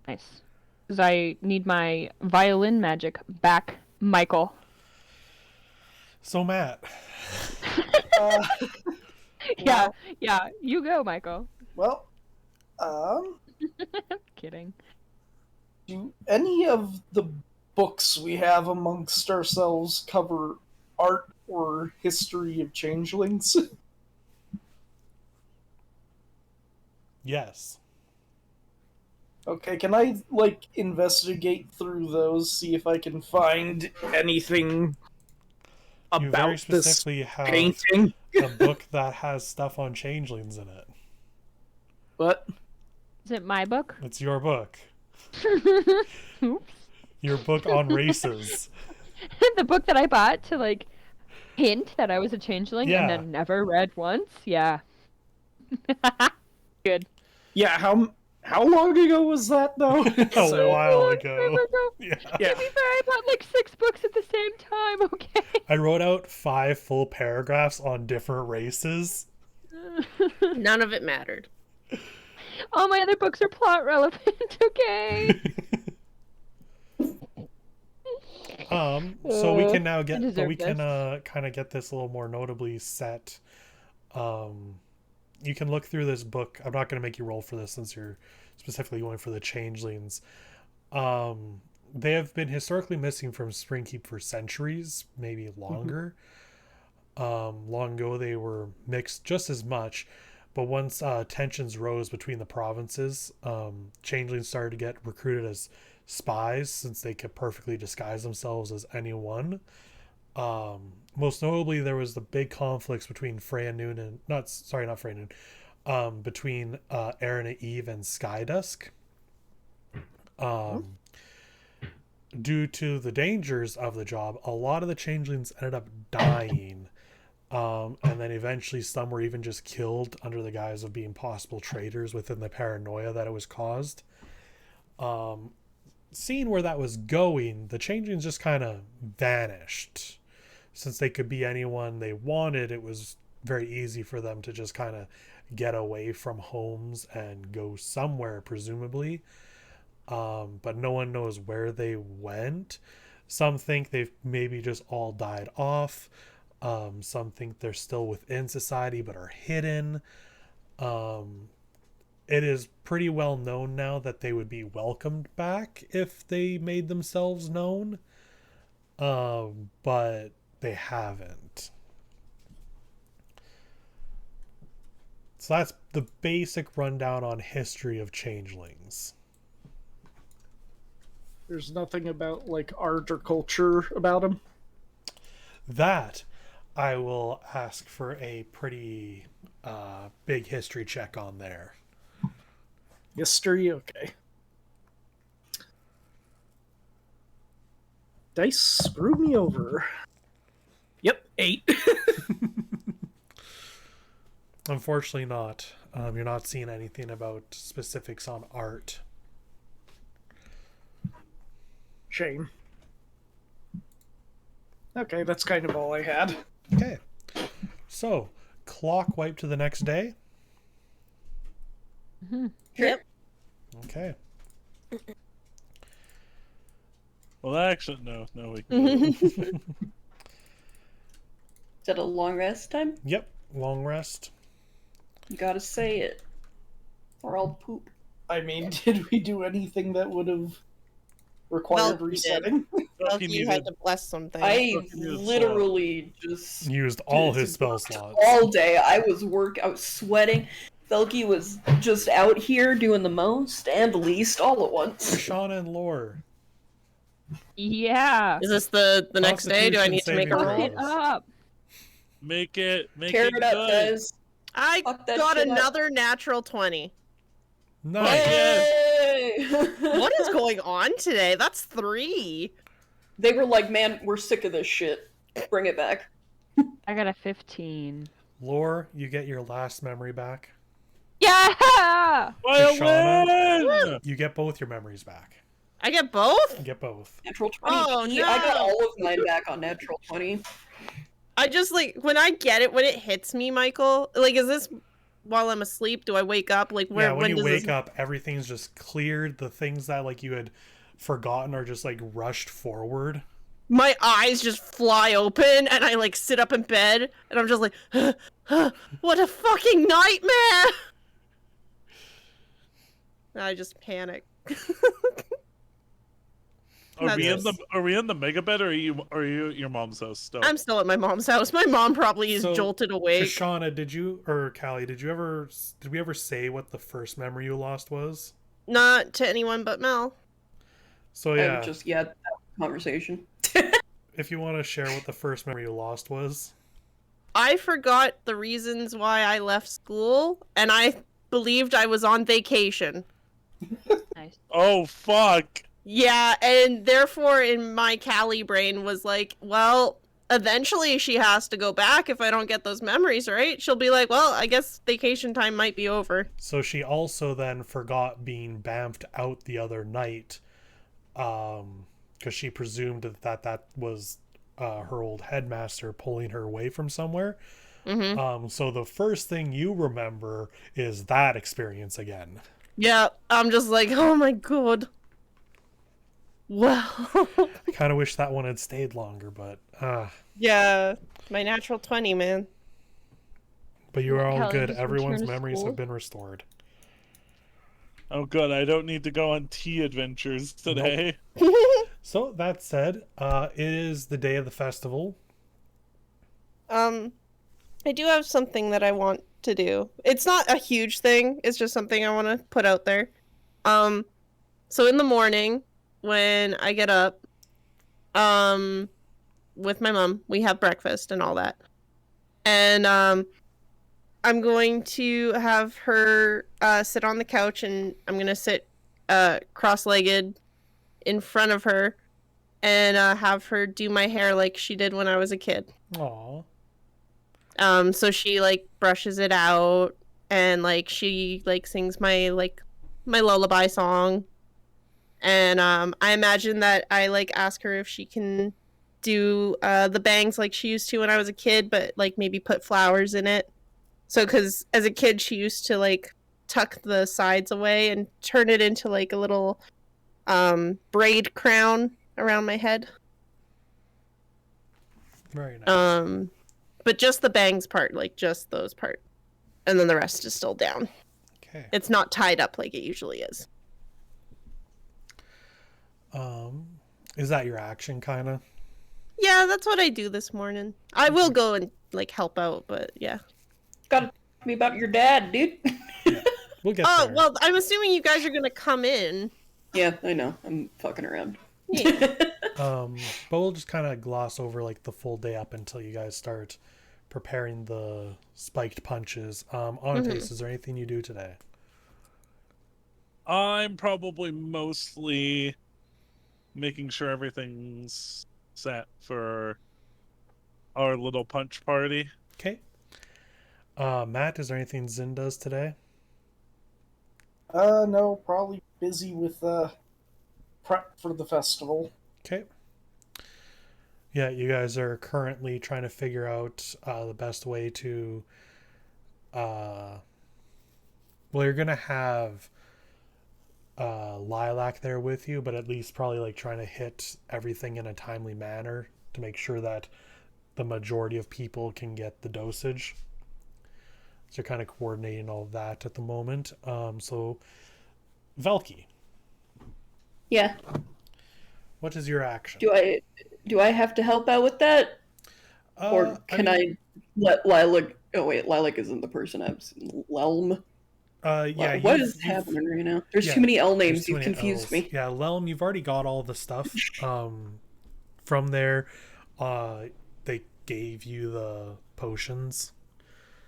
Nice. Because I need my violin magic back, Michael. So Matt. Yeah, you go, Michael. Well, Kidding. do any of the books we have amongst ourselves cover art or history of changelings? Yes. Okay, can I, like, investigate through those, see if I can find anything You very about this specifically have painting? a book that has stuff on changelings in it. What? Is it my book? It's your book. Oops. Your book on races. The book that I bought to, like, hint that I was a changeling Yeah. and then never read once? Yeah. Good. Yeah, how long ago was that, though? A while ago. Forever ago. Yeah. To be fair, I bought like 6 books at the same time, okay? I wrote out 5 full paragraphs on different races. None of it mattered. All my other books are plot relevant, okay? So we can now I get, but deserve we can this. kind of get this a little more notably set. You can look through this book. I'm not going to make you roll for this since you're specifically going for the changelings. They have been historically missing from Springkeep for centuries, maybe longer. Long ago, they were mixed just as much, but once tensions rose between the provinces, changelings started to get recruited as spies since they could perfectly disguise themselves as anyone. Most notably, there was the big conflicts between Freya Noon and not Freya Noon, between Erina Eve and Skydusk. Due to the dangers of the job, a lot of the changelings ended up dying. And then eventually some were even just killed under the guise of being possible traitors within the paranoia that it was caused. Seeing where that was going, the changelings just kind of vanished. Since they could be anyone they wanted, it was very easy for them to just kind of get away from homes and go somewhere, presumably. But no one knows where they went. Some think they've maybe just all died off. Some think they're still within society but are hidden. It is pretty well known now that they would be welcomed back if they made themselves known. But they haven't. So that's the basic rundown on history of changelings. There's nothing about like art or culture about them. That I will ask for a pretty big history check on there. History, okay. Dice screwed me over. Yep, 8. Unfortunately not. You're not seeing anything about specifics on art. Shame. Okay, that's kind of all I had. Okay. So, clock wipe to the next day. Yep. Okay. Well, actually, no, we can. Is that a long rest time? Yep. Long rest. You gotta say it. Or I'll poop. I mean, did we do anything that would have required Well, we did. resetting? Well, you had to bless something. I fucking use literally just Used all his spell slots. all day. I was sweating. Felky was just out here doing the most and the least all at once. Shauna and Lore. Yeah. Is this the next day? Do I need to make a Constitution roll? saving Fuck it up. Make it Tear it it up, good. guys. I Fuck that got shit up. another natural 20. Nice. Hey! What is going on today? That's 3. They were like, man, we're sick of this shit. Bring it back. I got a 15. Lore, you get your last memory back. Yeah! I Shauna. win! You get both your memories back. I get both? You get both. Natural 20. Oh, no. I got all of mine back on natural 20. I just, like, when I get it, when it hits me, Michael, like, is this while I'm asleep? Do I wake up? Like, where, Yeah, when you does wake this... up, everything's just cleared. The things that, like, you had forgotten are just, like, rushed forward. My eyes just fly open, and I, like, sit up in bed, and I'm just like, what a fucking nightmare! And I just panic. Are we That's- in the mega bed, or are you at your mom's house still? I'm still at my mom's house. My mom probably is So, jolted awake. Shauna, did we ever say what the first memory you lost was? Not to anyone but Mel. So yeah, And just, that conversation. if you want to share what the first memory you lost was. I forgot the reasons why I left school, and I believed I was on vacation. Nice. Oh fuck! Yeah, and therefore in my Callie brain was like, well, eventually she has to go back if I don't get those memories, right? She'll be like, well, I guess vacation time might be over. So she also then forgot being bamfed out the other night, because she presumed that was her old headmaster pulling her away from somewhere. Mm-hmm. So the first thing you remember is that experience again. Yeah, I'm just like, oh my god. Well. I kind of wish that one had stayed longer, but Yeah, my natural 20, man. but you are all Kelly, good. just Everyone's return to memories school? have been restored. Oh good, I don't need to go on tea adventures today. So that said, it is the day of the festival. I do have something that I want to do. It's not a huge thing. It's just something I want to put out there. So in the morning when I get up, with my mom, we have breakfast and all that. And I'm going to have her sit on the couch, and I'm going to sit cross-legged in front of her and have her do my hair like she did when I was a kid. Aw. So she like brushes it out, and like she like sings my lullaby song. And I imagine that I like ask her if she can do the bangs like she used to when I was a kid, but like maybe put flowers in it. So because as a kid she used to like tuck the sides away and turn it into like a little braid crown around my head. Very nice. But just the bangs part, like just those part. And then the rest is still down. Okay. It's not tied up like it usually is. Is that your action, kind of? Yeah, that's what I do this morning. I will go and like help out, but yeah. Gotta tell me about your dad, dude. Yeah. We'll get Oh, there. well, I'm assuming you guys are gonna come in. Yeah, I know. I'm fucking around. Yeah. But we'll just kind of gloss over like the full day up until you guys start preparing the spiked punches. Anastasia, is there anything you do today? I'm probably mostly making sure everything's set for our little punch party. Okay. Matt, is there anything Zin does today? No, probably busy with prep for the festival. Okay. Yeah, you guys are currently trying to figure out the best way to well, you're gonna have Lilac there with you, but at least probably like trying to hit everything in a timely manner to make sure that the majority of people can get the dosage. So you're kind of coordinating all of that at the moment. So Velky, Yeah. what is your action? Do I have to help out with that? Or can I let Lilac... Oh wait, Lilac isn't the person I'm... Lelm? Yeah. What is happening right now? There's too many L names, you've confused me. Yeah, Lelm, you've already got all the stuff from there. They gave you the potions.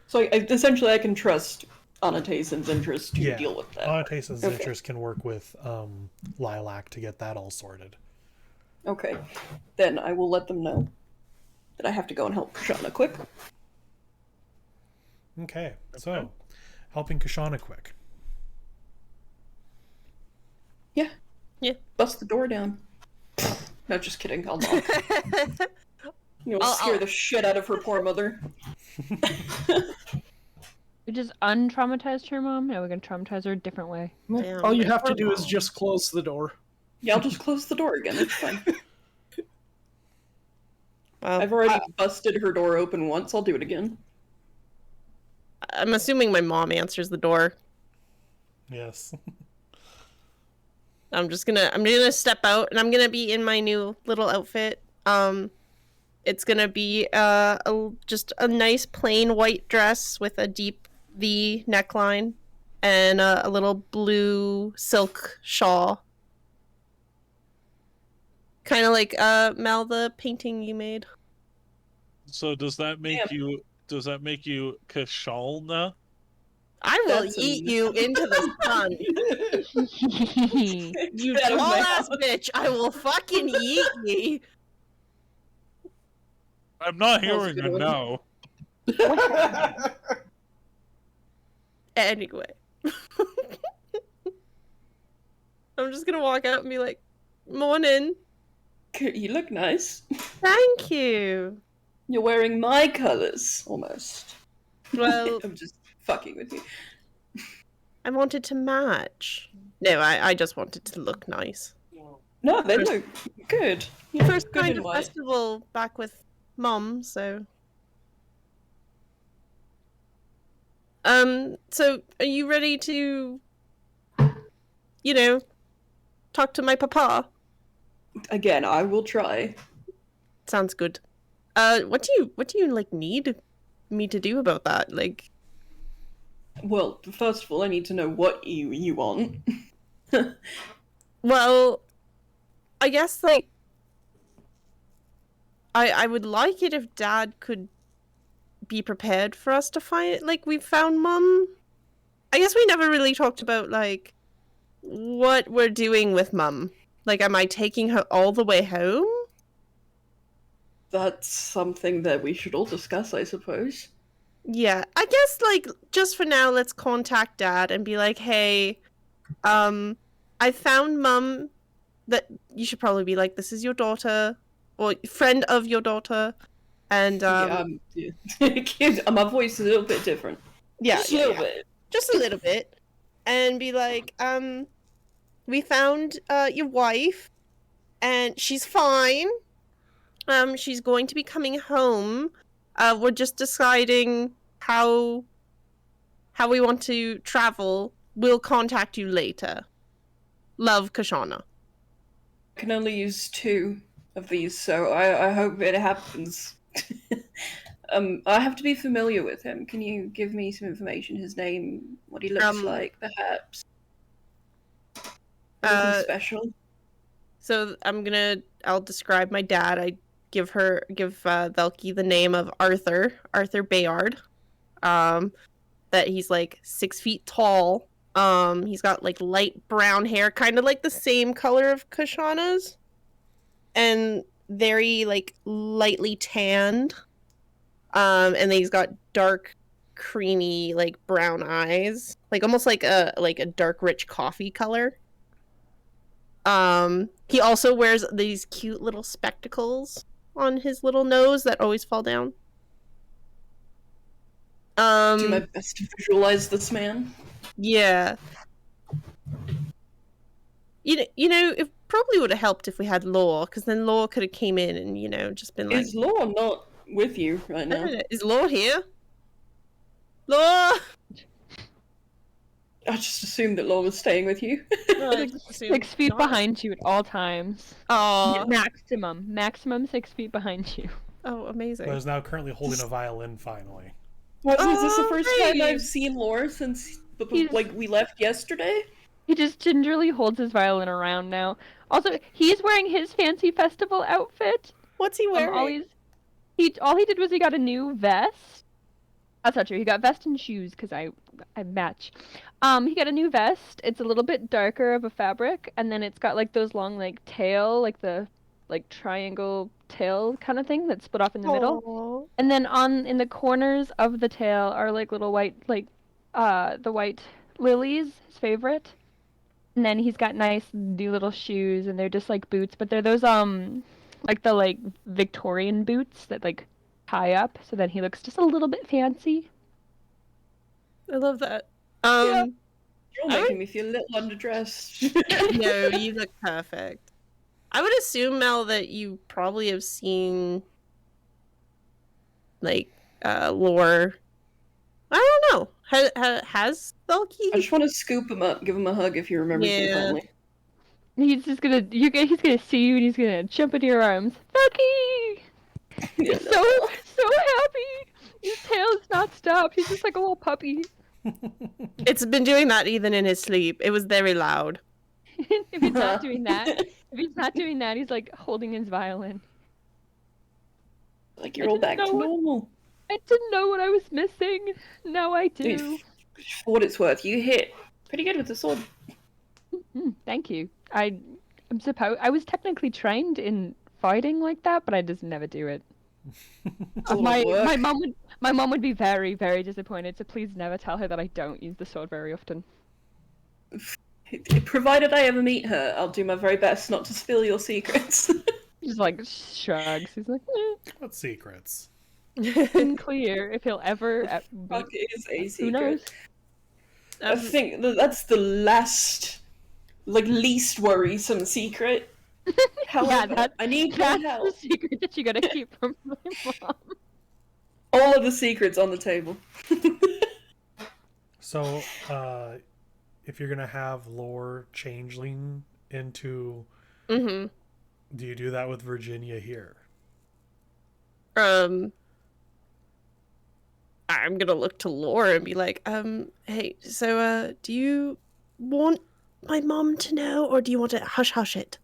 So essentially I can trust Anatason's interest to deal with that. Anatason's interest can work with Lilac to get that all sorted. Okay. Then I will let them know that I have to go and help Shauna quick. Okay, so helping Kashana quick. Yeah. Yeah. Bust the door down. No, just kidding. I'll knock. You'll scare the shit out of her poor mother. We just untraumatized her mom. Now we're gonna traumatize her a different way. Damn, All you my have to poor do is mom. just close the door. Yeah, I'll just close the door again. It's fine. Well, I've already busted her door open once. I'll do it again. I'm assuming my mom answers the door. Yes. I'm gonna step out, and I'm gonna be in my new little outfit. It's gonna be just a nice plain white dress with a deep V neckline and a little blue silk shawl. Kind of like Mel, the painting you made. So does that make you Kashalna? I will That's eat you into the sun. You tall ass bitch, I will fucking eat ye. I'm not That was a hearing good a one. no. Anyway. I'm just gonna walk out and be like, morning. You look nice. Thank you. You're wearing my colors, almost. Well, I'm just fucking with you. I wanted to match. No, I just wanted to look nice. No, they look good. Yeah, First good kind in of white. festival back with Mom, so. So are you ready to, talk to my papa? Again, I will try. Sounds good. What do you like need me to do about that? Like, Well, first of all, I need to know what you want. well, I guess like I would like it if Dad could be prepared for us to find, like, we found Mum. I guess we never really talked about, like, what we're doing with Mum. Like, am I taking her all the way home? That's something that we should all discuss, I suppose. Yeah, I guess, like, just for now, let's contact Dad and be like, hey, I found Mum. That you should probably be like, this is your daughter, or friend of your daughter, and Yeah. My voice is a little bit different. yeah, Just a little bit. just a little bit, and be like, we found your wife, and she's fine. She's going to be coming home. We're just deciding how we want to travel. We'll contact you later. Love, Kashana. I can only use 2 of these, so I hope it happens. I have to be familiar with him. Can you give me some information? His name, what he looks like, perhaps? Anything special? So I'll describe my dad. I give Velky the name of Arthur Bayard. That he's like 6 feet tall. He's got like light brown hair, kind of like the same color of Kashana's, and very like lightly tanned. And then he's got dark, creamy, like brown eyes, like almost like a dark, rich coffee color. He also wears these cute little spectacles on his little nose that always fall down. Do my best to visualize this man. Yeah. You know, it probably would have helped if we had Law, because then Law could have came in and, you know, just been like... Is Law not with you right now? Is Law here? Law! I just assumed that Law was staying with you. No, I just assumed 6 feet not. behind you at all times. Aw. Maximum 6 feet behind you. Oh, amazing. But is now currently holding a violin, finally. What, is this the first time nice. I've seen Law since He's- like we left yesterday? He just gingerly holds his violin around now. Also, he's wearing his fancy festival outfit. What's he wearing? All he did was he got a new vest. That's not true. He got vest and shoes because I match. He got a new vest. It's a little bit darker of a fabric, and then it's got like those long like tail, like the like triangle tail kind of thing that's split off in the middle. Aw. And then in the corners of the tail are like little white the white lilies, his favorite. And then he's got nice new little shoes, and they're just like boots, but they're those like the like Victorian boots that like tie up, so that he looks just a little bit fancy. I love that. You're I making me feel a little underdressed. No, you look perfect. I would assume, Mel, that you probably have seen like Lore. I don't know. Has Velky? I just want to scoop him up, give him a hug if he remembers me Yeah. finally. He's just gonna he's gonna see you, and he's gonna jump into your arms. Bucky! He's so happy. His tail is not stopped. He's just like a little puppy. It's been doing that even in his sleep. It was very loud. If he's not doing that, he's like holding his violin. Like you're all back to normal. I didn't know what I was missing. Now I do. For what it's worth, you hit pretty good with the sword. Thank you. I was technically trained in fighting like that, but I just never do it. My mom would be very, very disappointed, so please never tell her that I don't use the sword very often. Provided I ever meet her, I'll do my very best not to spill your secrets. Just like shrugs. He's like, What secrets? unclear if he'll ever. Fuck is a Who secret. knows? I think that's the least worrisome secret. However, I need your That's help. the secret that you gotta keep from my mom. All of the secrets on the table. So, if you're gonna have Lore changeling into, Mm-hmm. do you do that with Virginia here? I'm gonna look to Laura and be like, hey, so, do you want my mom to know, or do you want to hush it?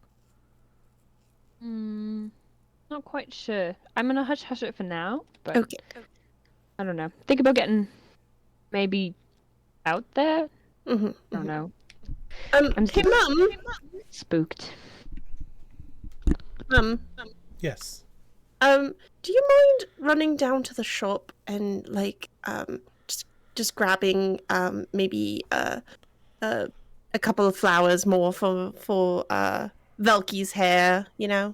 Not quite sure. I'm gonna hush it for now, but Okay. I don't know. Think about getting maybe out there. Mm-hmm. I don't know. Hey, Mum. Spooked. Yes. Do you mind running down to the shop and like just grabbing maybe a couple of flowers more for Velky's hair, you know?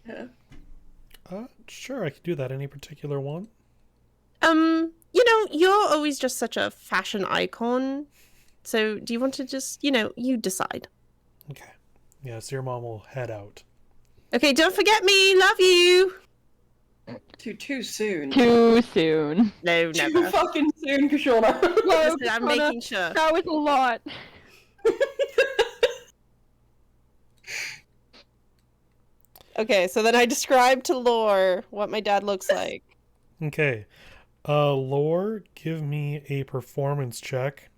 Yeah. Sure, I could do that. Any particular one? You know, you're always just such a fashion icon. So do you want to just, you decide. Okay. Yeah, so your mom will head out. Okay, don't forget me. Love you. Too soon. Too soon. No, Too never. fucking soon, Kashona. Whoa, Listen, I'm Kashona, making sure. That was a lot. Okay, so then I described to Lore what my dad looks like. Okay. Lore, give me a performance check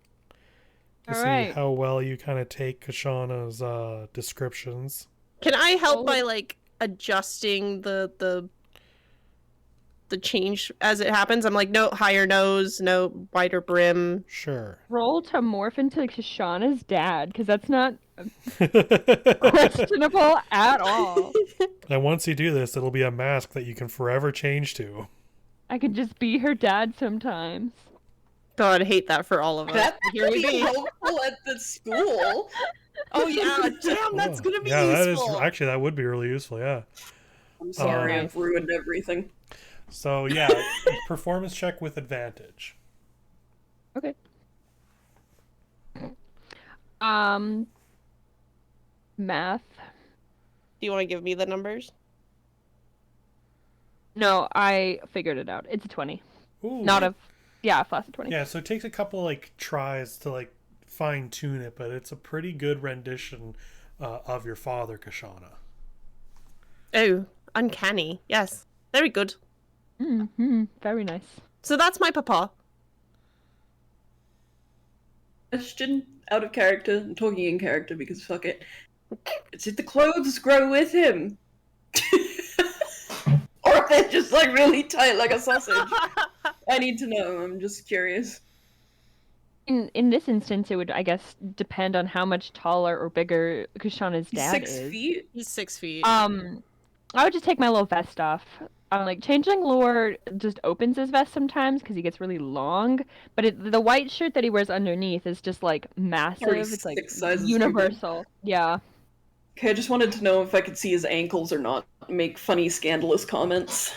to see Alright. how well you kind of take Kashana's descriptions. Can I help Oh. by like adjusting the change as it happens? I'm like, no higher nose, no wider brim. Sure. Roll to morph into Kashana's dad, because that's not questionable at all. And once you do this, it'll be a mask that you can forever change to. I could just be her dad sometimes. God, I hate that for all of us. That's Here we pretty be. helpful at the school. Oh yeah, damn, that's gonna be yeah, useful. that is actually that would be really useful. Yeah. I'm sorry, Um, I've ruined everything. So yeah, performance check with advantage. Okay. Math. Do you want to give me the numbers? No, I figured it out. It's a 20. Ooh. Not a... Yeah, a flash of 20. Yeah, so it takes a couple like tries to like fine tune it, but it's a pretty good rendition of your father, Kashana. Oh, uncanny. Yes, very good. Mm-hmm. Very nice. So that's my papa. Question out of character, I'm talking in character because fuck it. Did the clothes grow with him? Or are they just like really tight like a sausage? I need to know, I'm just curious. In this instance, it would, I guess, depend on how much taller or bigger Kushana's He's dad 6 is. feet? He's 6 feet. I would just take my little vest off. Like, changeling lore just opens his vest sometimes because he gets really long, but the white shirt that he wears underneath is just, like, massive. It's, like, 6 sizes universal. Yeah. Okay, I just wanted to know if I could see his ankles or not. Make funny, scandalous comments.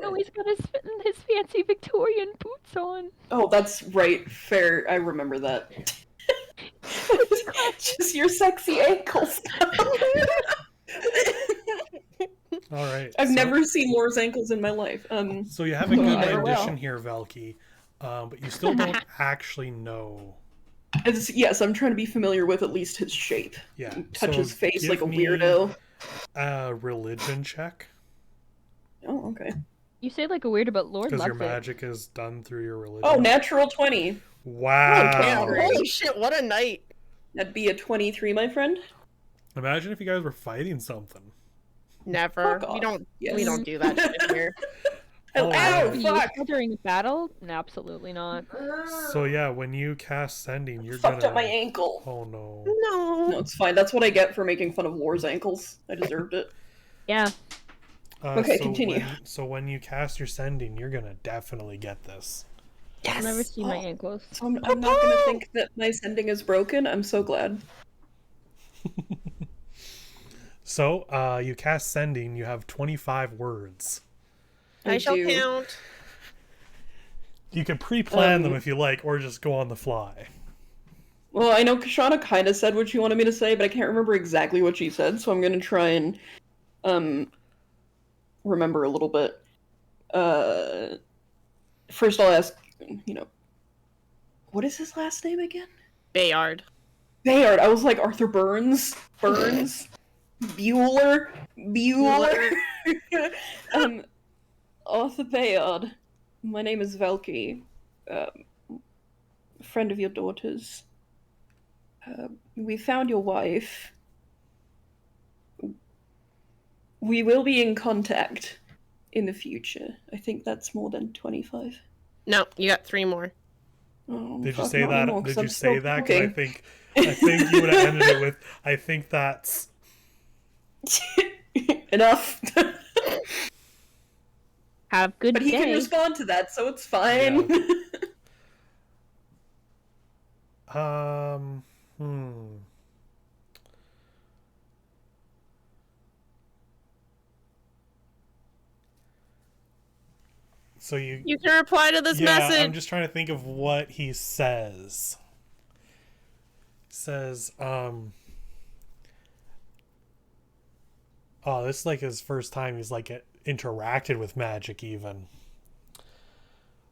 No, he's got his fancy Victorian boots on. Oh, that's right. Fair. I remember that. Just your sexy ankles. All right. I've so, never seen Lore's ankles in my life. So you have a good Never will. rendition here, Velky, but you still don't actually know. Yes, I'm trying to be familiar with at least his shape. Yeah. Touch so his face give like a me weirdo. A religion check, Oh, okay. You say like a weird, but Lord because loves your it. magic is done through your religion. Oh, natural 20. Wow. Okay. Holy shit, what a night. That'd be a 23, my friend. Imagine if you guys were fighting something. Never. Fuck We off. don't Yes. we don't do that shit here. Oh, Oh, ow, yeah. fuck! During battle? Absolutely not. So yeah, when you cast sending, you're Fucked gonna. up my ankle. Oh no. No. No, it's fine. That's what I get for making fun of Lore's ankles. I deserved it. Yeah. Okay, so continue. when you cast your sending, you're gonna definitely get this. I'll never Yes. see my ankles. So I'm not gonna think that my sending is broken. I'm so glad. So you cast sending. You have 25 words. I shall do. count. You can pre-plan them if you like, or just go on the fly. Well, I know Kashana kind of said what she wanted me to say, but I can't remember exactly what she said, so I'm gonna try and remember a little bit. First I'll ask, what is his last name again? Bayard. Bayard. I was like Arthur Burns. Bueller. Arthur Bayard. My name is Velky. Friend of your daughter's. We found your wife. We will be in contact. in the future. I think that's more than 25. No, you got 3 more. Oh, Did you fuck, say not that? anymore, 'cause Did I'm you still say that? 'Cause talking. I think you would have ended it with, I think that's... Enough. Have good But he day. can respond to that, so it's fine. So you can reply to this message. I'm just trying to think of what he says. He says, oh, this is like his first time he's like interacted with magic even.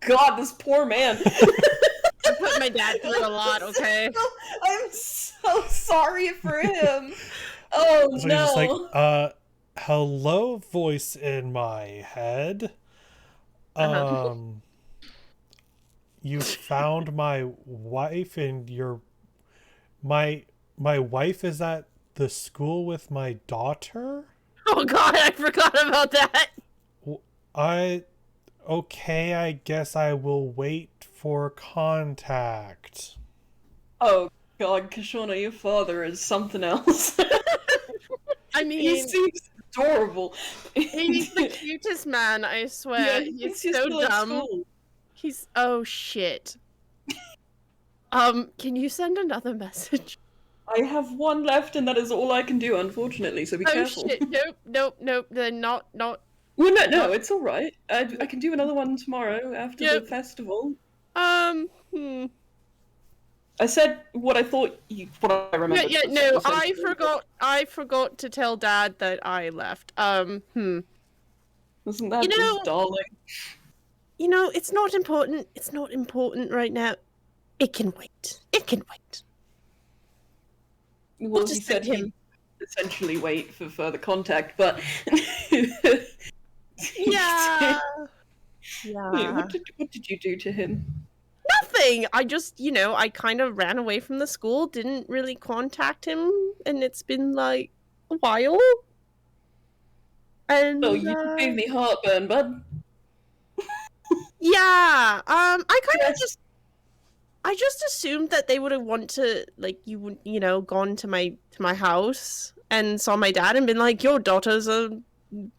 God, this poor man. I put my dad through a lot, okay? I'm so sorry for him. Oh, So no. he's just like, hello, voice in my head. You found my wife and my wife is at the school with my daughter? Oh god, I forgot about that. Okay, I guess I will wait for contact. Oh, God, Kashona, your father is something else. I mean, he seems adorable. He's the cutest man, I swear. Yeah, he's so dumb. He's oh shit. Can you send another message? I have one left, and that is all I can do, unfortunately. So be careful. Oh shit! Nope. They're not. Well, no, it's all right. I can do another one tomorrow after the festival. Hmm. I said what I thought what I remember. No, I forgot to tell Dad that I left. Wasn't that just darling? You know, it's not important. It's not important right now. It can wait. Well, he said he'd essentially wait for further contact, but yeah. What did you do to him? Nothing. I just, I kind of ran away from the school, didn't really contact him, and it's been like a while. And oh, you gave me heartburn, bud. Yeah. I just assumed that they would have gone to my house and saw my dad and been like, your daughters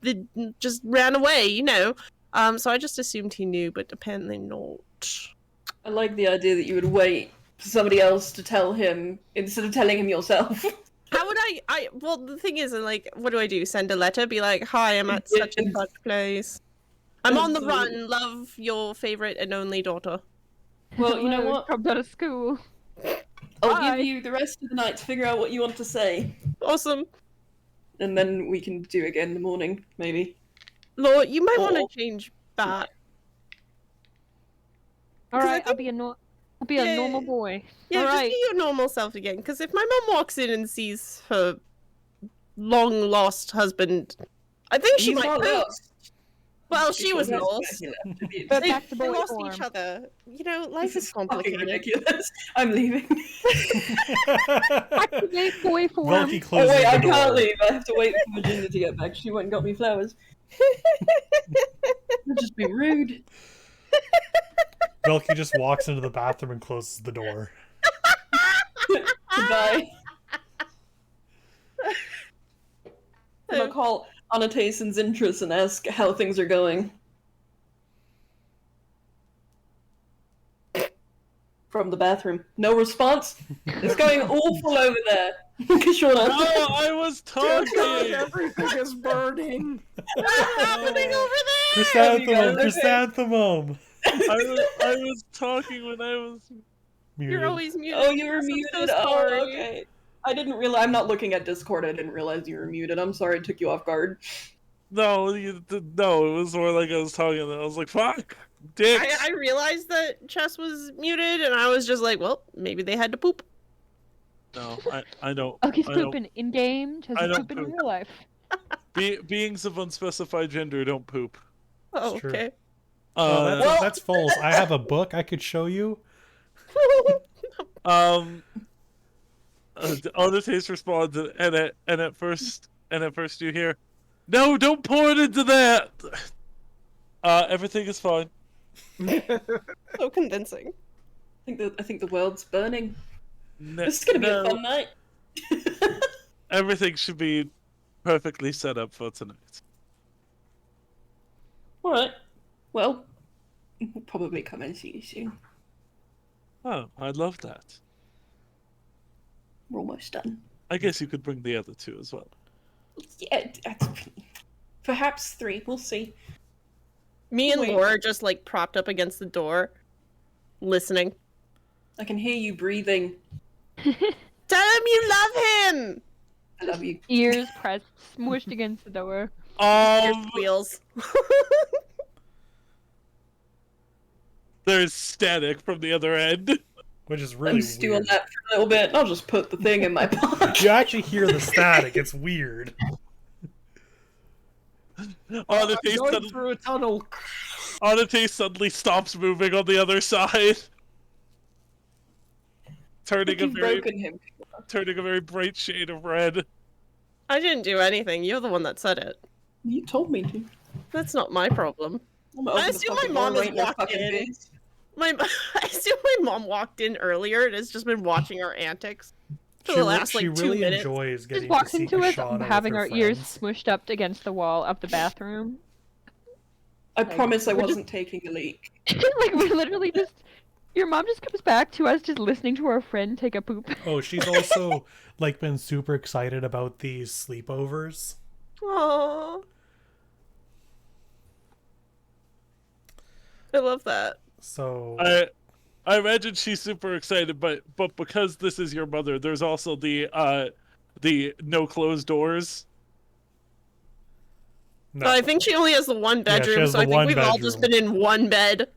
they just ran away, So I just assumed he knew, but apparently not. I like the idea that you would wait for somebody else to tell him instead of telling him yourself. How would well, the thing is, what do I do? Send a letter? Be like, hi, I'm at such and such place. I'm on the run. Love, your favorite and only daughter. Well, you know what? Dropped out of school. I'll give you the rest of the night to figure out what you want to say. Awesome. And then we can do it again in the morning, maybe. Lord, you might want to change that. Alright, I'll be a normal boy. Yeah, All just right. be your normal self again. Because if my mom walks in and sees her long-lost husband, I think she might poop. Well, she was lost. They lost each other. Life is complicated. Ridiculous. I'm leaving. Activate boy form. Velky closes wait, the I door. can't leave. I have to wait for Virginia to get back. She went and got me flowers. That'd just be rude. Velky just walks into the bathroom and closes the door. Goodbye. I'm gonna call Annotation's interest and ask how things are going. From the bathroom. No response? It's going awful over there. Kashona. No, I was talking! Everything is burning. What's happening over there? Chrysanthemum! I was talking when I was Muted. You're always muted. Oh, you were I'm so muted. sorry. Oh, okay. I didn't realize. I'm not looking at Discord. I didn't realize you were muted. I'm sorry it took you off guard. No, it was more like I was talking and I was like, fuck! Dicks! I realized that Chess was muted, and I was just like, well, maybe they had to poop. No, I don't. He's I don't- pooping in game, Chess I is don't pooping in poop. real life. Beings of unspecified gender don't poop. Oh, It's true. okay. That's false. I have a book I could show you. Onotace responds, and at first you hear, "No, don't pour it into that." Everything is fine. So convincing. I think the world's burning. No, This is gonna be a no, fun night. everything should be perfectly set up for tonight. All right. Well, we'll probably come and see you soon. Oh, I'd love that. We're almost done. I guess you could bring the other two as well. Yeah, perhaps 3. We'll see. Me and Wait. Laura just like propped up against the door, listening. I can hear you breathing. Tell him you love him! I love you. Ears pressed, smushed against the door. Here's wheels. There's static from the other end. Which is really I'm stewing weird. that for a little bit. I'll just put the thing in my pocket. You actually hear the static. It's weird. Going through a tunnel. Oddity suddenly stops moving on the other side. Turning a You've broken him. very bright shade of red. I didn't do anything. You're the one that said it. You told me to. That's not my problem. I'm gonna I open the assume my fucking mom door has right in your walked fucking in. face. I assume my mom walked in earlier and has just been watching our antics for the last she like 2 really minutes. enjoys getting Just walks to see into us Kashana having with our her ears friends. smushed up against the wall of the bathroom. I promise I we're just- wasn't taking a leak. Like we literally just. Your mom just comes back to us just listening to our friend take a poop. Oh, she's also like been super excited about these sleepovers. Aww. I love that. So I imagine she's super excited, but because this is your mother, there's also the no closed doors. no, But I think she only has the one she bedroom, has so the I think one we've all just bedroom. been in one bed.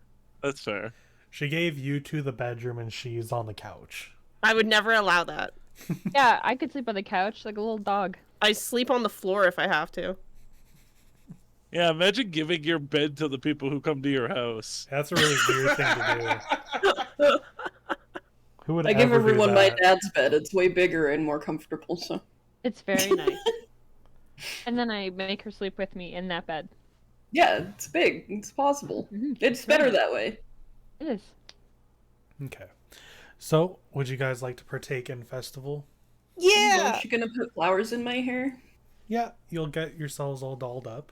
That's fair. she gave you two the bedroom and she's on the couch. I would never allow that. Yeah, I could sleep on the couch like a little dog. I sleep on the floor if I have to. Yeah, imagine giving your bed to the people who come to your house. That's a really weird thing to do. Who would I give ever do everyone my that? dad's bed. It's way bigger and more comfortable, so. It's very nice. And then I make her sleep with me in that bed. Yeah, it's big. It's possible. Mhm. It's better that way. It is. Okay. So, would you guys like to partake in festival? Is she gonna put flowers in my hair? Yeah, you'll get yourselves all dolled up.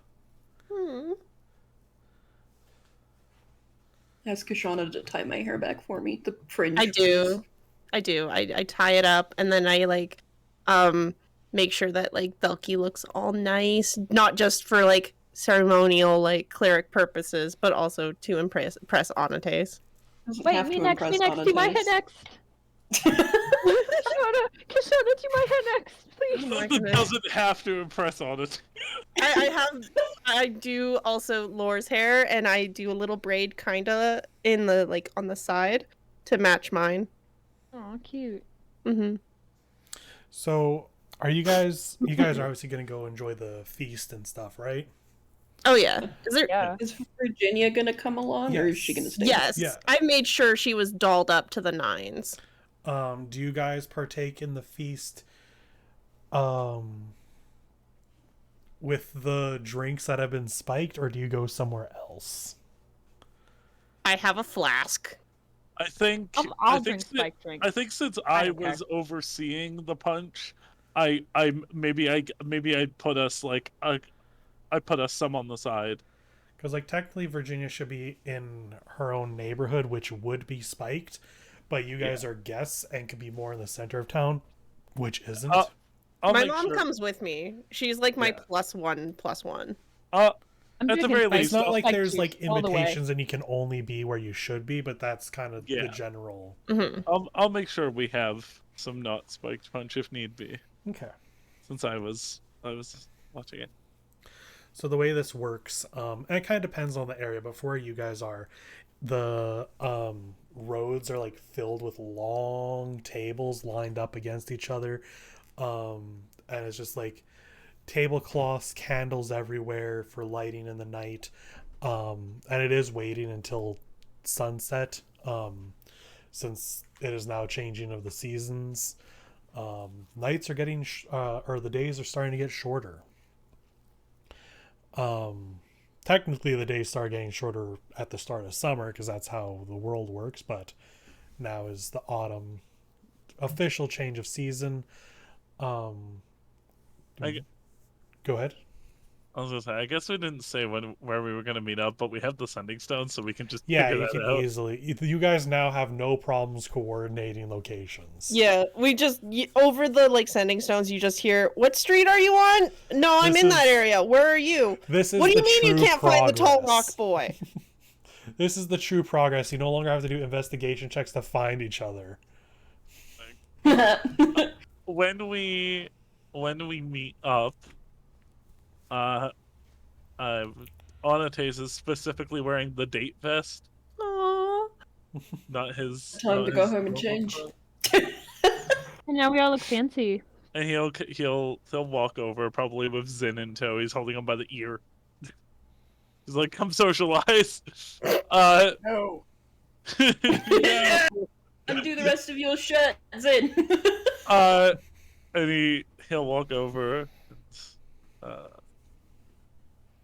Ask Kashana to tie my hair back for me. The fringe. I do. I tie it up and then I like make sure that like Belky looks all nice, not just for like ceremonial like cleric purposes, but also to impress Onates. Doesn't Wait, have me to next, impress do my hair Onates. next. Kashana, do my hair next, please. Oh my It goodness. doesn't have to impress on it. I do also Lore's hair and I do a little braid kinda in the like on the side to match mine. Oh, cute. Mm-hmm. So, are you guys are obviously going to go enjoy the feast and stuff, right? Oh yeah. Is there Yeah. Is Virginia gonna come along, or is she gonna stay? Yes. Yeah. I made sure she was dolled up to the nines. Do you guys partake in the feast with the drinks that have been spiked, or do you go somewhere else? I have a flask. I think I'll I think drink si- spike drink. I think since I don't care. was overseeing the punch, I maybe I'd put us like I put us some on the side. Because like technically Virginia should be in her own neighborhood, which would be spiked, but you guys are guests and could be more in the center of town, which isn't. I'll My make mom sure. comes with me. She's like my Yeah. +1+1. I'm at the drinking very spike least, It's not like spike there's juice like all the way. invitations and you can only be where you should be, but that's kind of the Yeah. general. Mm-hmm. I'll make sure we have some not spiked punch if need be. Okay. Since I was watching it. So the way this works, and it kind of depends on the area, but for where you guys are, the roads are like filled with long tables lined up against each other, and it's just like tablecloths, candles everywhere for lighting in the night, and it is waiting until sunset, since it is now changing of the seasons. Nights are getting or the days are starting to get shorter. technically the days start getting shorter at the start of summer because that's how the world works, but now is the autumn official change of season. Go ahead. I was gonna say, I guess we didn't say where we were gonna meet up, but we have the sending stone, so we can just figure You that can out. easily. You guys now have no problems coordinating locations. Yeah, we just over the like sending stones. You just hear, "What street are you on?" No, I'm in that area. Where are you? This is what do you the mean you true can't find the tall rock progress. boy? This is the true progress. You no longer have to do investigation checks to find each other. When we meet up, Onates is specifically wearing the date vest, Aww. not his. Time not to go his home and normal change. clothes. And now we all look fancy. And he'll walk over, probably with Zin in tow. He's holding him by the ear. He's like, "Come socialize." No. Yeah. Undo the rest of your shirt, Zin. And he'll walk over.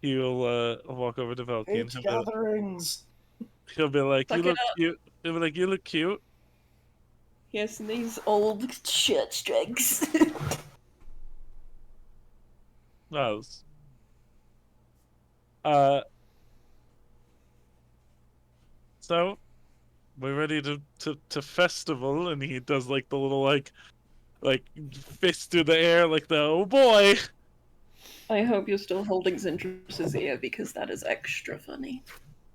He'll walk over to Velky and Eight gatherings. he'll be like, Suck "You it look up." cute." He'll be like, "You look cute." Yes, and these old shirt strings. Nice. So we're ready to festival, and he does like the little like fist through the air, like the oh boy. I hope you're still holding Zintrus's ear because that is extra funny.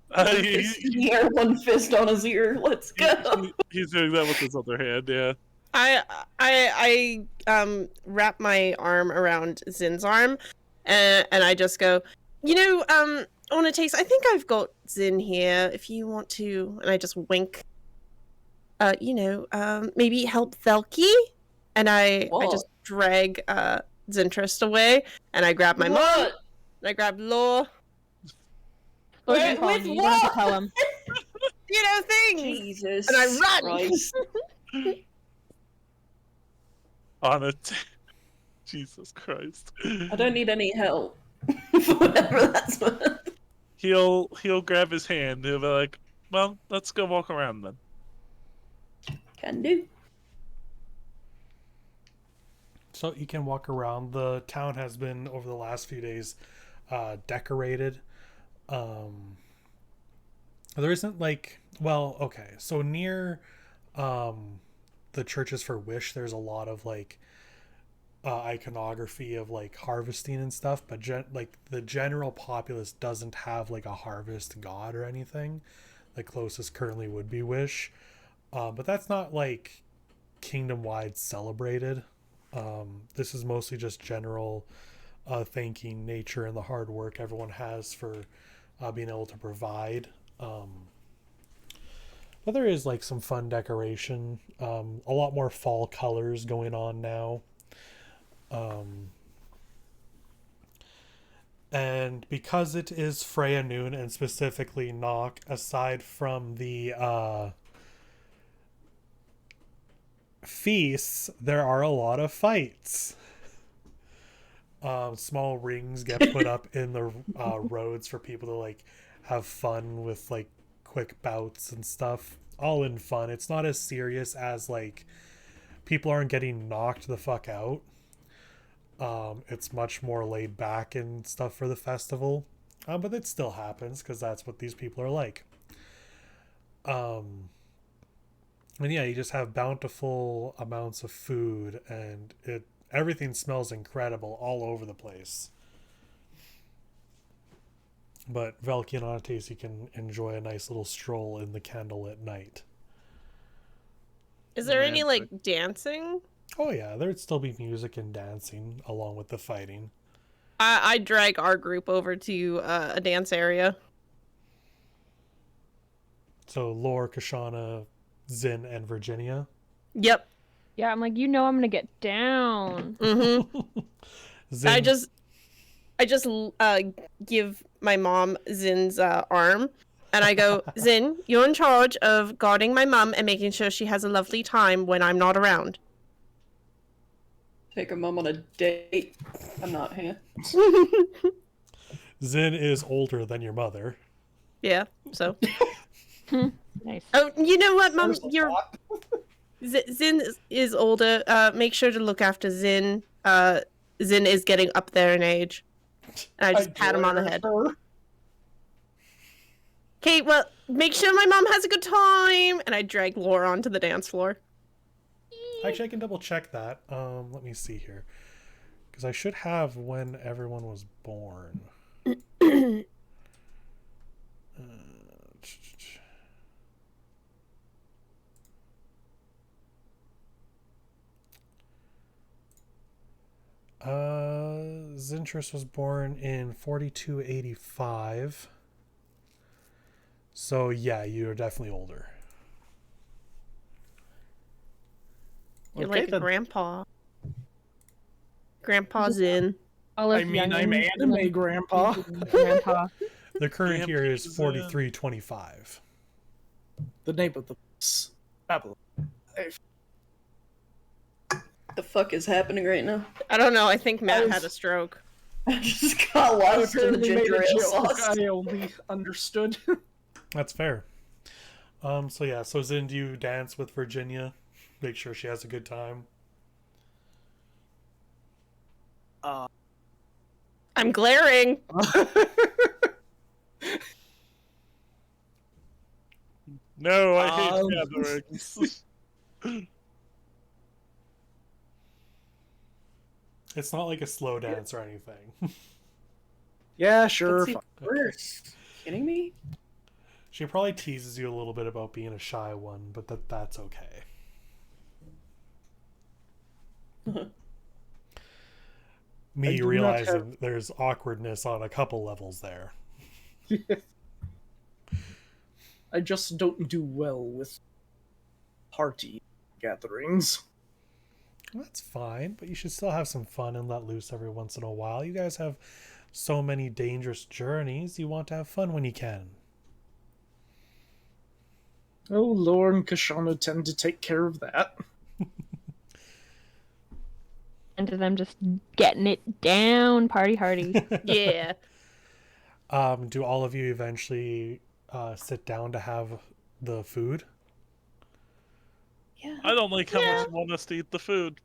One fist in the air, one fist on his ear. Let's go. He's doing that with his other hand, yeah. I wrap my arm around Zin's arm, and I just go, Onates, I think I've got Zin here. If you want to, and I just wink. Maybe help Velky, and I just drag Zintrust away, and I grab my mom, and I grab Law. Lord, Wait, calling with you. You don't have to what? tell him. Things. Jesus. And I run. Christ. On it. Jesus Christ. I don't need any help. Whatever that's worth. He'll grab his hand. He'll be like, "Well, let's go walk around then." Can do. So you can walk around. The town has been, over the last few days, decorated. There isn't so near the churches for Wish, there's a lot of iconography of harvesting and stuff, but the general populace doesn't have a harvest god or anything. The closest currently would be Wish, but that's not kingdom wide celebrated. This is mostly just general thanking nature and the hard work everyone has for being able to provide. But there is some fun decoration, a lot more fall colors going on now. And because it is Freya Noon, and specifically Nock, aside from the feasts, there are a lot of fights. Small rings get put up in the roads for people to have fun with quick bouts and stuff, all in fun. It's not as serious as people aren't getting knocked the fuck out. It's much more laid back and stuff for the festival, but it still happens because that's what these people are like. And yeah, you just have bountiful amounts of food, and everything smells incredible all over the place. But Velky and Onates, you can enjoy a nice little stroll in the candlelit night. Is there any dancing? Oh yeah, there'd still be music and dancing along with the fighting. I drag our group over to a dance area. So Lore, Kashana, Zin, and Virginia. Yep. Yeah, I'm like, I'm gonna get down. Mm-hmm. Zin, I just give my mom Zin's arm, and I go, Zin, you're in charge of guarding my mum and making sure she has a lovely time when I'm not around. Take a mum on a date. I'm not here. Zin is older than your mother. Yeah. So. Nice. Oh, you know what, Mom? There's a You're lot. Zin is older. Make sure to look after Zin. Zin is getting up there in age. And I just pat him on the glare head. at her. Okay, well, make sure my mom has a good time. And I drag Laura onto the dance floor. Actually, I can double check that. Let me see here. Because I should have when everyone was born. Zintris was born in 4285. So yeah, you're definitely older. You're Okay, like a then. grandpa. Grandpa's in. All us I mean, I'm youngins, anime grandpa. Grandpa. The current year is Grandpa's 4325. The name of the Babylon. The fuck is happening right now? I don't know. I think Matt was- had a stroke. I just got I lost in the apparently made ginger a ale joke. sauce. I only understood. That's fair. So yeah, so Zin, do you dance with Virginia? Make sure she has a good time. I'm glaring. No, I hate Um, gatherings. It's not like a slow dance or anything. Yeah, sure. That's fine. even worse. Kidding me? She probably teases you a little bit about being a shy one, but that's okay. Me I do not realizing there's awkwardness on a couple levels there. I just don't do well with party gatherings. That's fine, but you should still have some fun and let loose every once in a while. You guys have so many dangerous journeys. You want to have fun when you can. Oh, Laura and Kashana tend to take care of that. And to them just getting it down, party hardy. Yeah. Do all of you eventually sit down to have the food? Yeah. I don't like how much you want us to eat the food.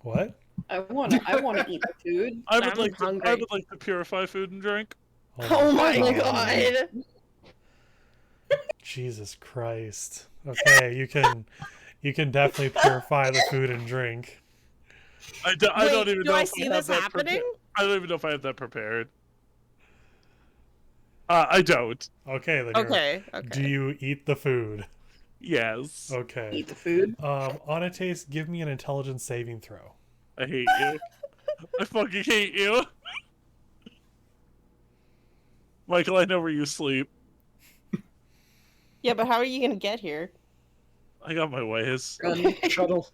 What? I want to eat the food. I would I'm like to, I hungry. would like to purify food and drink. Oh my god. Jesus Christ. Okay, you can definitely purify the food and drink. I don't even do know I if see have this that happening? I don't even know if I have that prepared. I don't. Okay, then Okay. do you eat the food? Yes. Okay. Eat the food. Onates, give me an intelligence saving throw. I hate you. I fucking hate you. Michael, I know where you sleep. Yeah, but how are you gonna get here? I got my ways. Run. Shuttle.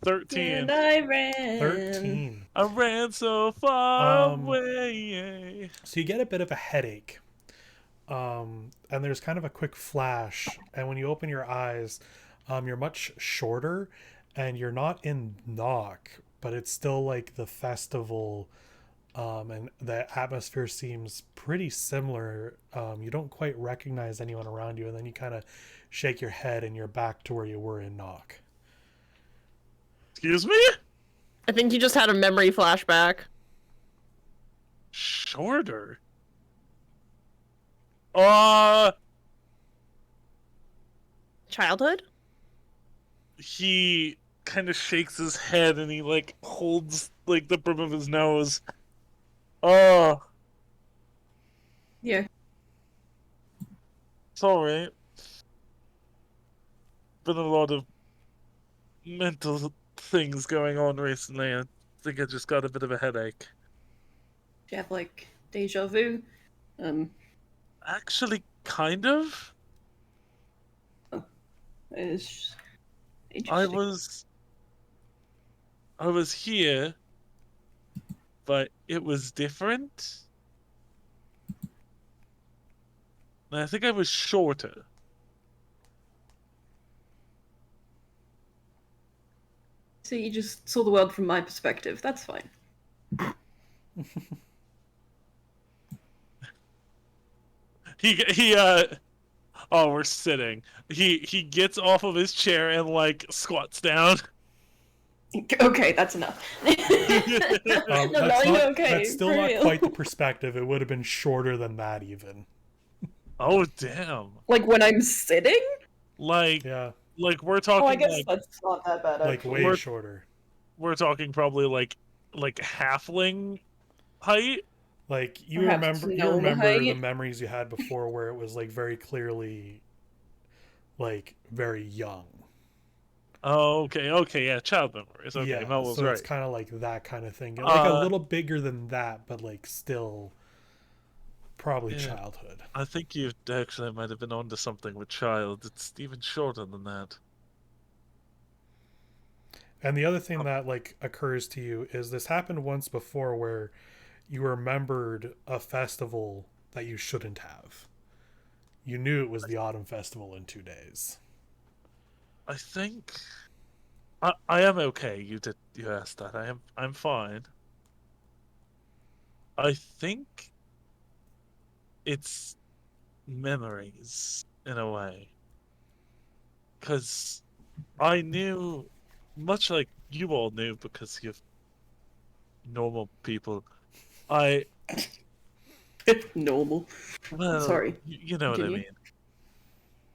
13. And I ran. 13. I ran so far Um, away. So you get a bit of a headache. And there's kind of a quick flash. And when you open your eyes, you're much shorter. And you're not in Knock, but it's still like the festival. And the atmosphere seems pretty similar. You don't quite recognize anyone around you. And then you kind of shake your head and you're back to where you were in Knock. Excuse me? I think you just had a memory flashback. Shorter? Childhood? He kind of shakes his head and he like holds like the brim of his nose. Oh, Yeah. it's alright. Been a lot of mental things going on recently. I think I just got a bit of a headache. Do you have like deja vu? Actually, kind of. It's I interesting. was here, but it was different. And I think I was shorter. So you just saw the world from my perspective. That's fine. Oh, we're sitting. He gets off of his chair and like squats down. Okay, that's enough. No, you're okay. That's still for not real. quite the perspective. It would have been shorter than that, even. Oh damn! Like when I'm sitting? Like Yeah, we're talking. Oh, I guess like, that's not that bad. like Actually. way shorter. we're talking probably like halfling height. Like you Perhaps remember the height. memories you had before, where it was like very clearly, like very young. Oh, okay, yeah, child memories. Okay, Yeah, Mel was so right. it's kind of like that kind of thing, like a little bigger than that, but like still probably Yeah. childhood. I think you actually might have been onto something with child. It's even shorter than that. And the other thing that like occurs to you is this happened once before, where you remembered a festival that you shouldn't have. You knew it was the autumn festival in 2 days. I think I am okay. You asked that. I'm fine. I think it's memories in a way. 'Cause I knew, much like you all knew because you're normal people, I Normal. well, Sorry. you know what I Continue.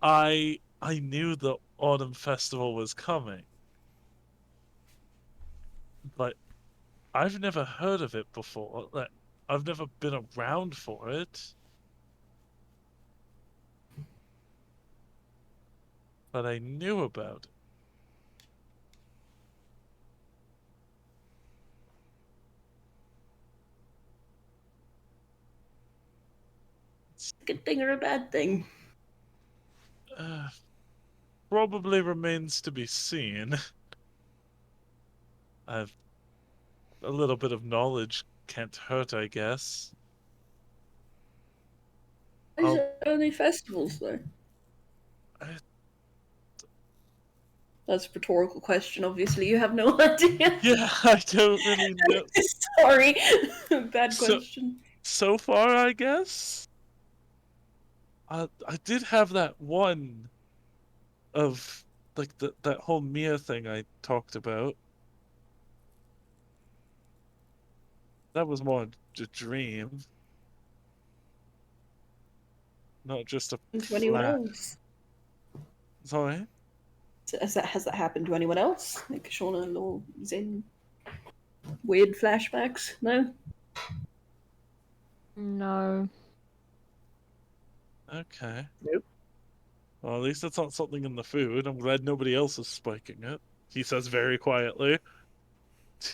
mean. I knew the autumn festival was coming, but I've never heard of it before. Like, I've never been around for it. But I knew about it. Good thing or a bad thing? Probably remains to be seen. I've a little bit of knowledge can't hurt, I guess. Why is Oh. there only festivals though? I- That's a rhetorical question. Obviously, you have no idea. Yeah, I don't really know. Sorry, bad So- question. So far, I guess. I did have that one of like that whole Mia thing I talked about. That was more a dream, not just a To anyone flash. else? Sorry. Has that happened to anyone else? Like Shauna or Zen? Weird flashbacks? No. No. Okay. Nope. Well, at least that's not something in the food. I'm glad nobody else is spiking it. He says very quietly.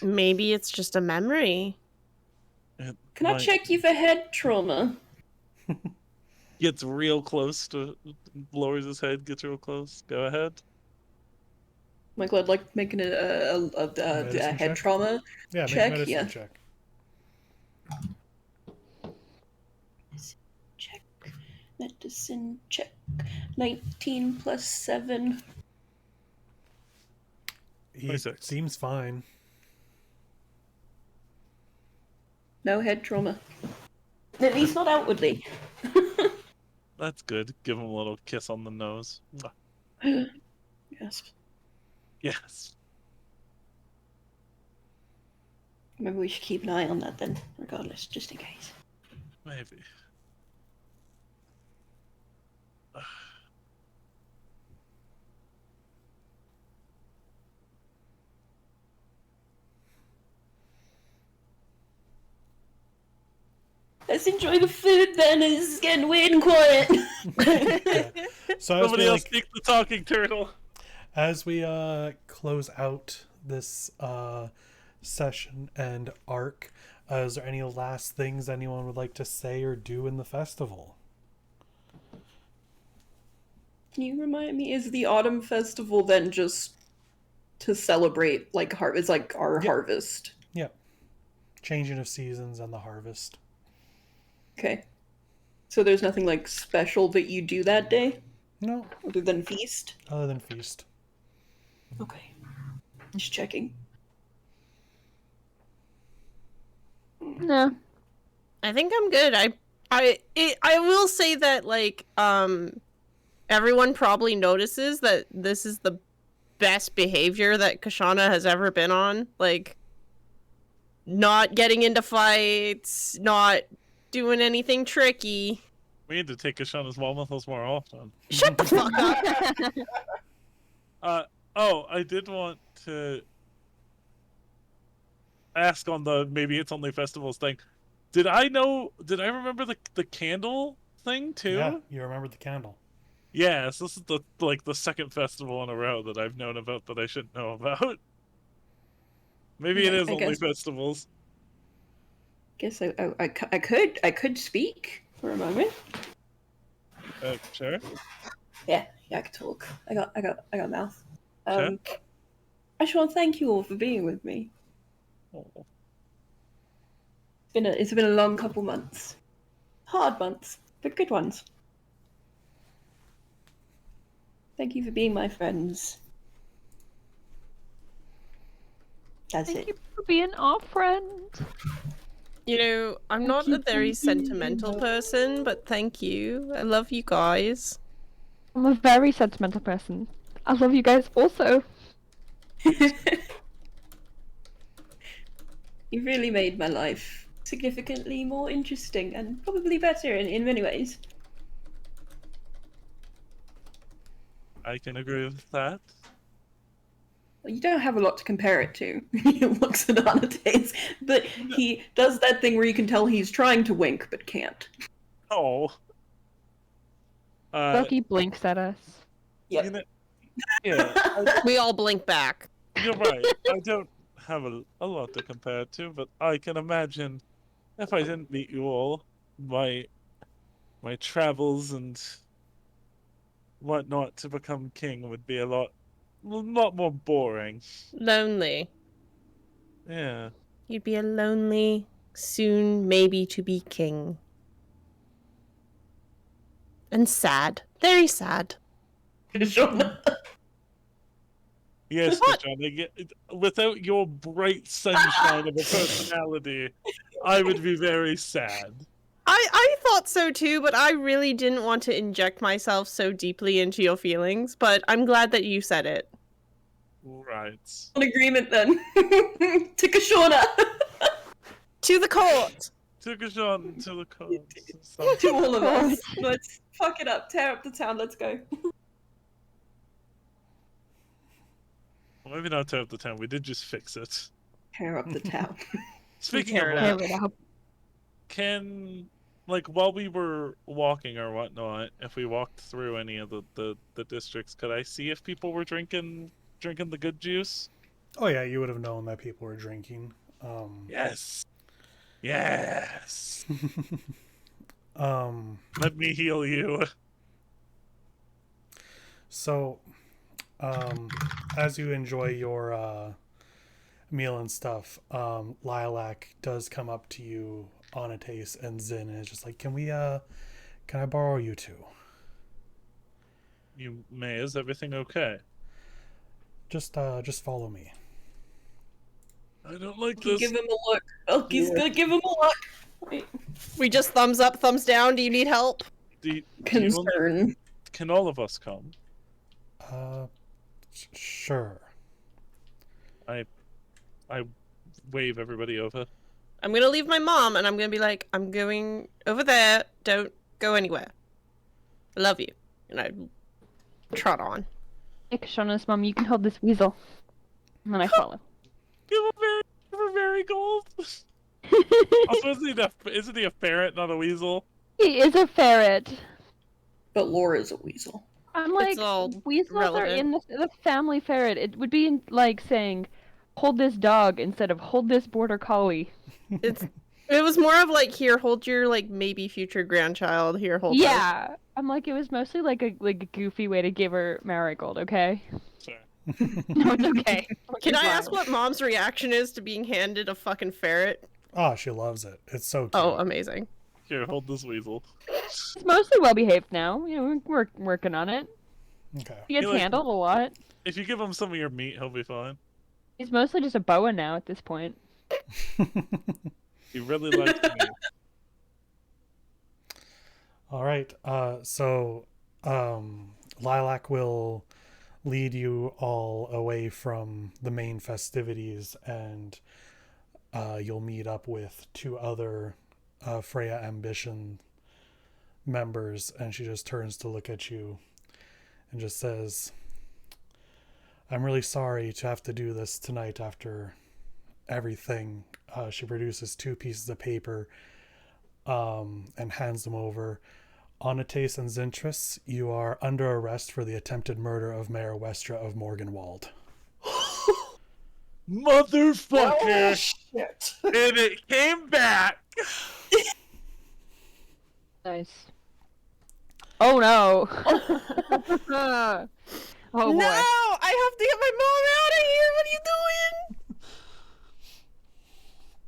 Maybe it's just a memory. It Can I might- check you for head trauma? Gets real close to, lowers his head, gets real close. Go ahead. Michael, I'd like making a Medicine head check? trauma. Yeah, make Check, a medicine yeah. check. Check. Medicine check. 19 plus 7. He 26. seems fine. No head trauma. At least not outwardly. That's good. Give him a little kiss on the nose. Mwah. Yes. Yes. Maybe we should keep an eye on that then, regardless, just in case. Maybe. Let's enjoy the food then. It's getting weird and quiet. So as Somebody we, else like, speak the talking turtle. as we close out this session and arc, is there any last things anyone would like to say or do in the festival? Can you remind me, is the autumn festival then just to celebrate like harvest, like our harvest? Yeah, changing of seasons and the harvest. Okay. So there's nothing like special that you do that day No, other than feast? other than feast. Okay. Just checking. No. I think I'm good. I I will say that like everyone probably notices that this is the best behavior that Kashana has ever been on. Like, not getting into fights, not doing anything tricky. We need to take Kashana's mom with us more often. Shut the fuck up. Oh, I did want to ask on the maybe it's only festivals thing. Did I remember the candle thing too? Yeah, you remember the candle. Yes, this is the second festival in a row that I've known about that I shouldn't know about. Maybe it Yeah, is I only guess. festivals. Guess I could speak for a moment. Sure. Yeah, I could talk. I got mouth. Sure. I just want to thank you all for being with me. Oh. It's been a long couple months, hard months, but good ones. Thank you for being my friends. That's Thank it. you for being our friend. You know, I'm not a very sentimental person, but thank you. I love you guys. I'm a very sentimental person. I love you guys also. You really made my life significantly more interesting and probably better in many ways. I can agree with that. Well, you don't have a lot to compare it to. He looks at Anastasia, but he does that thing where you can tell he's trying to wink but can't. Oh. Bucky blinks at us. Yep. You know, yeah, We all blink back. you're right. I don't have a lot to compare it to, but I can imagine if I didn't meet you all, my travels and whatnot to become king would be a lot more boring. Lonely. Yeah. You'd be a lonely, soon maybe to be king. And sad. Very sad. Yes, What? Kachana, without your bright sunshine of a personality, I would be very sad. I thought so too, but I really didn't want to inject myself so deeply into your feelings, but I'm glad that you said it. Right. An agreement then. To Kashona. To the court! To Kachana, to the court. To all of us. Let's fuck it up. Tear up the town. Let's go. Well, maybe not tear up the town. We did just fix it. Tear up the town. Speaking Tear of it all, up. while we were walking or whatnot, if we walked through any of the districts, could I see if people were drinking the good juice? Oh yeah, you would have known that people were drinking. Yes. Yes. Um, Let me heal you. So, as you enjoy your meal and stuff, Lilac does come up to you, Anastasia, and Zin, and is just like, can I borrow you two? You may. Is everything okay? Just follow me. I don't like Give this. him a look. Elky's gonna give him a look. Wait. We just thumbs up, thumbs down. Do you need help? Concern. Can all of us come? Sure. I wave everybody over. I'm gonna leave my mom, and I'm gonna be like, I'm going over there. Don't go anywhere. I love you. And I trot on. Hey, Kashona's mom, you can hold this weasel. And then I follow. You have a very gold. Also, isn't he a ferret, not a weasel? He is a ferret. But Laura's a weasel. I'm like, It's all weasels are relevant. in the family ferret. It would be like saying, hold this dog instead of hold this border collie. It was more of like, here, hold your like maybe future grandchild. Here, hold. Yeah, I'm like, it was mostly like a goofy way to give her Marigold. Okay. Sorry. No, it's okay. Can It's I ask wild. what mom's reaction is to being handed a fucking ferret? Oh, she loves it. It's so cute. Oh, amazing. Here, hold this weasel. It's mostly well behaved now. You know, we're working on it. Okay. He gets He, like- handled a lot. If you give him some of your meat, he'll be fine. He's mostly just a boa now at this point. He really likes me. All right. Lilac will lead you all away from the main festivities, and you'll meet up with 2 other Freya Ambition members, and she just turns to look at you and just says, I'm really sorry to have to do this tonight after everything. She produces 2 pieces of paper and hands them over. Onates and Zintris, you are under arrest for the attempted murder of Mayor Westra of Morganwald. Motherfucker! Oh, shit. And it came back! Nice. Oh no. Oh boy. No, I have to get my mom out of here. What are you doing?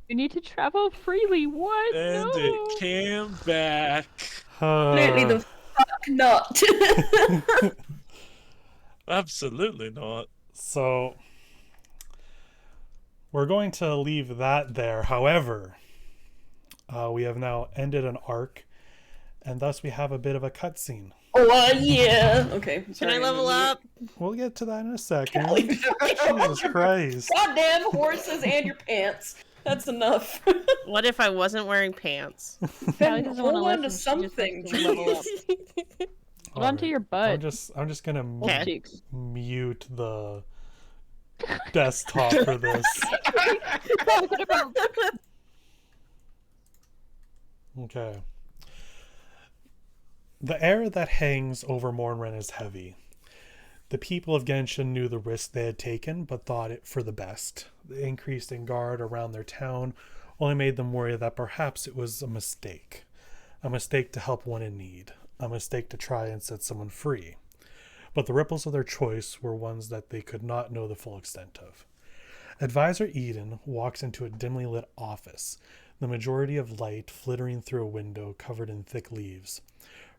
You need to travel freely. What? And No. it came back. Absolutely the fuck not. Absolutely not. So we're going to leave that there. However, we have now ended an arc, and thus we have a bit of a cutscene. Oh, yeah. Okay. Can I level up? We'll get to that in a second. Golly. Jesus Christ. Goddamn horses and your pants. That's enough. What if I wasn't wearing pants? Callie doesn't want to Hold on to listen. She just something. likes to level up. Hold on to your butt. I'm just gonna Okay. Cheeks. mute the desktop for this. Okay. The air that hangs over Mornren is heavy. The people of Genshin knew the risk they had taken, but thought it for the best. The increase in guard around their town only made them worry that perhaps it was a mistake to help one in need, a mistake to try and set someone free. But the ripples of their choice were ones that they could not know the full extent of. Advisor Eden walks into a dimly lit office, the majority of light flittering through a window covered in thick leaves.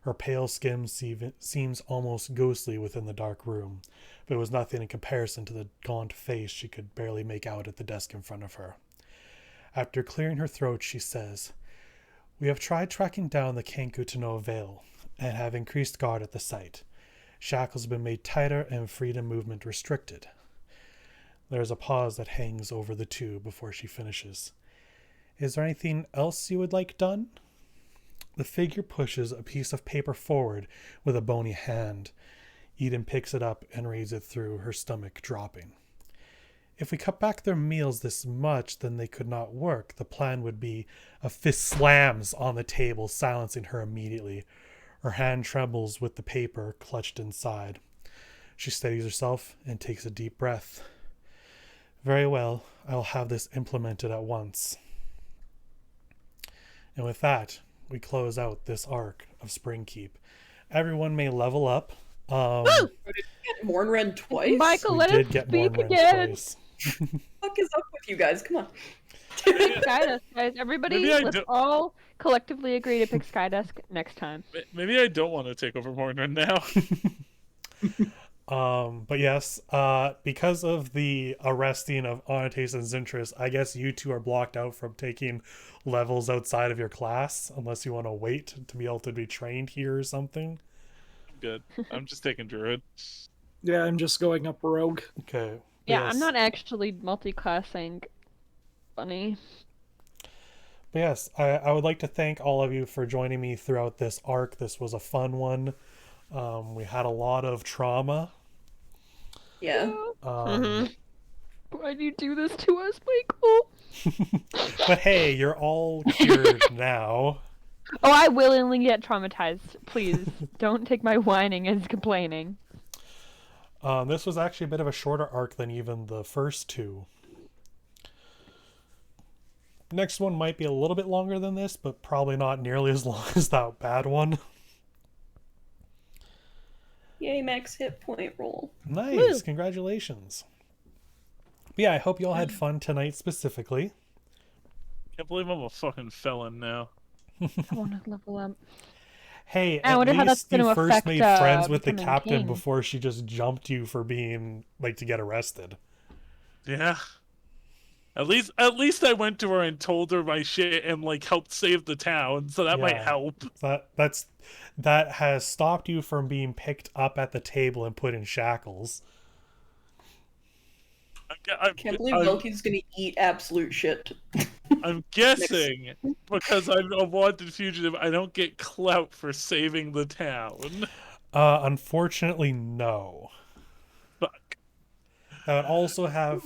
Her pale skin seems almost ghostly within the dark room, but it was nothing in comparison to the gaunt face she could barely make out at the desk in front of her. After clearing her throat, she says, "We have tried tracking down the Kenku to no avail, and have increased guard at the site. Shackles have been made tighter and freedom movement restricted." There is a pause that hangs over the two before she finishes. "Is there anything else you would like done?" The figure pushes a piece of paper forward with a bony hand. Eden picks it up and reads it through, her stomach dropping. "If we cut back their meals this much, then they could not work. The plan would be..." A fist slams on the table, silencing her immediately. Her hand trembles with the paper clutched inside. She steadies herself and takes a deep breath. "Very well, I will have this implemented at once." And with that, we close out this arc of Springkeep. Everyone may level up. Mornren twice? Michael, We let did us get speak Mornren again. twice. What the fuck is up with you guys? Come on. Pick Skydesk, guys. Everybody, Maybe I let's don't- all collectively agree to pick Skydesk next time. Maybe I don't want to take over Morgan now. But yes, because of the arresting of Onates and Zintris, I guess you two are blocked out from taking levels outside of your class, unless you want to wait to be able to be trained here or something. Good. I'm just taking Druid. Yeah, I'm just going up rogue. Okay. Yeah, yes. I'm not actually multi-classing. Funny. But yes, I would like to thank all of you for joining me throughout this arc. This was a fun one. We had a lot of trauma. Yeah. Why do you do this to us, Michael? But hey, you're all cured now. Oh, I willingly get traumatized. Please, don't take my whining as complaining. This was actually a bit of a shorter arc than even the first two. Next one might be a little bit longer than this, but probably not nearly as long as that bad one. Yay, max hit point roll. Nice, Woo. congratulations. But yeah, I hope you all had fun tonight specifically. Can't believe I'm a fucking felon now. I want to level up. Hey, I at wonder how that's least you gonna first affect, made friends with the becoming captain king. before she just jumped you for being, like, to get arrested. Yeah. At least I went to her and told her my shit and like helped save the town, so that might Yeah. help. That has stopped you from being picked up at the table and put in shackles. Can't believe Velky's gonna eat absolute shit. I'm guessing because I'm a wanted fugitive, I don't get clout for saving the town. Unfortunately, no. Fuck. I would also have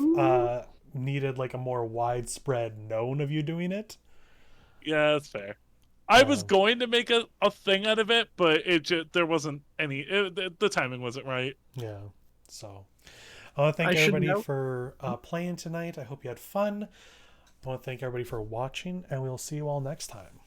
needed like a more widespread known of you doing it. Yeah, that's fair. I was going to make a thing out of it, but there wasn't any. The timing wasn't right. Yeah. So I want to thank I should everybody note- for playing tonight. I hope you had fun. I want to thank everybody for watching, and we'll see you all next time.